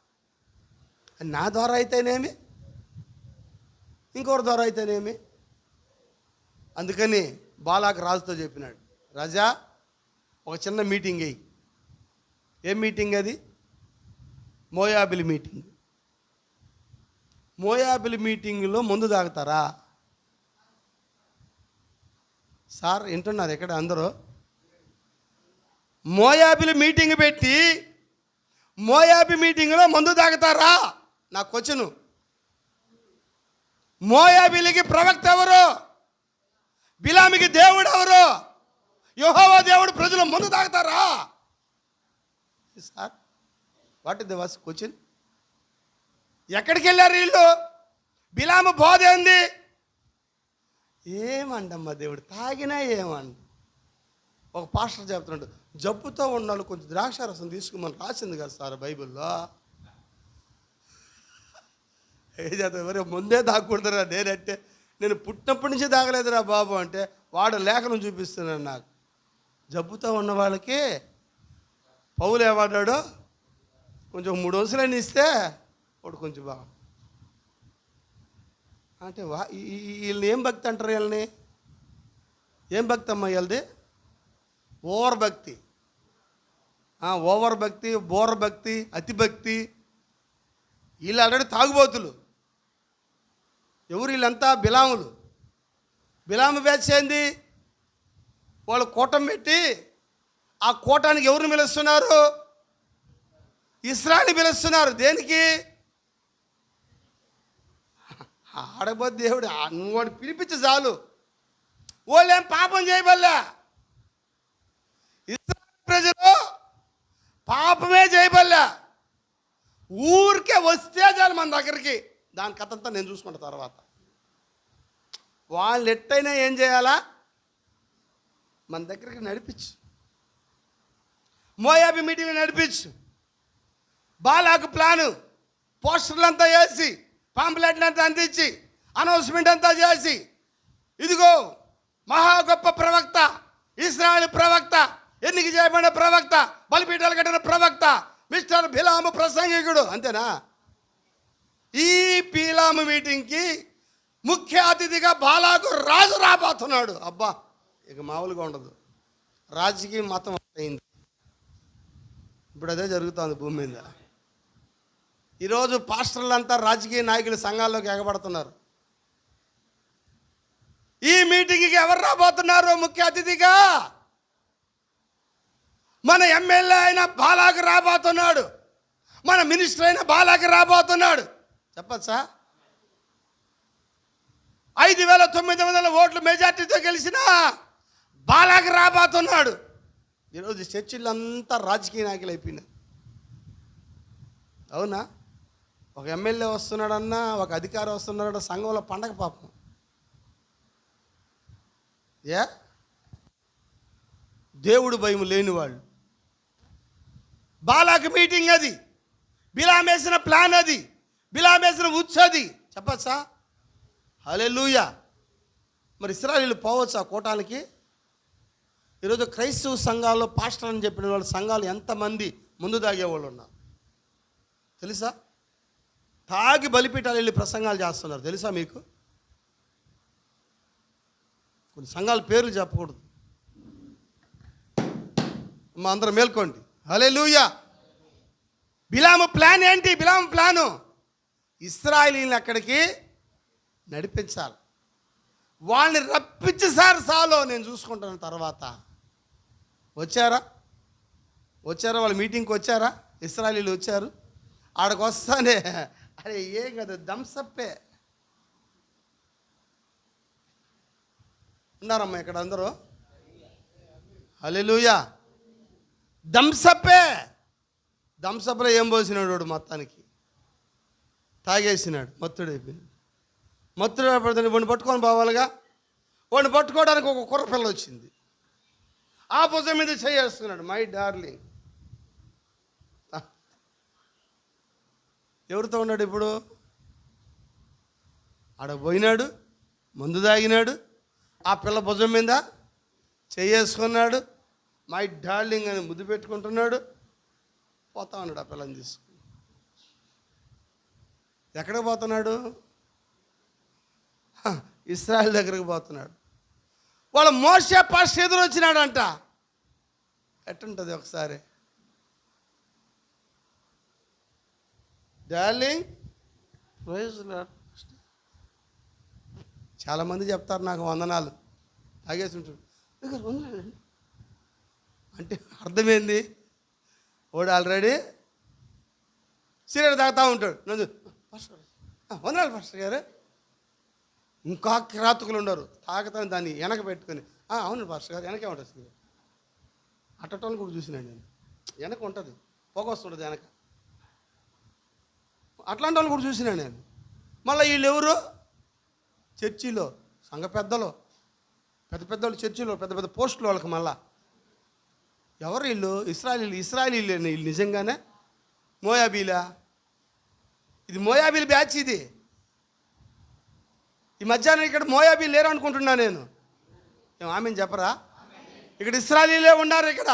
నా ద్వారా అయితేనేమి, ఇంకొకరి ద్వారా అయితేనేమి. అందుకని బాలాకు రాజుతో చెప్పినాడు, రాజా ఒక చిన్న మీటింగ్ అయ్యి. ఏం మీటింగ్ అది? మోయాబిలి మీటింగ్. మోయాబిలి మీటింగ్లో ముందు తాగుతారా సార్? వింటున్నారు ఎక్కడ అందరూ? మోయాబిలి మీటింగ్ పెట్టి మోయాబి మీటింగ్లో మందు తాగుతారా? నా క్వశ్చను. మోయాబిలికి ప్రవక్త ఎవరు? బిలామికి దేవుడు ఎవరు? యెహోవా దేవుడు. ప్రజలు మందు తాగుతారా sir? What is the was question? ఎక్కడికి వెళ్ళారు వీళ్ళు? బిలాము బోధ ఏంది? ఏమండమ్మా దేవుడు, తాగినా ఏమండి. ఒక పాస్టర్ చెప్తున్నాడు, జబ్బుతో ఉన్నాళ్ళు కొంచెం ద్రాక్ష రసం తీసుకోమని రాసింది కదా సార్ బైబిల్లో. ఏ చేత ఎవరే ముందే తాగకూడదురా. నేనంటే నేను పుట్టినప్పటి నుంచి తాగలేదురా బాబు అంటే వాడు లేఖనం చూపిస్తున్నాడు నాకు. జబ్బుతో ఉన్న వాళ్ళకి పౌలు ఏమన్నాడు, కొంచెం 3 వరుసలని ఇస్తే వాడు కొంచెం బాగా అంటే వీళ్ళని ఏం భక్తి అంటారు? వీళ్ళని ఏం భక్తి అమ్మా వీళ్ళది? ఓవర్ భక్తి. ఓవర్ భక్తి, బోర భక్తి, అతి భక్తి. వీళ్ళు ఆల్రెడీ తాగుబోతులు. ఎవరు వీళ్ళంతా? బిలాములు. బిలాము బ్యాచ్ ఏంది? వాళ్ళు కూటమి పెట్టి ఆ కూటానికి ఎవరిని పిలుస్తున్నారు? ఇశ్రాయేలుని పిలుస్తున్నారు. దేనికి? ఆడబోద్దు దేవుడు. నువ్వు వాడు పిలిపించి చాలు, వాళ్ళేం పాపం చేయబల్లా. ఇశ్రాయేలు ప్రజలు పాపమే చేయబల్లా. ఊరికే వస్తే చాలు మన దగ్గరికి. దాని కథంతా నేను చూసుకుంటా తర్వాత. వాళ్ళు ఎట్టయినా ఏం చేయాలా? మన దగ్గరికి నడిపించు. మోయాబి మీటింగ్ నడిపించు. బాలాకు ప్లాను పోస్టర్లు అంతా వేసి, పాంప్లెట్లు అంతా అందించి, అనౌన్స్మెంట్ అంతా చేసి, ఇదిగో మహా గొప్ప ప్రవక్త, ఇశ్రాయేలు ప్రవక్త, ఎన్నిక చేయబడిన ప్రవక్త, బలిపీఠాలు కట్టిన ప్రవక్త, మిస్టర్ బిలాము ప్రసంగికుడు. అంతేనా? ఈ బిలాము మీటింగ్కి ముఖ్య అతిథిగా బాలాకు రాజు రాబోతున్నాడు. అబ్బా, ఇక మామూలుగా ఉండదు. రాజకీయ మతం అయింది. ఇప్పుడు అదే జరుగుతుంది భూమి మీద. ఈరోజు పాస్టర్లంతా రాజకీయ నాయకులు సంఘాల్లోకి ఎగబడుతున్నారు. ఈ మీటింగ్కి ఎవరు రాబోతున్నారు ముఖ్య అతిథిగా? మన ఎమ్మెల్యే అయిన బాలాకు రాబోతున్నాడు, మన మినిస్టర్ అయిన బాలాకు రాబోతున్నాడు. చెప్పచ్చా? 5,900 ఓట్లు మెజార్టీతో గెలిచిన బాలాకు రాబోతున్నాడు. ఈరోజు చర్చిలంతా రాజకీయ నాయకులు అయిపోయినాయి. అవునా? ఒక ఎమ్మెల్యే వస్తున్నాడన్నా, ఒక అధికారి వస్తున్నాడు, సంఘంలో పండగ పాపం. దేవుడు భయం లేని వాళ్ళు. బాలాకు మీటింగ్ అది, బిలామేసిన ప్లాన్ అది, బిలామేసిన ఉచ్చది. చెప్పచ్చా? హల్లెలూయా. మరి ఇశ్రాయేలు పోవచ్చా కూటానికి? ఈరోజు క్రైస్తవ సంఘాల్లో పాస్టర్ అని చెప్పిన వాళ్ళ సంఘాలు ఎంతమంది ముందు తాగేవాళ్ళు ఉన్నారు తెలుసా? తాగి బలిపీఠాలు వెళ్ళి ప్రసంగాలు చేస్తున్నారు తెలుసా మీకు? కొన్ని సంఘాల పేర్లు చెప్పకూడదు. మా అందరం మేల్కోండి. హల్లెలూయా. బిలాము ప్లాన్ ఏంటి? బిలాము ప్లాను ఇశ్రాయేలీయులను అక్కడికి నడిపించాలి. వాళ్ళని రప్పించి సాలో నేను చూసుకుంటాను తర్వాత. వచ్చారా వాళ్ళ మీటింగ్కి వచ్చారా? ఇశ్రాయేలీయులు వచ్చారు. ఆడకు వస్తానే అరే ఏం కదా దంసప్పే ఉన్నారమ్మా ఇక్కడ అందరూ. హల్లెలూయా. దంసప్లో ఏం పోసినాడు వాడు? మొత్తానికి తాగేసినాడు, మత్తుడైపోయినాడు. మత్తుడు అయిపోతుంది. వాడిని పట్టుకొని పోవాలిగా. వాడిని పట్టుకోవడానికి ఒక కుర్రపిల్ల వచ్చింది. ఆ భుజం మీద చేయేస్తున్నాడు. My darling. ఎవరితో ఉన్నాడు ఇప్పుడు? ఆడ పోయినాడు, మందు తాగినాడు, ఆ పిల్ల భుజం మీద చేసుకున్నాడు. మై డార్లింగ్ అని ముద్దు పెట్టుకుంటున్నాడు. పోతా ఉన్నాడు ఆ పిల్లని తీసుకుని. ఎక్కడికి పోతున్నాడు? ఇశ్రాయేల్ దగ్గరికి పోతున్నాడు. వాళ్ళ మోషే పాస్టర్ ఎదురు వచ్చినాడంట. ఎట్టుంటుంది ఒకసారి? Darling praise lord. చాలామంది చెప్తారు నాకు వందనాలు తాగేసి ఉంటాడు అంటే అర్థమైంది. వాడు ఆల్రెడీ సిగరెట్ తాగుతూ ఉంటాడు. పాస్టర్ వందనాలు పాస్టర్ గారు. ఇంకా కిరాతకులు ఉండరు, తాగుతాను దాన్ని వెనక పెట్టుకొని అవును పాస్టర్ గారు వెనకే ఉంటుంది సిగరెట్. అట్టటోళ్ళు కూడా చూసినాను నేను. వెనక ఉంటుంది, పొగ వస్తుంటుంది వెనక. అట్లాంటి వాళ్ళు కూడా చూసినాను నేను. మళ్ళీ వీళ్ళు ఎవరు? చర్చిలో సంఘ పెద్దలు, పెద్దవాళ్ళు చర్చిలో పెద్ద పెద్ద పోస్టులు వాళ్ళకి. మళ్ళా ఎవరు వీళ్ళు? ఇశ్రాయేలీలు వీళ్ళు నిజంగానే మోయాబీలా? ఇది మోయాబీల బ్యాచ్. ఇది ఈ మధ్యాహ్నం ఇక్కడ మోయాబీలు లేరు అనుకుంటున్నా నేను. ఏం ఆమెను చెప్పరా? ఇక్కడ ఇశ్రాయేలీలే ఉన్నారు ఇక్కడ.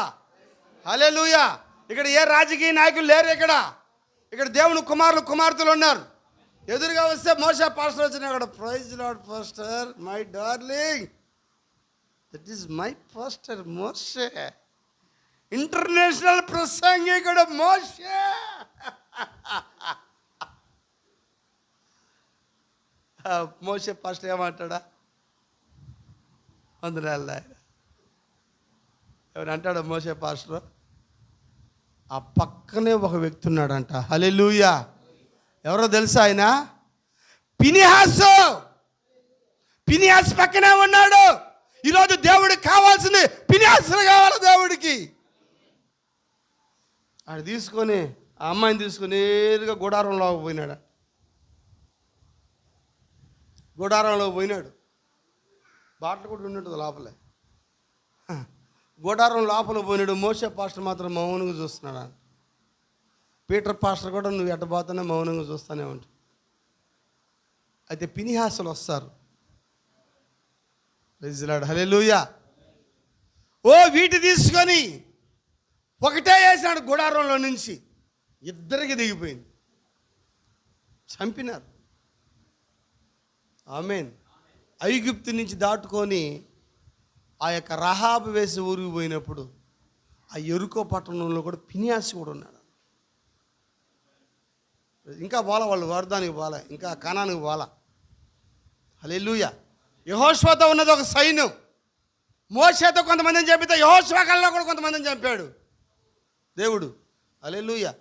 హల్లెలూయా. ఇక్కడ ఏ రాజకీయ నాయకులు లేరు ఇక్కడ దేవుని కుమార్తెలు ఉన్నారు. ఎదురుగా వస్తే మోషే పాస్టర్ వచ్చిన అక్కడ praise Lord pastor my darling. That is my pastor Moshe, international ప్రసంగికుడు మోషే. మోషే పాస్టర్ ఏమంటాడా? వందనాలు ఆయన. ఎవరు అంటాడా మోషే పాస్టర్? ఆ పక్కనే ఒక వ్యక్తి ఉన్నాడంట. హల్లెలూయా. ఎవరో తెలుసా ఆయన? ఫినిహాస్ పక్కనే ఉన్నాడు. ఈరోజు దేవుడికి కావాల్సింది ఫినిహాసులు కావాలి దేవుడికి. ఆయన తీసుకొని ఆ అమ్మాయిని తీసుకొని నేరుగా గుడారంలో పోయినాడు. బాటలు కూడా ఉన్నట్టు లోపలే. గుడారం లోపల పోయినాడు. మోషే పాస్టర్ మాత్రం మౌనంగా చూస్తున్నాడు. పీటర్ పాస్టర్ కూడా నువ్వు ఎట్టబోతానే మౌనంగా చూస్తూనే ఉంటావు. అయితే ఫినిహాసులు వస్తారు. Praise Lord. హల్లెలూయా. వీటి తీసుకొని ఒకటే వేసినాడు గుడారంలో నుంచి. ఇద్దరికి దిగిపోయింది, చంపినారు. ఆమేన్. ఐగుప్తు నుంచి దాటుకొని ఆ యొక్క రహాబు వేసి ఊరికి పోయినప్పుడు ఆ యెరికో పట్టణంలో కూడా ఫినిహాసు కూడా ఉన్నాడు. ఇంకా పోలా, వాళ్ళు వర్ధానికి పోలా, ఇంకా కనానికి పోలా. హల్లెలూయా. యెహోషువతో ఉన్నది ఒక సైన్యం. మోషేతో కొంతమందిని చంపితే యెహోషువ కల్లో కూడా కొంతమందిని చంపాడు దేవుడు. హల్లెలూయా.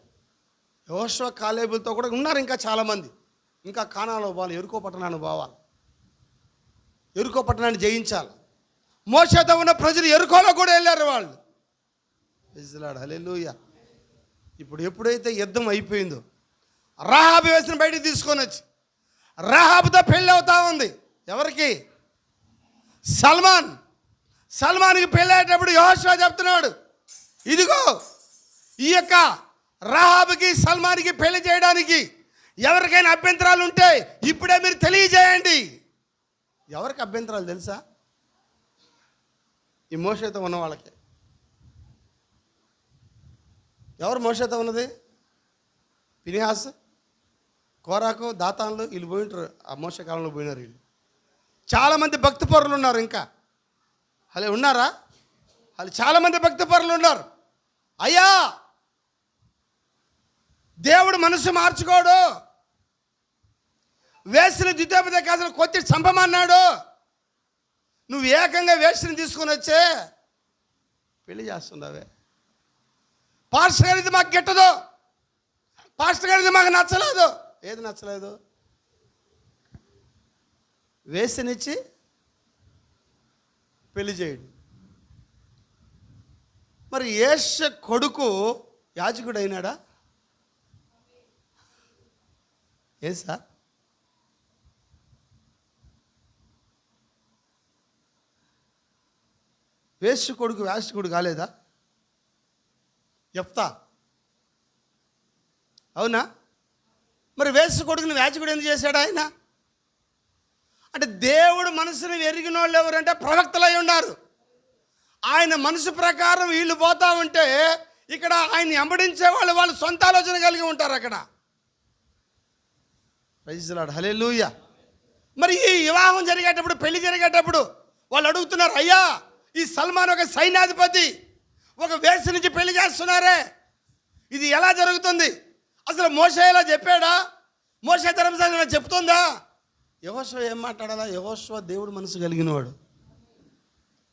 యెహోషువ కాలేబులతో కూడా ఉన్నారు ఇంకా చాలామంది. ఇంకా కానాలో పోవాలి, యెరికో పట్టణానికి పోవాలి, యెరికో పట్టణాన్ని జయించాలి. మోషేతో ఉన్న ప్రజలు యెరికోలో కూడా వెళ్ళారు వాళ్ళు. Praise Lord. హల్లెలూయా. ఇప్పుడు ఎప్పుడైతే యుద్ధం అయిపోయిందో రహాబు వేసిన బయటికి తీసుకొని వచ్చి రహాబుతో పెళ్ళి అవుతా ఉంది. ఎవరికి? సల్మాన్కి పెళ్ళి అయ్యేటప్పుడు యెహోషువ చెప్తున్నాడు, ఇదిగో ఈ యొక్క రహాబుకి సల్మాన్కి పెళ్లి చేయడానికి ఎవరికైనా అభ్యంతరాలు ఉంటే ఇప్పుడే మీరు తెలియజేయండి. ఎవరికి అభ్యంతరాలు తెలుసా? ఈ మోషేతో ఉన్న వాళ్ళకి. ఎవరు మోషేతో ఉన్నది? ఫినిహాస్, కోరాకు, దాతాన్లు, వీళ్ళు పోయింటారు. ఆ మోషే కాలంలో పోయినారు వీళ్ళు. చాలామంది భక్తి పరులు ఉన్నారు ఇంకా. అలా ఉన్నారా? వాళ్ళు చాలామంది భక్తి పరులు ఉన్నారు. అయ్యా దేవుడు మనసు మార్చుకోడు. వేసిన ద్వితీయోపదేశకాండను కొట్టి చంపమన్నాడు. నువ్వు ఏకంగా వేసిన తీసుకొని వచ్చే పెళ్లి చేస్తున్నావే. పాస్టర్ గారు ఇది మాకు గిట్టదు, పాస్టర్ గారు ఇది మాకు నచ్చలేదు. ఏది నచ్చలేదు? వేసినిచ్చి పెళ్లి చేయడు. మరి యేష కొడుకు యాజకుడు అయినాడా? ఏ సార్? వేశ్య కొడుకు యాజకుడు కాలేదా? యెఫ్తా అవునా? మరి వేశ్య కొడుకుని యాజకుడు ఎందుకు చేశాడు ఆయన? అంటే దేవుడు మనసుని ఎరిగిన వాళ్ళు ఎవరంటే ప్రవక్తలై ఉన్నారు. ఆయన మనసు ప్రకారం వీళ్ళు పోతా ఉంటే ఇక్కడ ఆయన వెంబడించే వాళ్ళు సొంత ఆలోచన కలిగి ఉంటారు అక్కడ. ప్రైజ్ ది లార్డ్, హల్లెలూయా. మరి ఈ వివాహం జరిగేటప్పుడు, పెళ్లి జరిగేటప్పుడు వాళ్ళు అడుగుతున్నారు, అయ్యా ఈ సల్మాన్ ఒక సైన్యాధిపతి, ఒక వేశ్య నుంచి పెళ్లి చేస్తున్నారే, ఇది ఎలా జరుగుతుంది? అసలు మోషే ఇలా చెప్పాడా? మోషే ధర్మశాస్త్రం చెప్తుందా? యెహోషువ ఏం మాట్లాడాలా? యెహోషువ దేవుడు మనసు కలిగినవాడు.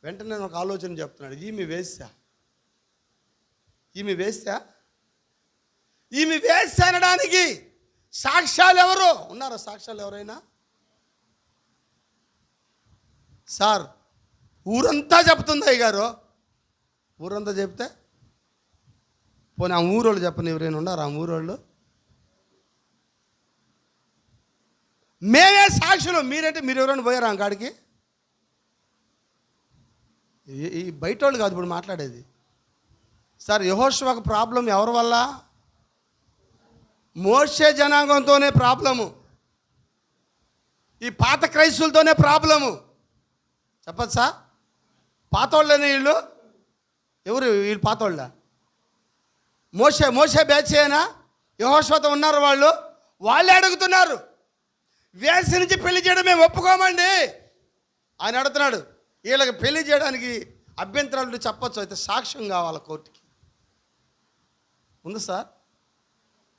వెంటనే నేను ఒక ఆలోచన చెప్తున్నాడు. ఈమె వేశ్య అనడానికి సాక్ష్యాలు ఎవరు ఉన్నారా? సాక్ష్యాలు ఎవరైనా? సార్ ఊరంతా చెప్తుంది అయ్యగారు. ఊరంతా చెప్తే పోనీ ఆ ఊరోళ్ళు చెప్పని ఎవరైనా ఉన్నారు? ఆ ఊరోళ్ళు మేమే సాక్షులు. మీరంటే మీరు ఎవరైనా పోయారా కాడికి? ఈ బయట వాళ్ళు కాదు ఇప్పుడు మాట్లాడేది. సార్ యెహోషువకు ప్రాబ్లం ఎవరి వల్ల? మోషే జనాంగంతోనే ప్రాబ్లము, ఈ పాత క్రైస్తులతోనే ప్రాబ్లము. చెప్పదు సార్? పాతోళ్ళని వీళ్ళు ఎవరు? వీళ్ళు పాతోళ్ళ? మోషే బ్యాచేనా? యెహోషువతో ఉన్నారు వాళ్ళే అడుగుతున్నారు. వేసి నుంచి పెళ్లి చేయడం మేము ఒప్పుకోమండి ఆయన అడుగుతున్నాడు. వీళ్ళకి పెళ్లి చేయడానికి అభ్యంతరాలు చెప్పచ్చు, అయితే సాక్ష్యం కావాలి కోర్టుకి. ఉంది సార్?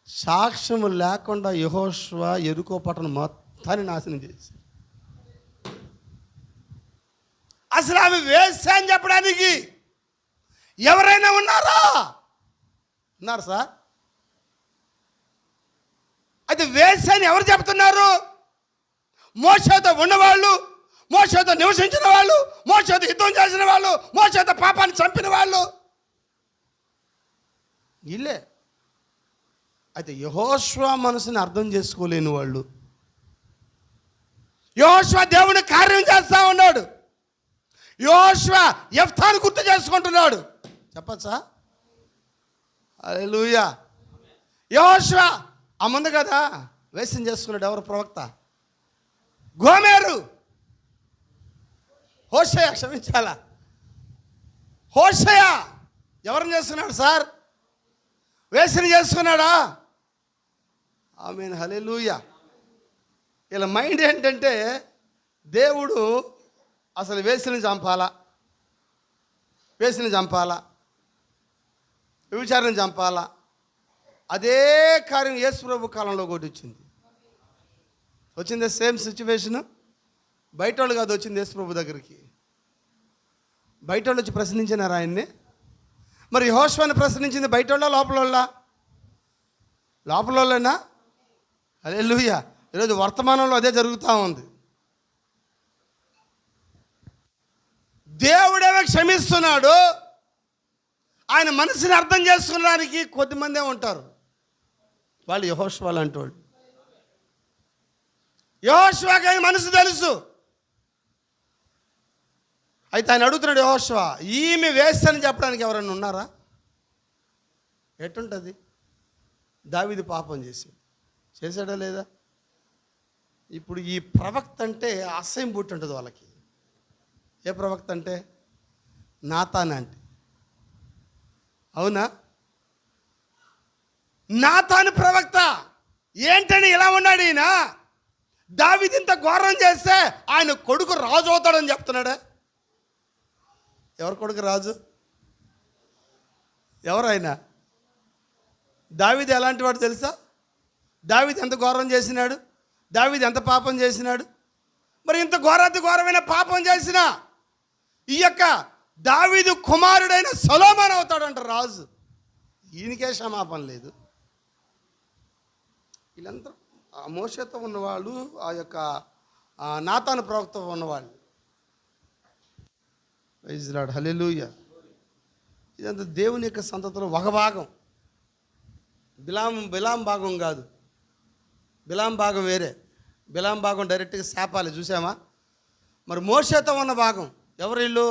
సాక్ష్యం లేకుండా యెహోషువ యెరికో పట్టణం మొత్తాన్ని నాశనం చేశారు. అసలు ఆమె వేశ్య అని చెప్పడానికి ఎవరైనా ఉన్నారా? ఉన్నారు సార్. అయితే వేశ్య అని ఎవరు చెప్తున్నారు? మోషేతో ఉన్నవాళ్ళు, మోషేతో నివసించిన వాళ్ళు, మోషేతో యుద్ధం చేసిన వాళ్ళు, మోషేతో పాపాన్ని చంపిన వాళ్ళు వీళ్ళే. అయితే యెహోషువ మనసుని అర్థం చేసుకోలేని వాళ్ళు. యెహోషువ దేవుని కార్యం చేస్తూ ఉన్నాడు. యెహోషువ యెఫ్తాను గుర్తు చేసుకుంటున్నాడు. చెప్పచ్చా? హల్లెలూయా. యెహోషువ ఆ ముందు కదా వేషం చేసుకున్నాడు. ఎవరు? ప్రవక్త గోమెరు. హోషేయ, క్షమించాలా, హోషేయ ఎవరిని చేసుకున్నాడు సార్? వేషని చేసుకున్నాడా? ఆమేన్, హల్లెలూయా. ఇలా మైండ్ ఏంటంటే దేవుడు అసలు వేషని చంపాలా, వ్యభిచారం చంపాలా. అదే కార్యం యేసు ప్రభు కాలంలో కూడా వచ్చింది సేమ్ సిచ్యువేషన్. బయట వాళ్ళు కాదు వచ్చింది యేసు ప్రభు దగ్గరికి. బయట వాళ్ళు వచ్చి ప్రశ్నించినారు ఆయన్ని. మరి యెహోషువని ప్రశ్నించింది బయట వాళ్ళ లోపల వాళ్ళేనా? హల్లెలూయా. ఈరోజు వర్తమానంలో అదే జరుగుతూ ఉంది. దేవుడేమో క్షమిస్తున్నాడు. ఆయన మనసుని అర్థం చేసుకోవడానికి కొద్దిమందే ఉంటారు. వాళ్ళు యెహోషువ లాంటి వాళ్ళు. యెహోషువకి ఆయన మనసు తెలుసు. అయితే ఆయన అడుగుతున్నాడు, యెహోషువ ఈమె వేశ్య అని చెప్పడానికి ఎవరైనా ఉన్నారా? ఎటుంటుంది? దావీదు పాపం చేశాడా లేదా? ఇప్పుడు ఈ ప్రవక్త అంటే అసహ్యం పుట్టి ఉంటుంది వాళ్ళకి. ఏ ప్రవక్త అంటే? నాతాన్ అంటే. అవునా? నాతాను ప్రవక్త ఏంటని ఇలా ఉన్నాడు ఈయన. దావీదు ఇంత ఘోరం చేస్తే ఆయన కొడుకు రాజు అవుతాడని చెప్తున్నాడే. ఎవరి కొడుకు రాజు? ఎవరైనా? దావీదు ఎలాంటి వాడు తెలుసా? దావీదు ఎంత ఘోరం చేసినాడు, దావీదు ఎంత పాపం చేసినాడు. మరి ఇంత ఘోరమైన పాపం చేసిన ఈ యొక్క దావీదు కుమారుడైన సొలొమోను అవుతాడంట రాజు. ఈయనకే క్షమాపణ లేదు. వీళ్ళందరూ ఆ మోషేతో ఉన్నవాళ్ళు, ఆ యొక్క నాతాను ప్రవక్త ఉన్నవాళ్ళు. ప్రైజ్ లార్డ్, హల్లెలూయా. ఇదంతా దేవుని యొక్క సంతతిలో ఒక భాగం. బిలాం భాగం కాదు. బిలాం భాగం వేరే. బిలాం భాగం డైరెక్ట్గా శాపాలి, చూసామా? మరి మోషేతో ఉన్న భాగం ఎవరు వీళ్ళు?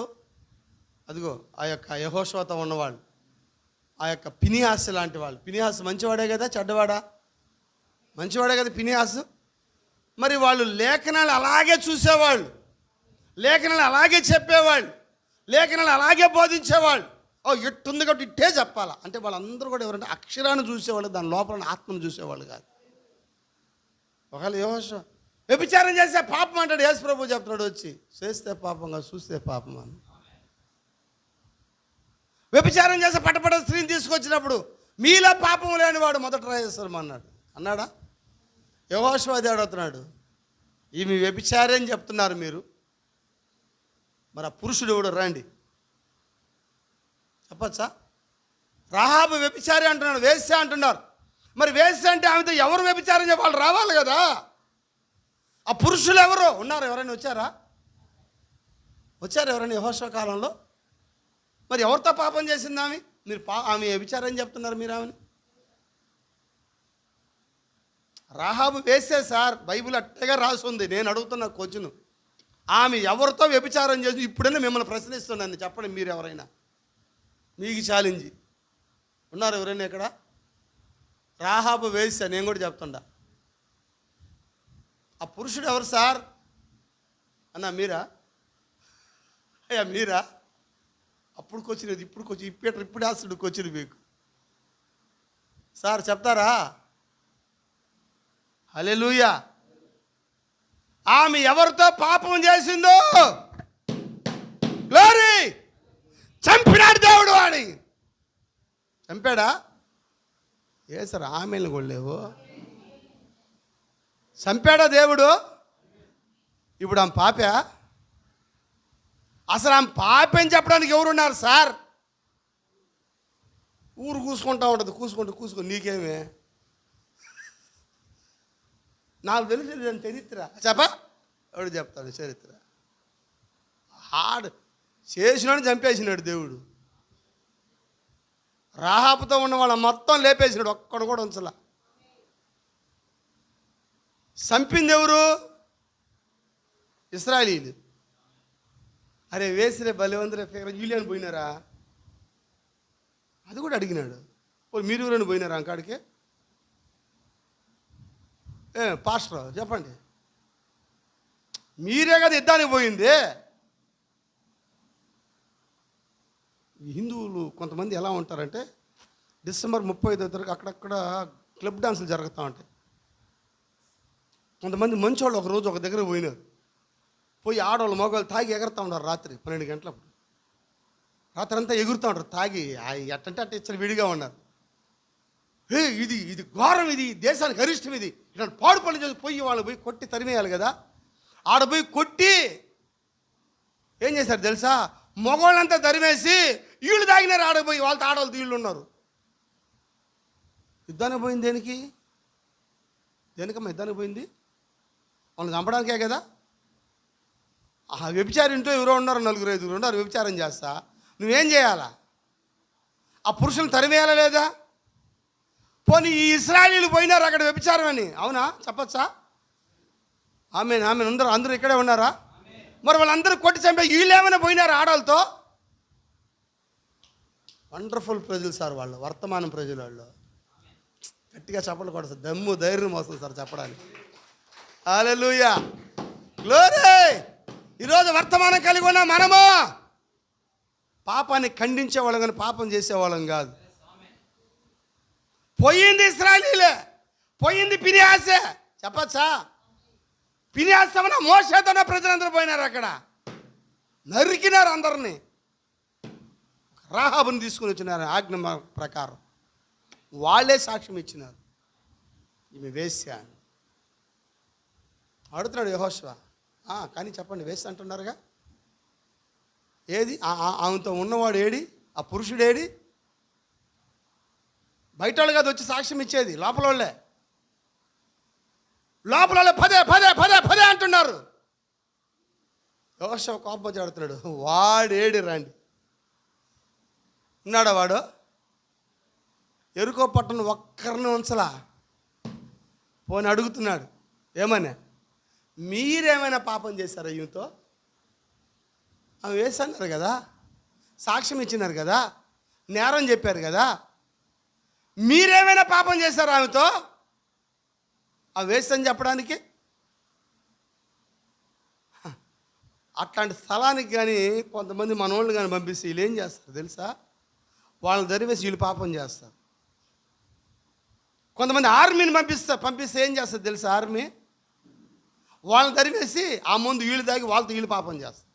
అదిగో ఆ యొక్క యెహోషువతో ఉన్నవాళ్ళు, ఆ యొక్క ఫినిహాసు లాంటి వాళ్ళు. ఫినిహాసు మంచివాడే కదా, చెడ్డవాడా? మంచివాడే కదా ఫినిహాసు. మరి వాళ్ళు లేఖనాలు అలాగే చూసేవాళ్ళు, లేఖనాలు అలాగే చెప్పేవాళ్ళు, లేఖనాలు అలాగే బోధించేవాళ్ళు. ఎట్టుంది కాబట్టి ఇట్టే చెప్పాలా అంటే వాళ్ళందరూ కూడా ఎవరంటే అక్షరాన్ని చూసేవాళ్ళు, దాని లోపల ఆత్మను చూసేవాళ్ళు కాదు. ఒకవేళ యెహోషువ వ్యభిచారం చేస్తే పాపం అంటాడు, యేసు ప్రభు చెప్తున్నాడు వచ్చి, చేస్తే పాపం కాదు చూస్తే పాపం అని. వ్యభిచారం చేస్తే పట్టపడ స్త్రీని తీసుకొచ్చినప్పుడు మీలో పాపం లేనివాడు మొదట రాజేశ్వరం అన్నాడా? యెహోషువ అది అడుగుతున్నాడు, ఈమె వ్యభిచారి అని చెప్తున్నారు మీరు, మరి ఆ పురుషుడు ఎవడు రండి చెప్పచ్చా? రాహాబు వ్యభిచారి అంటున్నాడు, వేశ్య అంటున్నారు. మరి వేశ్య అంటే ఆమెతో ఎవరు వ్యభిచారం చెప్పాలి? రావాలి కదా. ఆ పురుషులు ఎవరు ఉన్నారు? ఎవరైనా వచ్చారు ఎవరైనా యెహోషువ కాలంలో? మరి ఎవరితో పాపం చేసింది ఆమె? మీరు ఆమె వ్యభిచారం చెప్తున్నారు మీరు ఆమెని. రాహాబు వేసే సార్, బైబిల్ అట్టగా రాస్తుంది. నేను అడుగుతున్న క్వశ్చన్, ఆమె ఎవరితో వ్యభిచారం చేసి ఇప్పుడైనా మిమ్మల్ని ప్రశ్నిస్తున్నాను, చెప్పండి మీరు ఎవరైనా, మీకు ఛాలెంజ్. ఉన్నారు ఎవరైనా ఇక్కడ? రాహాబు వేసా, నేను కూడా చెప్తుండా. ఆ పురుషుడు ఎవరు సార్ అన్నా? మీరా? అయ్యా మీరా? అప్పుడు వచ్చినది ఇప్పుడు ఇప్పుడు వేస్తుడు వచ్చింది మీకు సార్, చెప్తారా? హల్లెలూయా. ఆమె ఎవరితో పాపం చేసిందో గ్లోరీ, చంపినాడు దేవుడు అని. చంపాడా? ఏ సార్ ఆమెను కొడలేవు, చంపాడా దేవుడు? ఇప్పుడు ఆమె పాపా? అసలు ఆమె పాపని చెప్పడానికి ఎవరున్నారు సార్? ఊరు కూసుకుంటా ఉంటుంది, కూసుకో నీకేమే, నాకు తెలిసి చరిత్ర చెప్పా, ఎవడు చెప్తాడు చరిత్ర? చేసినాడు, చంపేసినాడు దేవుడు. రాహాబుతో ఉన్న వాళ్ళ మొత్తం లేపేసినాడు, ఒక్కడు కూడా ఉంచలా. చంపింది ఎవరు? ఇశ్రాయేలీయులు. అరే వేసిరే బలవంతరే ఫిగర్ యూలియన్ పోయినారా? అది కూడా అడిగినాడు. మీరు ఎవరైనా పోయినారా అంకాడికి? పాస్టర్ చెప్పండి, మీరే కదా యుద్ధానికి పోయింది. హిందువులు కొంతమంది ఎలా ఉంటారంటే డిసెంబర్ 35 తారీఖు అక్కడక్కడ క్లబ్ డాన్సులు జరుగుతూ ఉంటాయి. కొంతమంది మంచోళ్ళు ఒకరోజు ఒక దగ్గర పోయినారు, పోయి ఆడవాళ్ళు మగవాళ్ళు తాగి ఎగురుతూ ఉన్నారు. రాత్రి 12 గంటలప్పుడు రాత్రి అంతా ఎగురుతూ ఉంటారు తాగి, ఎట్టంటే అట్ట ఇచ్చిన విడిగా ఉన్నారు. ఇది ఘోరం, ఇది దేశానికి అరిష్టం, ఇది ఇలాంటి పాడు పనులు చేసి పోయి వాళ్ళు పోయి కొట్టి తరిమేయాలి కదా. ఆడ పోయి కొట్టి ఏం చేశారు తెలుసా? మగవాళ్ళంతా తరిమేసి వీళ్ళు తాగినారు. ఆడపోయి వాళ్ళతో ఆడవాళ్ళు వీళ్ళు ఉన్నారు. యుద్ధానికి పోయింది దేనికి? దేనికమ్మా యుద్ధానికి పోయింది? వాళ్ళని చంపడానికే కదా. వ్యభిచారి ఇంట్లో ఎవరో ఉన్నారు, 4-5 ఉన్నారు, వ్యభిచారం చేస్తా నువ్వేం చేయాలా? ఆ పురుషులను తరిమేయాలా లేదా? పోనీ ఈ ఇశ్రాయేలీయులు పోయినారు అక్కడ వ్యభిచారం అని, అవునా చెప్పచ్చా? ఆమె అందరూ ఇక్కడే ఉన్నారా? మరి వాళ్ళందరూ కొట్టి చంపే వీళ్ళు ఏమైనా పోయినారు ఆడవాళ్ళతో? వండర్ఫుల్ ప్రజలు సార్ వాళ్ళు, వర్తమానం ప్రజలు వాళ్ళు. గట్టిగా చెప్పలు కూడా సార్, దమ్ము ధైర్యం వస్తుంది సార్ చెప్పడానికి. హల్లెలూయా, గ్లోరీ. ఈరోజు వర్తమానం కలిగి ఉన్న మనము పాపాన్ని ఖండించేవాళ్ళం కానీ పాపం చేసేవాళ్ళం కాదు. పోయింది ఇశ్రాయేలీయులే, పోయింది ఫినిహాసే చెప్పచ్చా? ఫినిహాసమన మోషేతోనే ప్రజలందరూ పోయినారు, అక్కడ నరికినారు అందరినీ. రాహాబుని తీసుకుని వచ్చినారు ఆజ్ఞ ప్రకారం. వాళ్ళే సాక్ష్యం ఇచ్చినారు, ఈమె వేశ్య అని. అడుగుతున్నాడు యెహోషువ, కానీ చెప్పండి వేశ్య అంటున్నారుగా, ఏది ఆమెతో ఉన్నవాడు ఏడి, ఆ పురుషుడు ఏడి? బయట వాళ్ళు కాదు వచ్చి సాక్ష్యం ఇచ్చేది, లోపల వాళ్ళే పదే పదే పదే పదే అంటున్నారు. యెహోషువ కోపం వచ్చి అడుగుతున్నాడు, వాడేడి రండి. ఉన్నాడా వాడు? ఎరుకో పట్టణం ఒక్కరిని ఉంచలా. పోని అడుగుతున్నాడు, ఏమన్నా మీరేమైనా పాపం చేశారా ఈమెతో? ఆమె వేసన్నారు కదా, సాక్ష్యం ఇచ్చినారు కదా, నేరం చెప్పారు కదా, మీరేమైనా పాపం చేశారా ఆమెతో? ఆ వేసని చెప్పడానికి అట్లాంటి స్థలానికి కానీ కొంతమంది మనోళ్ళు కానీ పంపిస్తే వీళ్ళు ఏం చేస్తారు తెలుసా? వాళ్ళని దరివేసి వీళ్ళు పాపం చేస్తారు. కొంతమంది ఆర్మీని పంపిస్తే ఏం చేస్తారు తెలుసా? ఆర్మీ వాళ్ళని దరివేసి ఆ ముందు వీళ్ళు దాగి వాళ్ళతో వీళ్ళు పాపం చేస్తారు.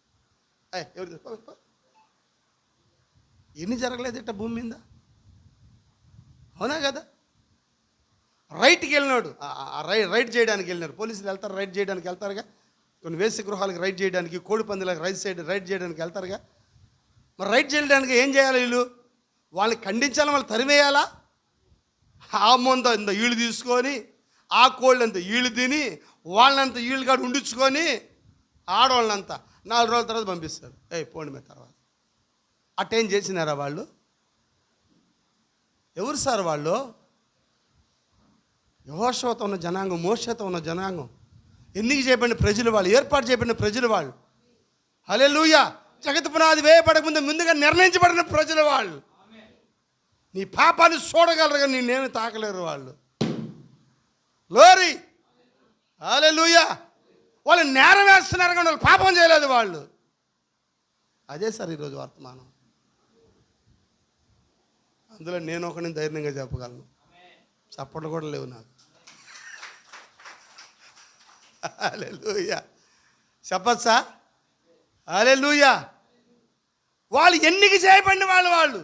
ఎన్ని జరగలేదు ఇట్ట భూమి మీద? అవునా కదా? రైట్కి వెళ్ళినాడు, రైడ్ చేయడానికి వెళ్ళినారు. పోలీసులు వెళ్తారు, రైడ్ చేయడానికి వెళ్తారుగా. కొన్ని వేసి గృహాలకు రైడ్ చేయడానికి, కోడి పందులకు రైడ్ చేయడానికి వెళ్తారుగా. మరి రైడ్ చేయడానికి ఏం చేయాలి? వీళ్ళు వాళ్ళని ఖండించాలి, వాళ్ళు తరివేయాలా? ఆ ముందు ఇంత ఈళ్ళు తీసుకొని, ఆ కోళ్ళంతా ఈళ్ళు తిని, వాళ్ళంతా ఈళ్ళు కాడ ఉండించుకొని, ఆడవాళ్ళంతా 4 రోజుల తర్వాత పంపిస్తారు. పోండి మీద తర్వాత. అట్టేం చేసినారా వాళ్ళు? ఎవరు సార్ వాళ్ళు? యెహోషువతో ఉన్న జనాంగం, మోషేతో ఉన్న జనాంగం, ఎన్నిక చేయబడిన ప్రజలు వాళ్ళు, ఏర్పాటు చేయబడిన ప్రజలు వాళ్ళు. హల్లెలూయా. జగత్ పునాది వేయబడక ముందుగా నిర్ణయించబడిన ప్రజలు వాళ్ళు. నీ పాపాన్ని చూడగలరు కానీ నిన్నేమి తాకలేరు వాళ్ళు. గ్లోరీ. హల్లెలూయా. వాళ్ళు నేరం వేస్తున్నారు కానీ వాళ్ళు పాపం చేయలేదు వాళ్ళు. అదే సార్ ఈరోజు వర్తమానం. అందులో నేను ఒకరిని ధైర్యంగా చెప్పగలను. చప్పట్లు కూడా లేవు నాకు. హల్లెలూయా. చెప్పచ్చా? హల్లెలూయా. వాళ్ళు ఎన్నిక చేయబడిన వాళ్ళు.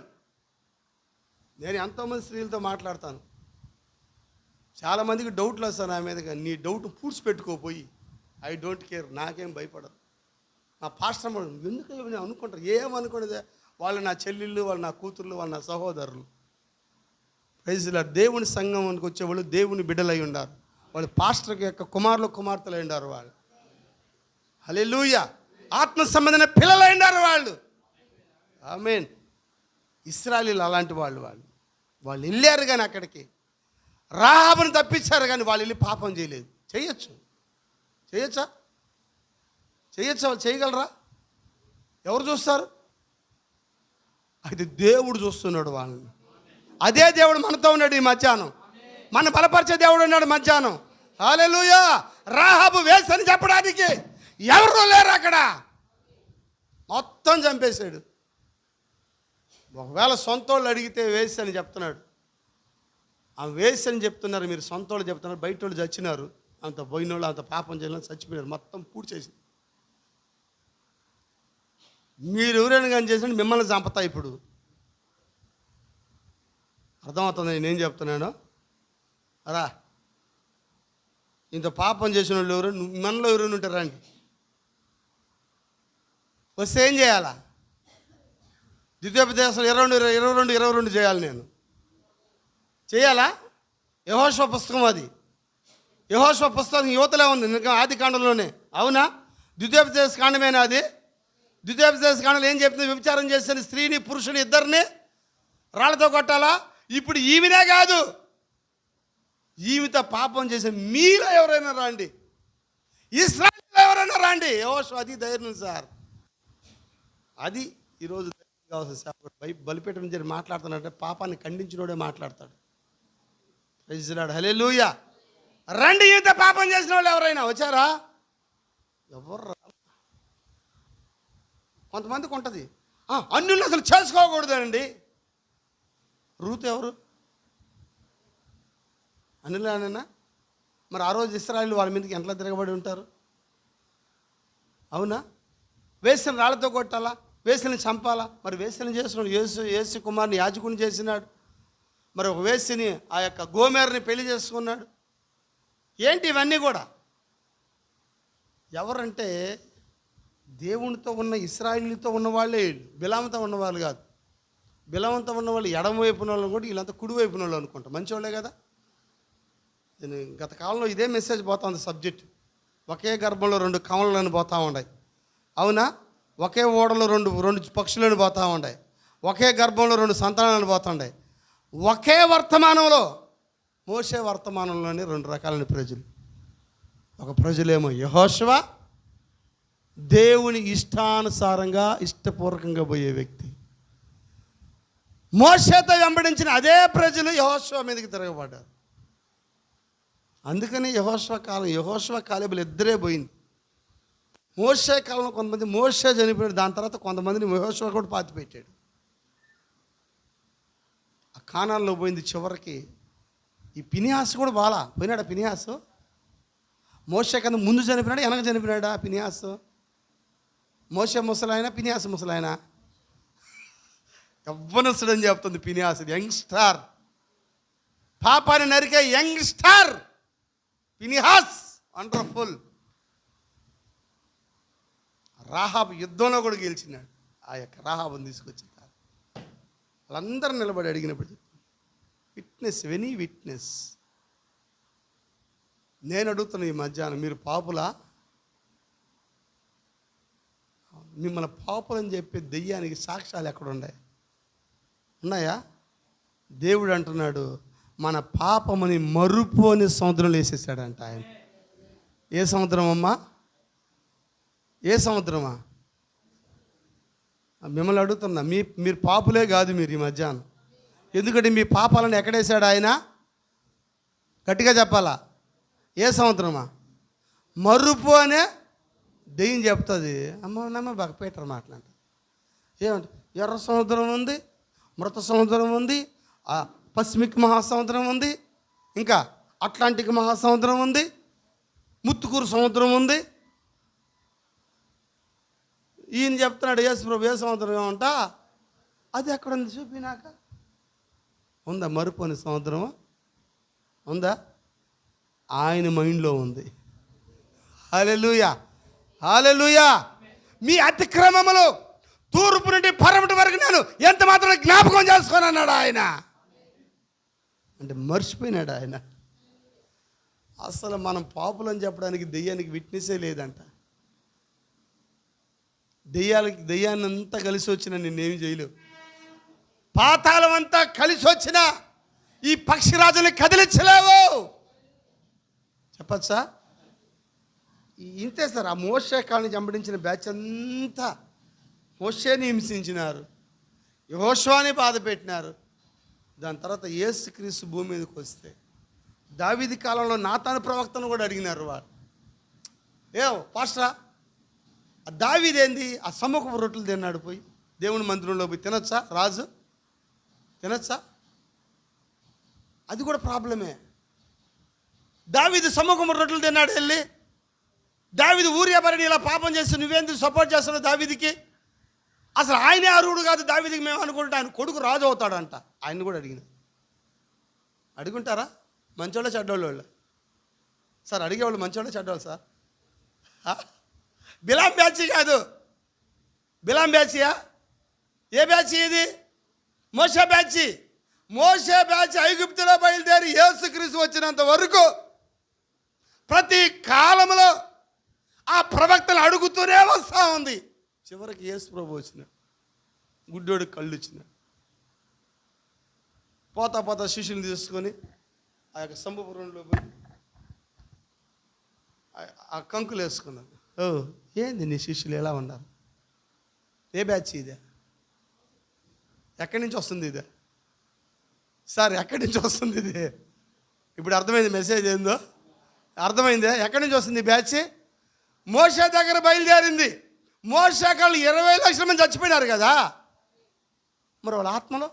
నేను ఎంతోమంది స్త్రీలతో మాట్లాడతాను. చాలామందికి డౌట్లు వస్తాను నా మీద. నీ డౌట్ పూడ్చిపెట్టుకోపోయి, ఐ డోంట్ కేర్, నాకేం భయపడదు. నా పాస్టర్ ఎందుకు అనుకుంటారు, ఏమనుకోండి, వాళ్ళు నా చెల్లెళ్ళు, వాళ్ళు నా కూతుర్లు, వాళ్ళు నా సహోదరులు. ప్రైజ్లా. దేవుని సంఘంకి వచ్చేవాళ్ళు దేవుని బిడ్డలై ఉన్నారు. వాళ్ళు పాస్టర్ యొక్క కుమార్తెలు అయి ఉన్నారు వాళ్ళు. హల్లెలూయా. ఆత్మ సంబంధమైన పిల్లలు అయి ఉన్నారు వాళ్ళు. ఆమేన్. ఇశ్రాయేలీయులు అలాంటి వాళ్ళు వాళ్ళు వెళ్ళారు కానీ అక్కడికి రాహాబుని తప్పించారు కానీ వాళ్ళు వెళ్ళి పాపం చేయలేదు. చేయొచ్చా? వాళ్ళు చేయగలరా? ఎవరు చూస్తారు? అయితే దేవుడు చూస్తున్నాడు వాళ్ళని. అదే దేవుడు మనతో ఉన్నాడు ఈ మధ్యాహ్నం. మన బలపరిచే దేవుడు ఉన్నాడు మధ్యాహ్నం. హల్లెలూయా. రాహాబు వేసని చెప్పడానికి ఎవరు లేరు అక్కడ. మొత్తం చంపేశాడు. ఒకవేళ సొంత వాళ్ళు అడిగితే వేసి అని చెప్తున్నాడు. ఆ వేసి అని చెప్తున్నారు, మీరు సొంత వాళ్ళు చెప్తున్నారు. బయట వాళ్ళు చచ్చినారు, అంత పోయిన వాళ్ళు, అంత పాపం చేయడం చచ్చిపోయినారు, మొత్తం పూర్తి చేసి. మీరు ఎవరైనా కానీ చేసినట్టు మిమ్మల్ని చంపుతా. ఇప్పుడు అర్థమవుతుంది నేనేం చెప్తున్నాను? అరా, ఇంత పాపం చేసిన వాళ్ళు ఎవరు, మనలో ఎవరైనా ఉంటారా అండి? వస్తే ఏం చేయాలా? ద్వితీయోపదేశం 22 చేయాలి. నేను చేయాలా? యెహోషువ పుస్తకం అది. యెహోషువ పుస్తకం యువతలే ఉంది, ఆది కాండంలోనే. అవునా? ద్వితీయోపదేశ కాండమేనా అది? ద్వితీయోపదేశ కాండంలో ఏం చెప్తుంది? వ్యభిచారం చేసిన స్త్రీని పురుషుని ఇద్దరిని రాళ్లతో కొట్టాలా? ఇప్పుడు ఈమెనే కాదు, ఈమెతో పాపం చేసిన మీలో ఎవరైనా రండి, ఇశ్రాయేలులో ఎవరైనా రండి. యెహోషువ అది ధైర్యం సార్. అది ఈరోజు బలిపీఠం నుంచి మాట్లాడుతున్నాడంటే పాపాన్ని ఖండించినోడే మాట్లాడతాడు. Praise Lord. హల్లెలూయా. రండి, ఈమెతో పాపం చేసిన వాళ్ళు ఎవరైనా వచ్చారా? ఎవరు? కొంతమందికి ఉంటుంది, అన్యులను అసలు చేసుకోకూడదండి. రూతు ఎవరు? అన్యులేనా? మరి ఆ రోజు ఇశ్రాయేలు వాళ్ళ మీదకి ఎంతలా తిరగబడి ఉంటారు? అవునా? వేసిన రాళ్లతో కొట్టాలా? వేసని చంపాలా? మరి వేసని చేసినాడు. యేసు కుమార్ని యాజకుని చేసినాడు. మరి ఒక వేశ్యని ఆ యొక్క గోమేరని పెళ్లి చేసుకున్నాడు. ఏంటి ఇవన్నీ కూడా? ఎవరంటే దేవునితో ఉన్న ఇశ్రాయేలుతో ఉన్న వాళ్ళే వీళ్ళు, బిలాముతో ఉన్నవాళ్ళు కాదు. బిలాముతో ఉన్న వాళ్ళు ఎడమ వైపున వాళ్ళు కూడా, వీళ్ళంతా కుడి వైపున వాళ్ళు అనుకుంటా. మంచివాళ్ళే కదా. నేను గత కాలంలో ఇదే మెసేజ్ పోతుంది సబ్జెక్ట్. ఒకే గర్భంలో 2 కమలను పోతూ ఉన్నాయి, అవునా? ఒకే ఓడలో రెండు పక్షులను పోతూ ఉన్నాయి, ఒకే గర్భంలో 2 సంతానాలను పోతుంటాయి. ఒకే వర్తమానంలో, మోషే వర్తమానంలోనే 2 రకాలైన ప్రజలు. ఒక ప్రజలేమో యెహోషువ, దేవుని ఇష్టానుసారంగా ఇష్టపూర్వకంగా పోయే వ్యక్తి. మోషేతో వెంబడించిన అదే ప్రజలు యెహోషువ మీదకి తిరగబడ్డారు. అందుకని యెహోషువ కాలేబులు ఇద్దరే పోయింది. మోషే కాలంలో కొంతమంది మోషే చనిపోయాడు, దాని తర్వాత కొంతమందిని యెహోషువ కూడా పాతి పెట్టాడు. ఆ కానాల్లో పోయింది. చివరికి ఈ ఫినిహాసు కూడా పోయినాడా? ఫినిహాసు మోషే కన్నా ముందు చనిపోయినాడు, వెనక చనిపోయినాడా ఫినిహాసు? మోషే ముసలాయన, ఫినిహాసు ముసలాయన? యవ్వనస్తుడు అని చెప్తుంది ఫినిహాసు. యంగ్స్టార్, పాపాన్ని నరికే యంగ్స్టార్ ఫినిహాస్, వండర్ఫుల్. రాహాబు యుద్ధంలో కూడా గెలిచినాడు. ఆ యొక్క రాహాబుని తీసుకొచ్చిన వాళ్ళందరూ నిలబడి అడిగినప్పుడు విట్నెస్, వెనీ విట్నెస్. నేను అడుగుతున్నా ఈ మధ్యాహ్నం, మీరు పాపులా? మిమ్మల్ని పాపులని చెప్పే దెయ్యానికి సాక్ష్యాలు ఎక్కడ ఉన్నాయా? దేవుడు అంటున్నాడు, మన పాపముని మరుపు అని సముద్రంలో వేసేసాడంట ఆయన. ఏ సముద్రం అమ్మా? ఏ సముద్రమా? మిమ్మల్ని అడుగుతున్నా, మీరు పాపులే కాదు మీరు ఈ మధ్యాహ్నం. ఎందుకంటే మీ పాపాలను ఎక్కడేసాడు ఆయన? గట్టిగా చెప్పాలా? ఏ సముద్రమా? మరుపు అనే దెయ్యం చెప్తుంది. అమ్మ బాగా పీటర్ మాట్లాడ. ఏమంటే ఎర్ర సముద్రం ఉంది, మృత సముద్రం ఉంది, పసిఫిక్ మహాసముద్రం ఉంది, ఇంకా అట్లాంటిక్ మహాసముద్రం ఉంది, ముత్తుకూరు సముద్రం ఉంది. ఈయన చెప్తున్నాడు యేసు ప్రభు ఏ సముద్రం ఏమంటా? అది ఎక్కడ ఉంది చూపినాక. ఉందా మరుపు అనే సముద్రము? ఉందా? ఆయన మైండ్లో ఉంది. హల్లెలూయా, హల్లెలూయా. మీ అతిక్రమములు తూర్పు నుండి పడమటి వరకు నేను ఎంత మాత్రం జ్ఞాపకం చేసుకొని అన్నాడు ఆయన. అంటే మర్చిపోయినాడు ఆయన. అసలు మనం పాపులని చెప్పడానికి దెయ్యానికి విట్నెసే లేదంట. దెయ్యాన్ని అంతా కలిసి వచ్చినా నిన్నేమి చేయలేవు. పాతాళం అంతా కలిసి వచ్చినా ఈ పక్షిరాజుని కదిలించలేవు. చెప్పచ్చా? ఇంతే సార్. ఆ మోషే కాలని చంపడించిన బ్యాచ్ అంతా మోషేని హింసించినారు, యెహోషువని బాధ పెట్టినారు. దాని తర్వాత యేసుక్రీస్తు భూమి మీదకి వస్తే దావీదు కాలంలో నాతాను ప్రవక్తను కూడా అడిగినారు వాళ్ళు. పాస్టరా, ఆ దావీదేంది ఆ సముఖపు రొట్టెలు తిన్నాడు పోయి దేవుని మందిరంలో పోయి తినొచ్చా? రాజు తినొచ్చా? అది కూడా ప్రాబ్లమే. దావీదు సముఖపు రొట్టెలు తిన్నాడు వెళ్ళి. దావీదు ఊరియా భార్యని ఇలా పాపం చేసి నువ్వేందుకు సపోర్ట్ చేస్తున్నావు దావీదుకి? అసలు ఆయనే అర్హుడు కాదు దావీదుకి మేము అనుకుంటే ఆయన కొడుకు రాజు అవుతాడంట. ఆయన కూడా అడుగుంటారా? మంచోళ్ళ చెడ్డోళ్ళు సార్? అడిగేవాళ్ళు మంచోళ్ళ చెడ్డోళ్ళు సార్? బిలాం బ్యాచ్ కాదు. బిలాం బ్యాచియా? ఏ బ్యాచ్ ఇది? మోషే బ్యాచ్. మోషే బ్యాచ్ ఐగుప్తులో బయలుదేరి యేసుక్రీస్తు వచ్చినంత వరకు ప్రతి కాలంలో ఆ ప్రవక్తలు అడుగుతూనే వస్తూ ఉంది. చివరికి యేసు ప్రభు వచ్చినాడు, గుడ్డోడికి కళ్ళు ఇచ్చినాడు. పోతా శిష్యుని తీసుకొని ఆ యొక్క సంభపురంలో పోయి ఆ కంకులు వేసుకున్నాడు. ఏంది నీ శిష్యులు ఎలా ఉన్నారు? ఏ బ్యాచ్ ఇదే? ఎక్కడి నుంచి వస్తుంది ఇదే? సార్ ఎక్కడి నుంచి వస్తుంది ఇది? ఇప్పుడు అర్థమైంది మెసేజ్ ఏందో? అర్థమైందే? ఎక్కడి నుంచి వస్తుంది ఈ బ్యాచ్? మోషే దగ్గర బయలుదేరింది. మోషే కాళ్ళు 20 లక్షల మంది చచ్చిపోయినారు కదా. మరి వాళ్ళ ఆత్మలో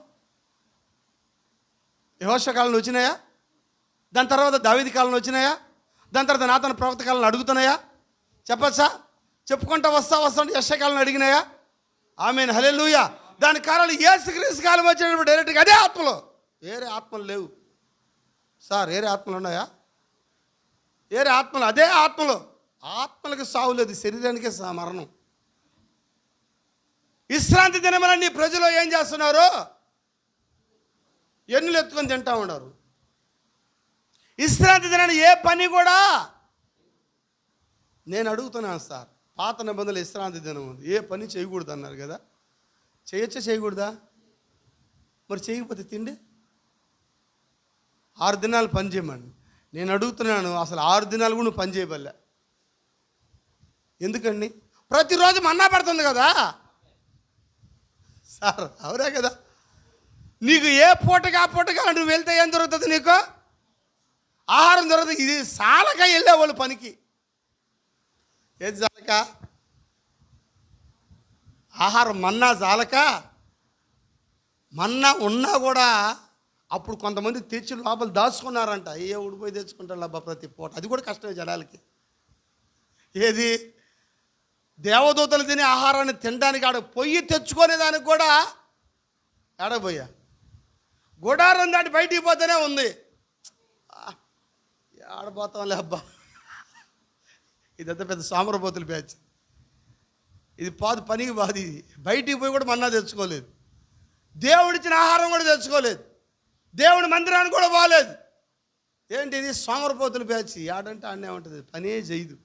యెహోషువ కాలంలో వచ్చినాయా? దాని తర్వాత దావీదు కాలంలో వచ్చినాయా? దాని తర్వాత నాతాను ప్రవక్త కాలంలో అడుగుతున్నాయా? చెప్పచ్చా? చెప్పుకుంటా వస్తా యెషయా కాలంలో అడిగినాయా? ఆమేన్, హల్లెలూయా. దాని కారణం యేసుక్రీస్తు కాలం వచ్చినప్పుడు డైరెక్ట్గా అదే ఆత్మలో వేరే ఆత్మలు లేవు సార్. వేరే ఆత్మలు ఉన్నాయా? వేరే ఆత్మలు, అదే ఆత్మలు. ఆత్మలకు సావు లేదు, శరీరానికే మరణం. విశ్రాంతి దినమని ప్రజలు ఏం చేస్తున్నారు? ఎన్నులు ఎత్తుకొని తింటా ఉన్నారు. విశ్రాంతి దినాన్ని ఏ పని కూడా, నేను అడుగుతున్నాను సార్, పాత నిబంధనలు విశ్రాంతి దినం ఉంది, ఏ పని చేయకూడదు అన్నారు కదా. చేయొచ్చా చేయకూడదా? మరి చేయకపోతే తిండి 6 దినాలు పని చేయమండి. నేను అడుగుతున్నాను, అసలు 6 దినాలు కూడా నువ్వు పని చేయబల్లే ఎందుకండి? ప్రతిరోజు మన్నా పడుతుంది కదా సార్, అవునా కదా? నీకు ఏ పూటగా ఆ పూటగా నువ్వు వెళ్తే ఏం దొరుకుతుంది? నీకు ఆహారం దొరుకుతుంది. ఇది సాలక వెళ్ళేవాళ్ళు పనికి. ఏది చాలక? ఆహారం మన్నా చాలక, మన్నా ఉన్నా కూడా అప్పుడు కొంతమంది తెచ్చి లోపల దాచుకున్నారంట. ఏ ఊడిపోయి తెచ్చుకుంటారు అబ్బా ప్రతి పూట. అది కూడా కష్టమే జనాలకి. ఏది? దేవదూతలు తినే ఆహారాన్ని తినడానికి ఆడ పొయ్యి తెచ్చుకునేదానికి కూడా ఆడపోయా గుడారం దాటి బయటికి పోతేనే ఉంది. ఆడపోతాంలే అబ్బా, ఇదంతా పెద్ద సామరపోతుల బ్యాచ్. ఇది పనికి బాది. ఇది బయటికి పోయి కూడా మన్నా తెచ్చుకోలేదు, దేవుడిచ్చిన ఆహారం కూడా తెచ్చుకోలేదు, దేవుడి మందిరానికి కూడా పోలేదు. ఏంటి ఇది? సోమరపోతుల బ్యాచ్. ఆడంటే ఆడనే ఉంటుంది, పనే చేయదు.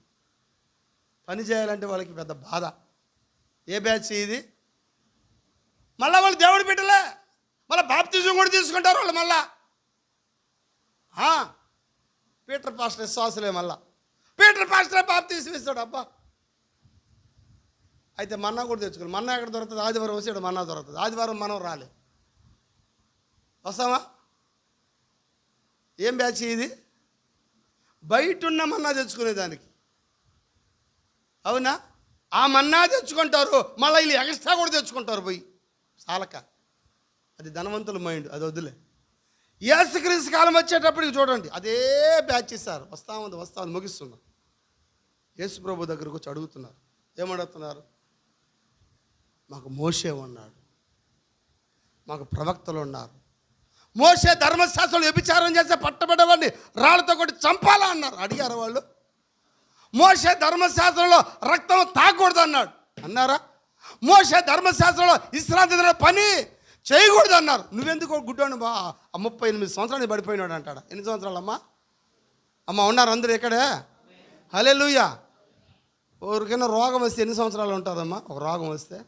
పని చేయాలంటే వాళ్ళకి పెద్ద బాధ. ఏ బ్యాచ్ ఇది? మళ్ళీ వాళ్ళు దేవుడు బిడ్డలే, మళ్ళీ బాప్తిజం కూడా తీసుకుంటారు వాళ్ళు. మళ్ళా పీటర్ పాస్టర్ విశ్వాసులే. మళ్ళా పీటర్ పాస్టరే బాప్తిజం ఇస్తాడు. అబ్బా, అయితే మన్నా కూడా తెచ్చుకోవాలి. మన్నా ఎక్కడ దొరుకుతుంది? ఆదివారం వచ్చాడు మన్నా దొరుకుతుంది. ఆదివారం మనం రాలే, వస్తామా? ఏం బ్యాచ్ ఇది? బయట ఉన్న మన్నా తెచ్చుకునేదానికి. అవునా? ఆ మన్నా తెచ్చుకుంటారు, మళ్ళీ వీళ్ళు ఎక్స్ట్రా కూడా తెచ్చుకుంటారు పోయి చాలక. అది ధనవంతుల మైండ్, అది వద్దులే. యేసుక్రీస్తు కాలం వచ్చేటప్పటికి చూడండి, అదే బ్యాచ్ ఇస్తారు. వస్తామని ముగిస్తున్నాం. యేసు ప్రభు దగ్గరకు వచ్చి అడుగుతున్నారు. ఏమడుగుతున్నారు? మాకు మోషే ఉన్నాడు, మాకు ప్రవక్తలు ఉన్నారు. మోషే ధర్మశాస్త్రంలో వ్యభిచారం చేస్తే పట్టబడ్డవాడిని రాళ్ళతో కొట్టి చంపాలా అన్నారు. అడిగారు వాళ్ళు? మోషే ధర్మశాస్త్రంలో రక్తం తాగకూడదు అన్నారా? మోషే ధర్మశాస్త్రంలో విశ్రాంతి దిన పని చేయకూడదు అన్నారు. నువ్వెందుకు గుడ్డోని 38 సంవత్సరాలు పడిపోయినాడు అంటాడా? ఎన్ని సంవత్సరాలు అమ్మ ఉన్నారు అందరూ ఇక్కడే? హల్లెలూయా. ఎవరికైనా రోగం వస్తే ఎన్ని సంవత్సరాలు ఉంటుందమ్మా? ఒక రోగం వస్తే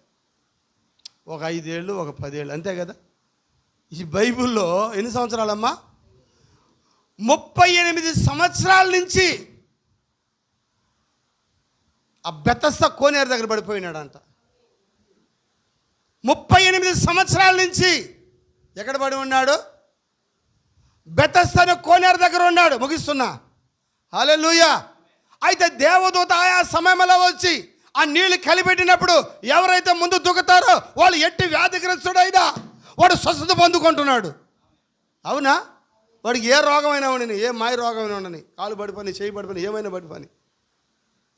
ఒక 5 ఏళ్ళు, ఒక 10 ఏళ్ళు, అంతే కదా? ఈ బైబిల్లో ఎన్ని సంవత్సరాలమ్మా? 38 సంవత్సరాల నుంచి ఆ బెతస్దా కోనేరు దగ్గర పడిపోయినాడంట. 38 సంవత్సరాల నుంచి ఎక్కడ పడి ఉన్నాడు? బెతస్దా కోనేరు దగ్గర ఉన్నాడు. ముగిస్తున్నా. హల్లెలూయా. అయితే దేవదూత ఆయా సమయంలో వచ్చి ఆ నీళ్లు కలిపెట్టినప్పుడు ఎవరైతే ముందు దూకుతారో వాళ్ళు ఎట్టి వ్యాధిగ్రస్తుడైనా వాడు స్వస్థత పొందుకుంటున్నాడు. అవునా? వాడికి ఏ రోగమైనా ఉండని, ఏ మాయ రోగమైనా ఉండని, కాలు పడిపోని, చేయి పడిపోని, ఏమైనా పడిపోని,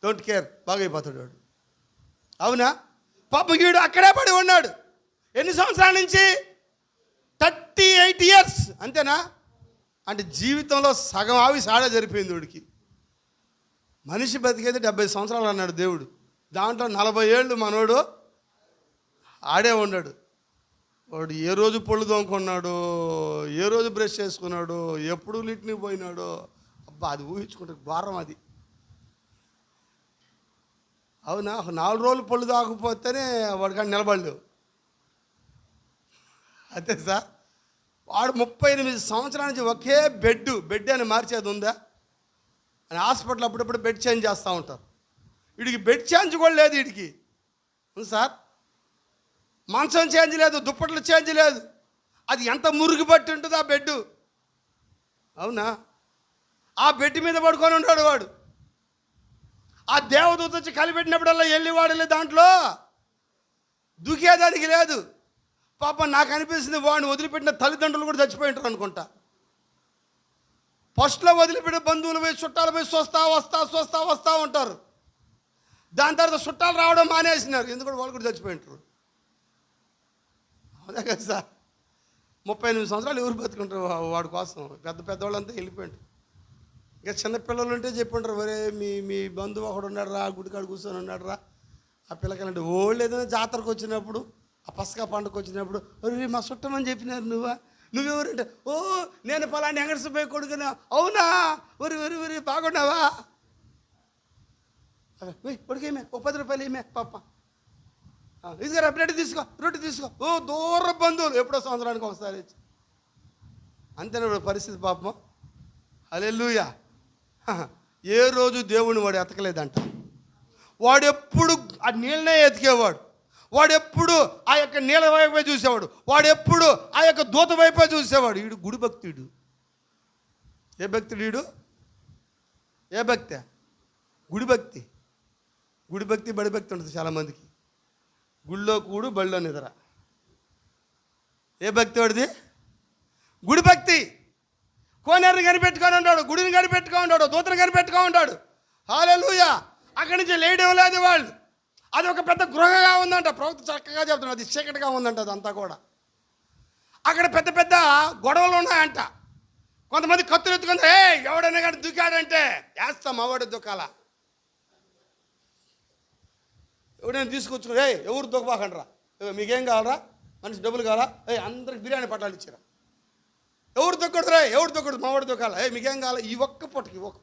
డోంట్ కేర్, బాగైపోతాడు వాడు. అవునా? పాపగీడు అక్కడే పడి ఉన్నాడు. ఎన్ని సంవత్సరాల నుంచి? 38 ఇయర్స్. అంతేనా? అంటే జీవితంలో సగం ఆవిసి ఆడే జరిపోయింది వాడికి. మనిషి బతికేది 70 సంవత్సరాలు అన్నాడు దేవుడు. దాంట్లో 40 ఏళ్ళు మనోడు ఆడే ఉన్నాడు. వాడు ఏ రోజు పళ్ళు దొంగకున్నాడు, ఏ రోజు బ్రష్ చేసుకున్నాడు, ఎప్పుడు లిట్ని పోయినాడు. అబ్బా, అది ఊహించుకుంటే ఘోరం అది. అవునా? 4 రోజులు పళ్ళు దాకపోతేనే వాడికాడ నిలబడలేవు. అంతే సార్. వాడు 38 సంవత్సరాల నుంచి ఒకే బెడ్ అని మార్చేది ఉందా? అని హాస్పిటల్ అప్పుడప్పుడు బెడ్ చేంజ్ చేస్తూ ఉంటారు. వీడికి బెడ్ చేంజ్ కూడా లేదు. వీడికి ఉంది సార్. మంచం చేంజ్ లేదు, దుప్పట్లు చేంజ్ లేదు. అది ఎంత మురుగు పట్టి ఉంటుంది ఆ బెడ్. అవునా? ఆ బెడ్ మీద పడుకొని ఉన్నాడు వాడు. ఆ దేవదూత వచ్చి కలిపెట్టినప్పుడల్లా వెళ్ళి దాంట్లో దూకేదానికి లేదు. పాపం నాకు అనిపిస్తుంది వాడిని వదిలిపెట్టిన తల్లిదండ్రులు కూడా చచ్చిపోయి ఉంటారు అనుకుంటా. ఫస్ట్లో వదిలిపెట్టిన బంధువులు పోయి చుట్టాలు పోయి వస్తా ఉంటారు. దాని తర్వాత చుట్టాలు రావడం మానేసినారు. ఎందుకంటే వాళ్ళు కూడా చచ్చిపోయి ఉంటారు. అవునా కదా సార్? 38 సంవత్సరాలు ఎవరు బతుకుంటారు వాడి కోసం? పెద్ద పెద్దవాళ్ళంతా వెళ్ళిపోయింటారు. ఇంకా చిన్నపిల్లలు ఉంటే చెప్పుంటారు, ఒరే మీ మీ బంధువు ఒకడు ఉన్నాడు రా, గుడికాడు కూర్చొని ఉన్నాడు రా. ఆ పిల్లకాయలంటే ఓళ్ళు ఏదైనా జాతరకు వచ్చినప్పుడు, ఆ పసకా పండుగకు వచ్చినప్పుడు, ఒరే మా చుట్టమని చెప్పినారు, నువ్వెవరంటే, ఓ నేను పలాని వెంకటసుబ్బయ్య కొడుకునా. అవునా? ఒరి బాగున్నావా? కొడుకేమే ఓ 10 రూపాయలు ఏమే పాప, ఇదిగా బ్రెడ్ తీసుకో, రొట్టె తీసుకో. ఓ దూర బంధువులు ఎప్పుడో సంవత్సరానికి ఒకసారి వచ్చి. అంతేనా పరిస్థితి పాపం. హల్లెలూయా. ఏ రోజు దేవుని వాడు ఎతకలేదంట. వాడెప్పుడు ఆ నీళ్ళనే ఎతికేవాడు, వాడెప్పుడు ఆ యొక్క నీళ్ళ వైపే చూసేవాడు, వాడెప్పుడు ఆ యొక్క దూత వైపే చూసేవాడు. వీడు గుడి భక్తుడు. ఏ భక్తుడు వీడు? ఏ భక్తి? గుడి భక్తి. గుడి భక్తి బడి భక్తి ఉంటుంది చాలామందికి. గుళ్ళో కూడు బడిలో నిద్ర. ఏ భక్తి వాడిది? గుడి భక్తి. కోనేరుని కనిపెట్టుకొని ఉంటాడు, గుడిని కనిపెట్టుకొని ఉంటాడు, దూతను కనిపెట్టుకొని ఉంటాడు. హల్లెలూయా. అక్కడి నుంచి లేయడం లేదు వాళ్ళు. అది ఒక పెద్ద గృహగా ఉందంట. ప్రవక్త చక్కగా చెప్తున్నాడు, అది చీకటిగా ఉందంట అదంతా కూడా. అక్కడ పెద్ద పెద్ద గొడవలు ఉన్నాయంట. కొంతమంది కత్తులు ఎత్తుకుంది, ఎవడైనా కానీ దుకాడంటే వేస్తాం అవాడు దుకాల. ఎవడైనా తీసుకొచ్చుకుని ఎవరు దుఃఖబాకండ్రా, మీకేం కావాలరా, మనిషి డబ్బులు కావాలా, అందరికి బిర్యానీ పట్టాలు ఇచ్చారా. ఎవరు దొక్కడు రే, ఎవరు దొక్కడు, మావాడు దొక్కాల, మీకేం కావాలి, ఈ ఒక్క పొట్టకి ఒక్క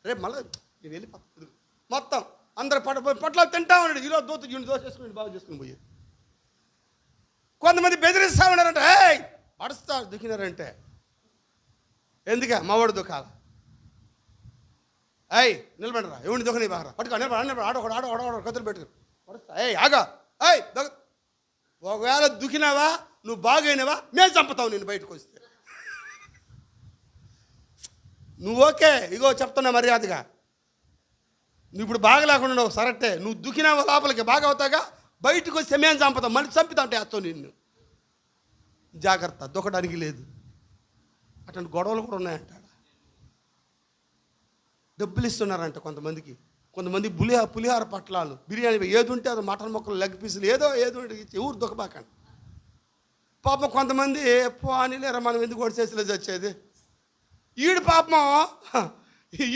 రేపు మళ్ళీ నేను వెళ్ళిపోతాను. మొత్తం అందరు పట్లాలు తింటా ఉన్నాడు. ఈరోజు దోశ చేసుకుని బాగా చేసుకుని పోయి. కొంతమంది బెదిరిస్తూ ఉన్నారంటే, పడుస్తా దుఃఖినారంటే ఎందుకే మావాడు దుఃఖాల. నిలబడరా, ఎవరిని దుఃఖని బాగా పట్టుకో, నిలబడ ఆడో కత్తులు పెట్టుకుని పడుస్తా. ఆగా ఒకవేళ దుఃఖినావా, నువ్వు బాగైనవా, మేము చంపుతావు నేను బయటకు వస్తే. నువ్వు ఓకే, ఇగో చెప్తున్నా మర్యాదగా, నువ్వు ఇప్పుడు బాగా లేకుండా సరట్టే, నువ్వు దుఃఖినావా లోపలికి బాగా అవుతాగా, బయటకు వస్తే మేము చంపుతాం, మళ్ళీ చంపుతా అంటే వేస్తావు నిన్ను. జాగ్రత్త, దుఃఖడానికి లేదు. అటువంటి గొడవలు కూడా ఉన్నాయంట. డబ్బులు ఇస్తున్నారంట కొంతమంది పులిహార పట్లాలు, బిర్యానీ ఏది ఉంటే అది, మటన్ ముక్కలు, లెగ్ పీసులు, ఏదో ఉంటే ఎవరు దుఃఖబాకండి. పాపం కొంతమంది అని లేరా మనం ఎందుకు కూడా చేసేది వచ్చేది. ఈడు పాపం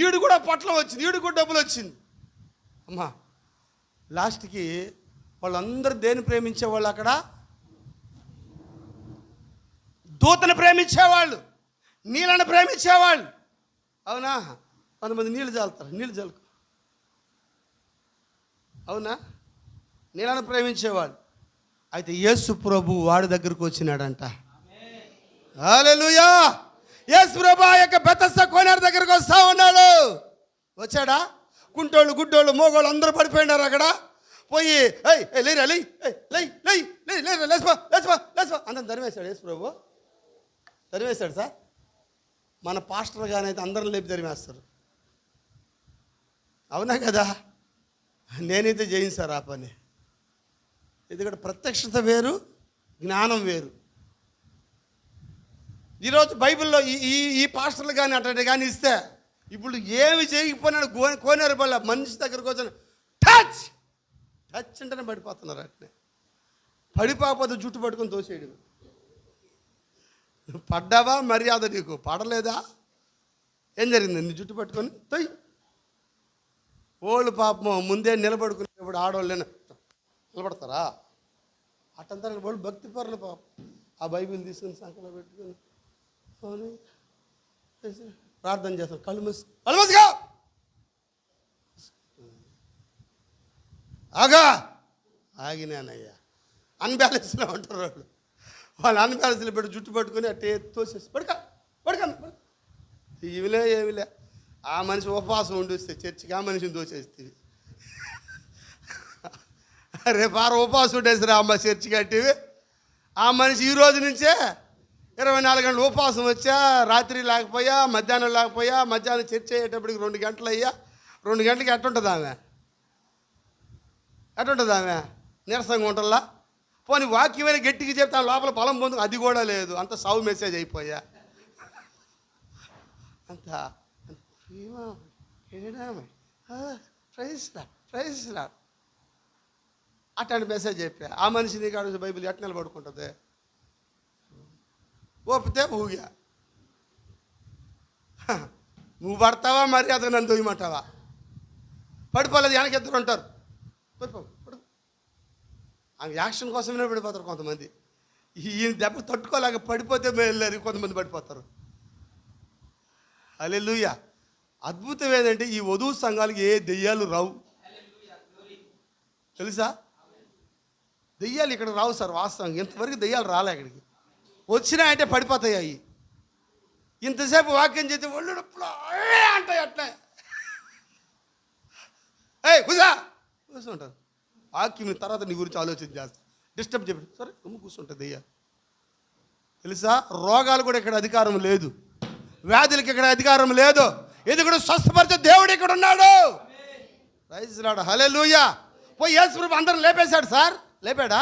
ఈడు కూడా పట్లం వచ్చింది, ఈడు కూడా డబ్బులు వచ్చింది. అమ్మా లాస్ట్కి వాళ్ళందరూ దేన్ని ప్రేమించేవాళ్ళు? అక్కడ దూతను ప్రేమించేవాళ్ళు, నీళ్ళని ప్రేమించేవాళ్ళు. అవునా? కొంతమంది నీళ్ళు చల్లుతారు, నీళ్ళు చల్లుకో. అవునా? నీళ్ళని ప్రేమించేవాళ్ళు. అయితే యేసు ప్రభు వాడి దగ్గరకు వచ్చినాడంట. హల్లెలూయా. యేసు ప్రభు ఆ యొక్క బెతస్దా కోనేరు దగ్గరకు వస్తూ ఉన్నాడు. వచ్చాడా? కుంటోళ్ళు, గుడ్డోళ్ళు, మోగోళ్ళు అందరూ పడిపోయినారు. అక్కడ పోయి లేరా లేచిపో అందరం తరిమేశాడు యేసు ప్రభు. తరిమేశాడు సార్. మన పాస్టర్ గానైతే అందరం లేపి తరిమేస్తారు. అవునా కదా? నేనైతే జయించారు ఆ పని. ఎందుకంటే ప్రత్యక్షత వేరు, జ్ఞానం వేరు. ఈరోజు బైబిల్లో ఈ పాస్టర్లు కానీ అటువంటి కానీ ఇస్తే, ఇప్పుడు ఏమి చేయకపోయినాడు కోనేరు బల్ల మనిషి దగ్గరకు వచ్చాను, టచ్ అంటేనే పడిపోతున్నారు. అట్నే పడిపోకపోతే జుట్టు పట్టుకొని తోసేయడం. పడ్డావా మర్యాద, నీకు పడలేదా ఏం జరిగింది? నీ జుట్టు పట్టుకొని తొయ్యి. ఓళ్ళు పాపం ముందే నిలబడుకునేప్పుడు ఆడవాళ్ళు నిలబడతారా? అట్టంతా వాళ్ళు భక్తి పరులు పాపం. ఆ బైబిల్ తీసుకుని సంకలో పెట్టుకుని ప్రార్థన చేస్తారు. కళ్ళు మూసుగా ఆగినానయ్యా. అన్బ్యాలెన్స్లో ఉంటారు వాళ్ళు అన్బ్యాలెన్స్లో పెట్టి జుట్టు పట్టుకొని అట్టే తోసేసి పడక ఏమిలే. ఆ మనిషి ఉపవాసం ఉండిస్తే చర్చికి ఆ మనిషిని తోసేస్తే, రేపు ఉపవాసం ఉండేసిరా అమ్మ చర్చి కట్టివి. ఆ మనిషి ఈ రోజు నుంచే 24 గంటలు ఉపవాసం వచ్చా, రాత్రి లేకపోయా, మధ్యాహ్నం లేకపోయా, మధ్యాహ్నం చర్చ అయ్యేటప్పటికి 2 గంటలు అయ్యా. 2 గంటలకి ఎట్టుంటుంది ఆమె? నీరసంగా ఉంటుందా? పోనీ వాక్యమైన గట్టిగా చెప్తా లోపల బలం పొందు, అది కూడా లేదు. అంత సావు మెసేజ్ అయిపోయా. అంత ప్రైజ్లా అట్లాంటి మెసేజ్ చెప్పా. ఆ మనిషి నీకు అడుగు బైబిల్ ఎట్లా నిలబడుకుంటుంది? ఊపితే ఊగా. నువ్వు పడతావా మరి అతను నన్ను తొయ్యమంటావా? పడిపోలేదు, వెనక ఇద్దరు ఉంటారు. పడిపో పడిపో. ఆమె యాక్షన్ కోసమే పడిపోతారు కొంతమంది. ఈయన దెబ్బ తట్టుకోలేక పడిపోతే వెళ్ళారు, కొంతమంది పడిపోతారు. హల్లెలూయా. అద్భుతం ఏంటంటే ఈ వధువు సంఘాలకు ఏ దెయ్యాలు రావు తెలుసా? దెయ్యాలు ఇక్కడ రావు సార్, వాస్తవం. ఇంతవరకు దెయ్యాలు రాలే ఇక్కడికి. వచ్చినా అంటే పడిపోతాయి అవి. ఇంతసేపు వాక్యం చేస్తే ఒళ్ళు నొప్పులు అంటాయి అట్లే. కూర్చుంటారు. వాక్యం తర్వాత నీ గురించి ఆలోచన చేస్తా, డిస్టర్బ్ చెప్పి సరే కూర్చుంటుంది దెయ్యాలు. తెలుసా? రోగాలు కూడా ఇక్కడ అధికారం లేదు, వ్యాధులకి ఇక్కడ అధికారం లేదు. ఎందుకంటే స్వస్థపరిచే దేవుడు ఇక్కడ ఉన్నాడు. Praise Lord. హల్లెలూయా. పోయి యేసు ప్రభు అందరం లేపేశాడు సార్. లేపాడా?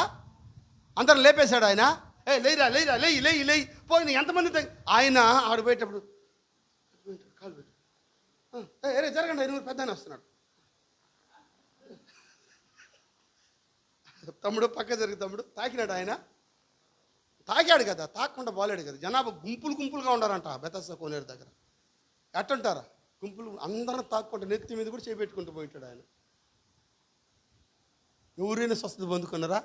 అందరం లేపేశాడు ఆయన. లేయిరా లేయిరా లేయి లేయి లేయి పోయి. ఎంతమంది ఆయన ఆడిపోయేటప్పుడు కాలు పెట్టు, జరగండి, 5 పెద్ద ఆయన వస్తున్నాడు. తమ్ముడు పక్క జరిగి తమ్ముడు తాకినాడు. ఆయన తాకాడు కదా, తాకుండా పోలేడు కదా. జనాభా గుంపులు గుంపులుగా ఉండారంట బెతస్దా కోనేరు దగ్గర. ఎట్టంటారా? గుంపులు అందరం తాక్కుంటూ నెత్తి మీద కూడా చేపెట్టుకుంటూ పోయింటాడు ఆయన. ఎవరైనా స్వస్థత పొందుకున్నారా?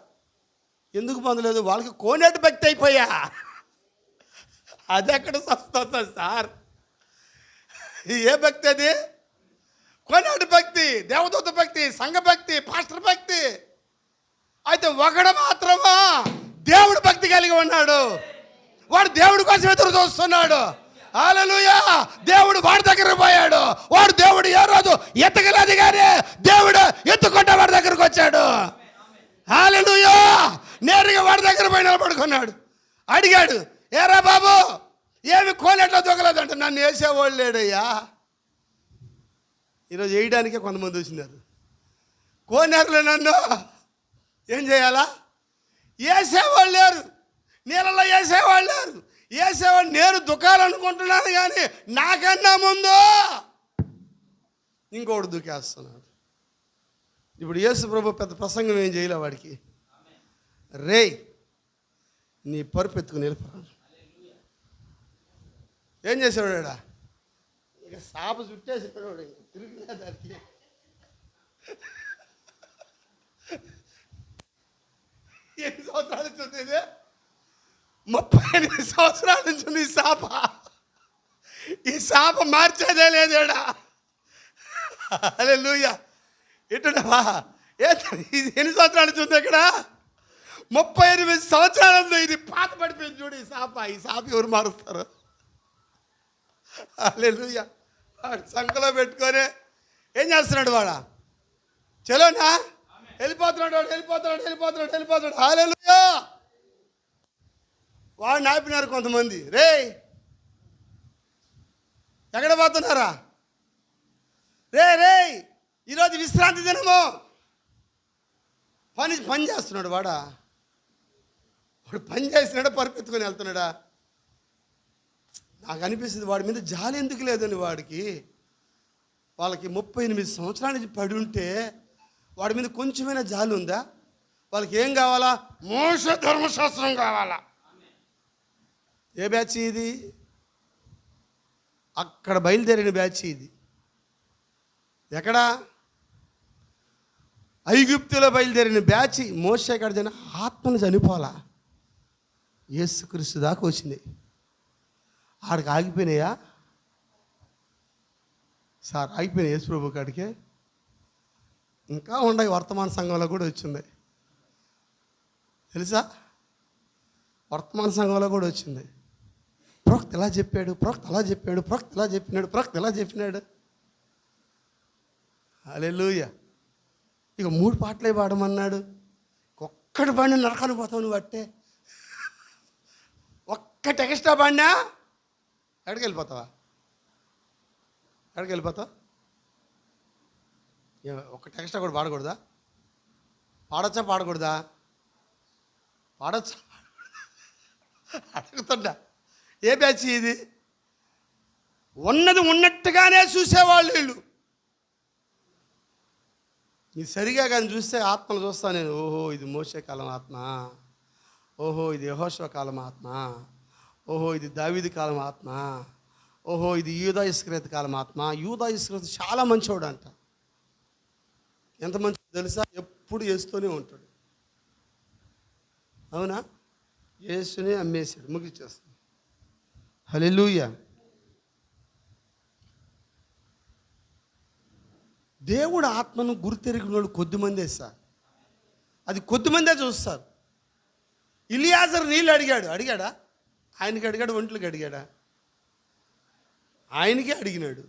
ఎందుకు పొందలేదు? వాళ్ళకి కోనేటి భక్తి అయిపోయా. అది ఎక్కడ స్వస్థత సార్? ఏ భక్తి అది? కోనేటి భక్తి, దేవదూత భక్తి, సంఘ భక్తి, పాస్టర్ భక్తి. అయితే ఒకడు మాత్రమా దేవుడు భక్తి కలిగి ఉన్నాడు. వాడు దేవుడి కోసం ఎదురు చూస్తున్నాడు. హల్లెలూయా. దేవుడు వాడి దగ్గరకు పోయాడు. వాడు దేవుడు ఏ రోజు ఎత్తగలేదు కానీ దేవుడు ఎత్తుకుంటే వాడి దగ్గరకు వచ్చాడు. హల్లెలూయా. నేరుగా వాడి దగ్గర పోయి నిలబడుకున్నాడు. అడిగాడు, ఏరా బాబు ఏమి కోనేట్లో దొంగలేదంటే, నన్ను వేసేవాళ్ళు లేడయ్యా. ఈరోజు వేయడానికే కొంతమంది వచ్చినారు. కోనేరులో నన్ను ఏం చేయాలా? వేసేవాళ్ళు లేరు, నీళ్ళలో వేసేవాళ్ళు లేరు. వేసేవాళ్ళు నేను దుఃఖాలనుకుంటున్నాను కానీ నాకన్నా ముందు ఇంకోటి దుఃఖేస్తున్నాడు. ఇప్పుడు యేసు ప్రభు పెద్ద ప్రసంగం ఏం చేయలే వాడికి. రేయ్ నీ పరుపు ఎత్తుకుని వెళ్ళిపోయాడు. ఏం చేసేవాడా? ఇక సాప చుట్టేసేవాడు, తిరిగినా దానికి. ఎన్ని సంవత్సరాల నుంచి ఉంది ఇది? 38 సంవత్సరాల నుంచి ఉంది ఈ సాప. ఈ సాప మార్చేదే లేదేడా. హల్లెలూయా. ఎటున్నావా? ఇది ఎన్ని సంవత్సరాల నుంచి ఉంది ఇక్కడ? 38 సంవత్సరాలు ఉంది. ఇది పాత పడిపోయింది చూడు ఈ సాప. ఈ సాప ఎవరు మారుస్తారు? హల్లెలూయా. వాడు సంఖలో పెట్టుకొని ఏం చేస్తున్నాడు? వాడా చలోనా వెళ్ళిపోతున్నాడు, వాడు వెళ్ళిపోతున్నాడు వెళ్ళిపోతున్నాడు వెళ్ళిపోతున్నాడు. హల్లెలూయా. వాడిని ఆపినారు కొంతమంది. రే ఎక్కడ పోతున్నారా? రే ఈరోజు విశ్రాంతి దినము. పని చేస్తున్నాడు వాడు పని చేస్తున్నాడా? పరిపెత్తుకొని వెళ్తున్నాడా? నాకు అనిపిస్తుంది వాడి మీద జాలి ఎందుకు లేదని. వాడికి వాళ్ళకి 38 సంవత్సరాల నుంచి పడి ఉంటే వాడి మీద కొంచెమైనా జాలి ఉందా? వాళ్ళకి ఏం కావాలా? మోషే ధర్మశాస్త్రం కావాలా. ఏ బ్యాచ్ ఇది? అక్కడ బయలుదేరిన బ్యాచ్ ఇది. ఎక్కడ? ఐగుప్తులో బయలుదేరిన బ్యాచ్. మోషే కాడ జన ఆత్మను చనిపోలా, యేసుక్రీస్తు దాకా వచ్చింది. ఆడికి ఆగిపోయినాయా సార్? ఆగిపోయినాయి యేసు ప్రభు కాడికే. ఇంకా ఉన్నాయి. వర్తమాన సంఘంలో కూడా వచ్చింది తెలుసా? వర్తమాన సంఘంలో కూడా వచ్చింది. ప్రవక్త ఎలా చెప్పాడు, ప్రవక్త అలా చెప్పాడు, ప్రవక్త ఎలా చెప్పినాడు, ప్రవక్త ఎలా చెప్పినాడు. హల్లెలూయా. ఇక 3 పాటలే పాడమన్నాడు. ఒక్కటి పాడిన నరకానికి పోతావు నువ్వు. అట్టే ఒక్కటి ఎక్స్ట్రా పాడినా ఎక్కడికి వెళ్ళిపోతావా? ఎక్కడికి వెళ్ళిపోతావు? ఒక్కటి ఎక్స్ట్రా కూడా పాడకూడదా? పాడొచ్చా పాడకూడదా? పాడొచ్చా? అడుగుతుండా. ఏ బ్యాచ్ ఇది? ఉన్నది ఉన్నట్టుగానే చూసేవాళ్ళు వీళ్ళు. ఇది సరిగా కానీ చూస్తే ఆత్మలు చూస్తాను నేను. ఓహో ఇది మోషే కాలం ఆత్మ, ఓహో ఇది యెహోషువ కాలం ఆత్మ, ఓహో ఇది దావీదు కాలం ఆత్మ, ఓహో ఇది యూదా ఇస్కరియోతు కాలం ఆత్మ. యూదా ఇస్కరియోతు చాలా మంచివాడు అంట. ఎంత మంచిదో తెలుసా? ఎప్పుడు యేసుతోనే ఉంటాడు. అవునా? యేసునే అమ్మేశాడు. ముగిచ్చేస్తాడు. హల్లెలూయా. దేవుడు ఆత్మను గుర్తెరిగిన వాళ్ళు కొద్దిమందే సార్. అది కొద్దిమందే చూస్తారు. ఇలియాజరు నీళ్ళు అడిగాడా? ఆయనకి అడిగాడు, ఒంట్లకి అడిగాడా? ఆయనకే అడిగినాడు.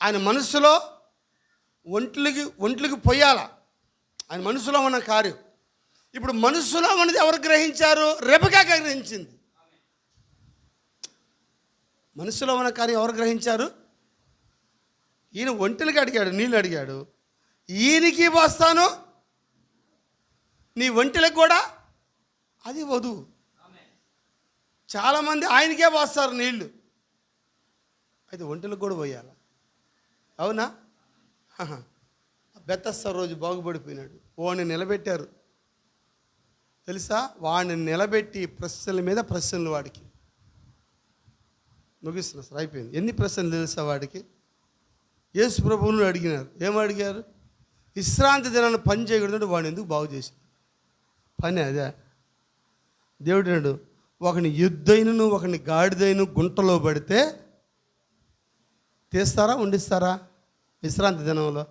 ఆయన మనసులో ఒంట్లకి పొయ్యాల. ఆయన మనసులో ఉన్న కార్యం. ఇప్పుడు మనసులో ఉన్నది ఎవరు గ్రహించారు? రెబెకా గ్రహించింది. మనసులో ఉన్న కార్యం ఎవరు గ్రహించారు? ఈయన ఒంటెలకి అడిగాడు, నీళ్ళు అడిగాడు. ఈయనకి పోస్తాను, నీ ఒంటెలకు కూడా అది వధువు. చాలామంది ఆయనకే పోస్తారు నీళ్ళు, అయితే ఒంటెలకు కూడా పోయాలి. అవునా? బెతస్సా రోజు బాగుపడిపోయినాడు. వాడిని నిలబెట్టారు తెలుసా? వాడిని నిలబెట్టి ప్రశ్నల మీద ప్రశ్నలు వాడికి. ముగిస్తున్నా సార్, అయిపోయింది. ఎన్ని ప్రశ్నలు తెలుసా వాడికి? యేసు ప్రభువును అడిగినారు. ఏమడిగారు? విశ్రాంతి దినాన్ని పని చేయకూడదు, వాడిని ఎందుకు బాగు చేశాడు? పని అదే. దేవుడు అన్నాడు, ఒకని ఎద్దైనను ఒకని గాడిదైన గుంటలో పడితే తీస్తారా, ఉండిస్తారా? విశ్రాంతి దినంలో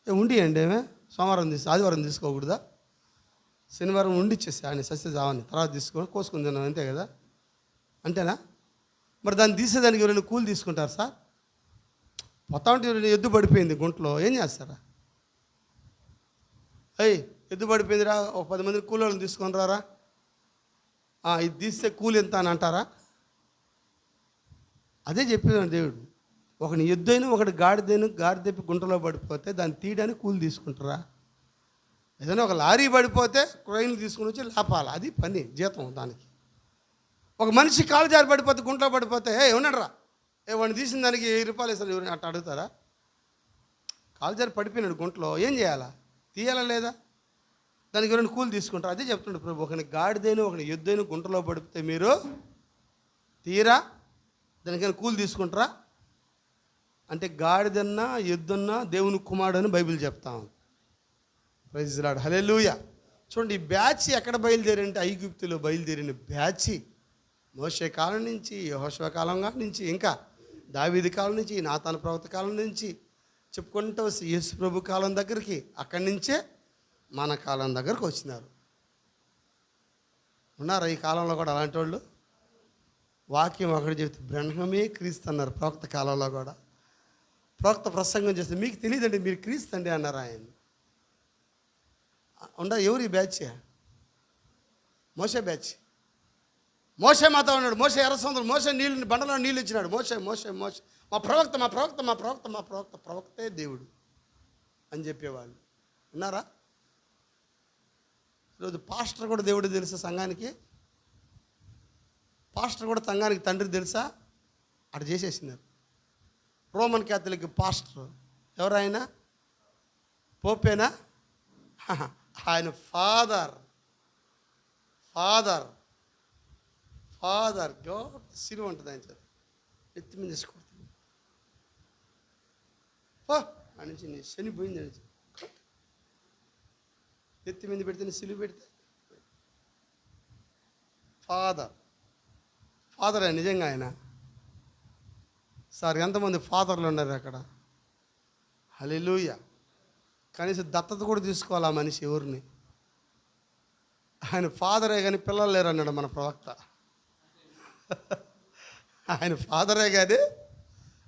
ఉండియండి. ఏమే సోమవారం ఆదివారం తీసుకోకూడదా? శనివారం ఉండిచ్చేసి ఆయన సస్యజావాన్ని తర్వాత తీసుకొని కోసుకుని తిన్నాం, అంతే కదా? అంతేనా? మరి దాన్ని తీసేదానికి ఎవరైనా కూలి తీసుకుంటారు సార్? పోతా ఉంటే ఎద్దు పడిపోయింది గుంటలో, ఏం చేస్తారా? ఎద్దు పడిపోయిందిరా, ఒక 10 మంది కూలీలను తీసుకొని రారా, ఇది తీస్తే కూలి ఎంత అని అంటారా? అదే చెప్పేదాడు దేవుడు. ఒకని ఎద్దైనా ఒకటి గాడిదెప్పి గుంటలో పడిపోతే దాన్ని తీయడానికి కూలి తీసుకుంటారా? ఏదైనా ఒక లారీ పడిపోతే క్రైన్లు తీసుకుని వచ్చి లేపాలి, అది పని, జీతం దానికి. ఒక మనిషి కాలు జారి పడిపోతే, గుంటలో పడిపోతే ఏమన్నాడరా, వాడిని తీసిన దానికి 1000 రూపాయలు ఇస్తారు, ఎవరు అట్లా అడుగుతారా? కాలు జారి పడిపోయినాడు గుంటలో, ఏం చేయాలా? తీయాలా లేదా? దానికి ఎవరైనా కూలి తీసుకుంటారు? అదే చెప్తున్నాడు ప్రభు. ఒకని గాడిదైనా ఒకని ఎద్దైనా గుంటలో పడిపోతే మీరు తీరా దానికైనా కూలి తీసుకుంటారా? అంటే గాడిదన్నా ఎద్దున్నా దేవుని కుమారుడు అని బైబిల్ చెప్తాం. ప్రైజ్ లార్డ్, హల్లెలూయా. చూడండి, ఈ బ్యాచ్ ఎక్కడ బయలుదేరంటే ఐగుప్తులో బయలుదేరిన బ్యాచి మోషే కాలం నుంచి, యెహోషువ కాలం నుంచి, ఇంకా దావీదు కాలం నుంచి, నాతాను ప్రవక్త కాలం నుంచి చెప్పుకుంటూ వస్తే యేసు ప్రభు కాలం దగ్గరికి, అక్కడి నుంచే మన కాలం దగ్గరకు వచ్చినారు. ఉన్నారా ఈ కాలంలో కూడా అలాంటి వాళ్ళు? వాక్యం ఒకటి చెప్తే బ్రహ్మమే క్రీస్తు అన్నారు ప్రవక్త కాలంలో కూడా. ప్రవక్త ప్రసంగం చేస్తే మీకు తెలియదండి, మీరు క్రీస్తు అండి అన్నారు ఆయన. ఎవరు ఈ బ్యాచ్? మోషే బ్యాచ్. మోషే మాతో ఉన్నాడు. మోషే ఎర్రసముద్రం, మోషే నీళ్ళు బండలో నీళ్ళు ఇచ్చినాడు. మోషే మోషే మోషే మా ప్రవక్త మా ప్రవక్త మా ప్రవక్త మా ప్రవక్త ప్రవక్తే దేవుడు అని చెప్పేవాళ్ళు ఉన్నారా? ఈరోజు పాస్టర్ కూడా దేవుడు తెలుసా సంఘానికి? పాస్టర్ కూడా సంఘానికి తండ్రి తెలుసా? అటు చేసేసినారు. రోమన్ క్యాథలిక్ పాస్టర్ ఎవరు? ఆయన పోపేనా? ఆయన ఫాదర్ ఫాదర్ ఫాదర్ గాడ్ సిలువ ఉంటుంది ఆయన చేత ఎత్తి మీద తీసుకొడుతుంది. ఆ నుంచి నీ శని పోయింది అని ఎత్తి మీద పెడితే సిలువ పెడితే ఫాదర్ ఫాదర్ ఆయన నిజంగా ఆయన. సార్ ఎంతమంది ఫాదర్లు ఉన్నారు అక్కడ? హల్లెలూయా. కనీసం దత్తత కూడా తీసుకోవాలి ఆ మనిషి ఎవరిని. ఆయన ఫాదరే కానీ పిల్లలు లేరు అన్నాడు మన ప్రవక్త. ఆయన ఫాదరే కానీ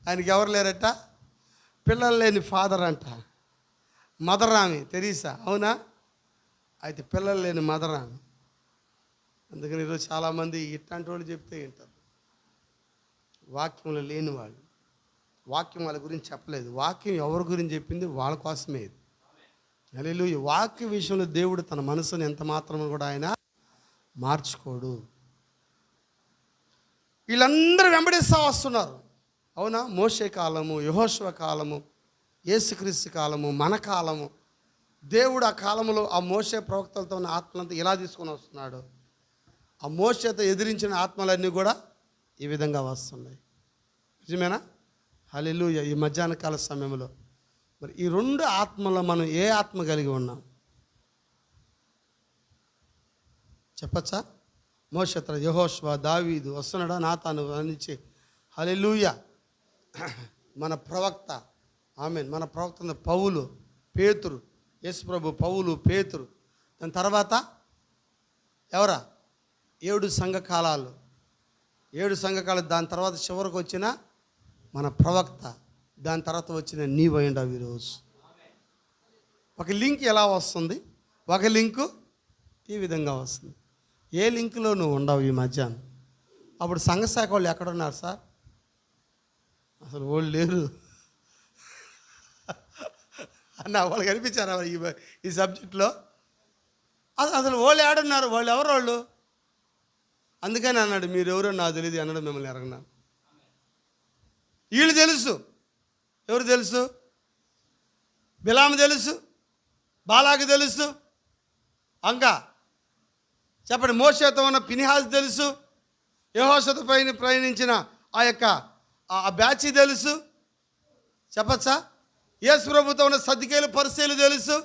ఆయనకి ఎవరు లేరట? పిల్లలు లేని ఫాదర్ అంట. మదర్ ఆమె తెరీసా, అవునా? అయితే పిల్లలు లేని మదర్ ఆమె. అందుకని ఈరోజు చాలామంది ఇట్లాంటి వాళ్ళు చెప్తే వింటారు. వాక్యంలో లేని వాళ్ళు, వాక్యం వాళ్ళ గురించి చెప్పలేదు. వాక్యం ఎవరి గురించి చెప్పింది వాళ్ళ కోసమే ఇది. హల్లెలూయా. వాక్య విషయంలో దేవుడు తన మనసుని ఎంత మాత్రం కూడా ఆయన మార్చుకోడు. వీళ్ళందరూ వెంబడిస్తూ వస్తున్నారు, అవునా? మోషే కాలము, యెహోషువ కాలము, యేసుక్రీస్తు కాలము, మన కాలము. దేవుడు ఆ కాలంలో ఆ మోషే ప్రవక్తలతో ఉన్న ఆత్మలంతా ఎలా తీసుకొని వస్తున్నాడు? ఆ మోషేతో ఎదిరించిన ఆత్మలన్నీ కూడా ఈ విధంగా వస్తున్నాయి. నిజమేనా? హల్లెలూయా. ఈ మధ్యాహ్న కాల సమయంలో మరి ఈ రెండు ఆత్మలో మనం ఏ ఆత్మ కలిగి ఉన్నాం చెప్పచ్చా? మోషేతో యెహోషువ, దావీదు వస్తున్నాడా, నాతాను అనిచ్చి హల్లెలూయా. మన ప్రవక్త, ఆమేన్, మన ప్రవక్త పౌలు, పేతురు, యేసు ప్రభు, పౌలు, పేతురు. దాని తర్వాత ఎవరా? 7 సంఘకాలాలు, 7 సంఘకాలాలు. దాని తర్వాత చివరికి వచ్చిన మన ప్రవక్త, దాని తర్వాత వచ్చిన నీవైండవు ఈరోజు. ఒక లింక్ ఎలా వస్తుంది? ఒక లింకు ఈ విధంగా వస్తుంది. ఏ లింకులో నువ్వు ఉండవు ఈ మధ్యాహ్నం? అప్పుడు సంఘశాఖ వాళ్ళు ఎక్కడున్నారు సార్? అసలు వాళ్ళు లేరు అన్న వాళ్ళు కనిపించారా ఈ సబ్జెక్ట్లో? అసలు వాళ్ళు ఏడున్నారు? వాళ్ళు ఎవరు వాళ్ళు? అందుకని అన్నాడు, మీరు ఎవరో నాకు తెలియదు అన్నాడు, మిమ్మల్ని ఎరగన్నాను. వీళ్ళు తెలుసు. ఎవరు తెలుసు? బిలాము తెలుసు, బాలాకు తెలుసు, ఇంకా చెప్పండి, మోషేతో ఉన్న ఫినెహాసు తెలుసు, యెహోషువతో పైన ప్రయాణించిన ఆ యొక్క ఆ బ్యాచి తెలుసు. చెప్పచ్చా? యేసు ప్రభుతో ఉన్న సద్దుకేలు, పరిసయ్యులు తెలుసు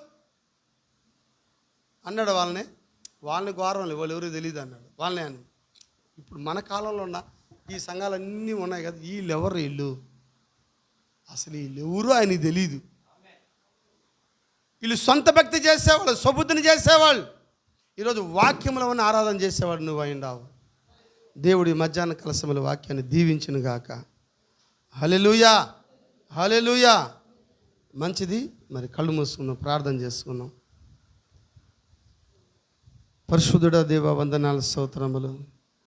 అన్నాడు. వాళ్ళని ఘోరం, వాళ్ళు ఎవరు తెలియదు అన్నాడు. వాళ్ళనే అని. ఇప్పుడు మన కాలంలో ఉన్న ఈ సంఘాలన్నీ ఉన్నాయి కదా, వీళ్ళు ఎవరు? వీళ్ళు అసలు వీళ్ళు ఎవరు ఆయనకి తెలియదు. వీళ్ళు సొంత భక్తి చేసేవాళ్ళు, స్వబుద్ధిని చేసేవాళ్ళు. ఈరోజు వాక్యంలో ఉన్న ఆరాధన చేసేవాడు నువ్వు అయిండావు. దేవుడి మధ్యాహ్న కలసముల వాక్యాన్ని దీవించును గాక. హల్లెలూయా, హల్లెలూయా. మంచిది. మరి కళ్ళు మూసుకుందాం, ప్రార్థన చేసుకుందాం. పరిశుద్ధుడా దేవా, వందనాలు, స్తోత్రములు.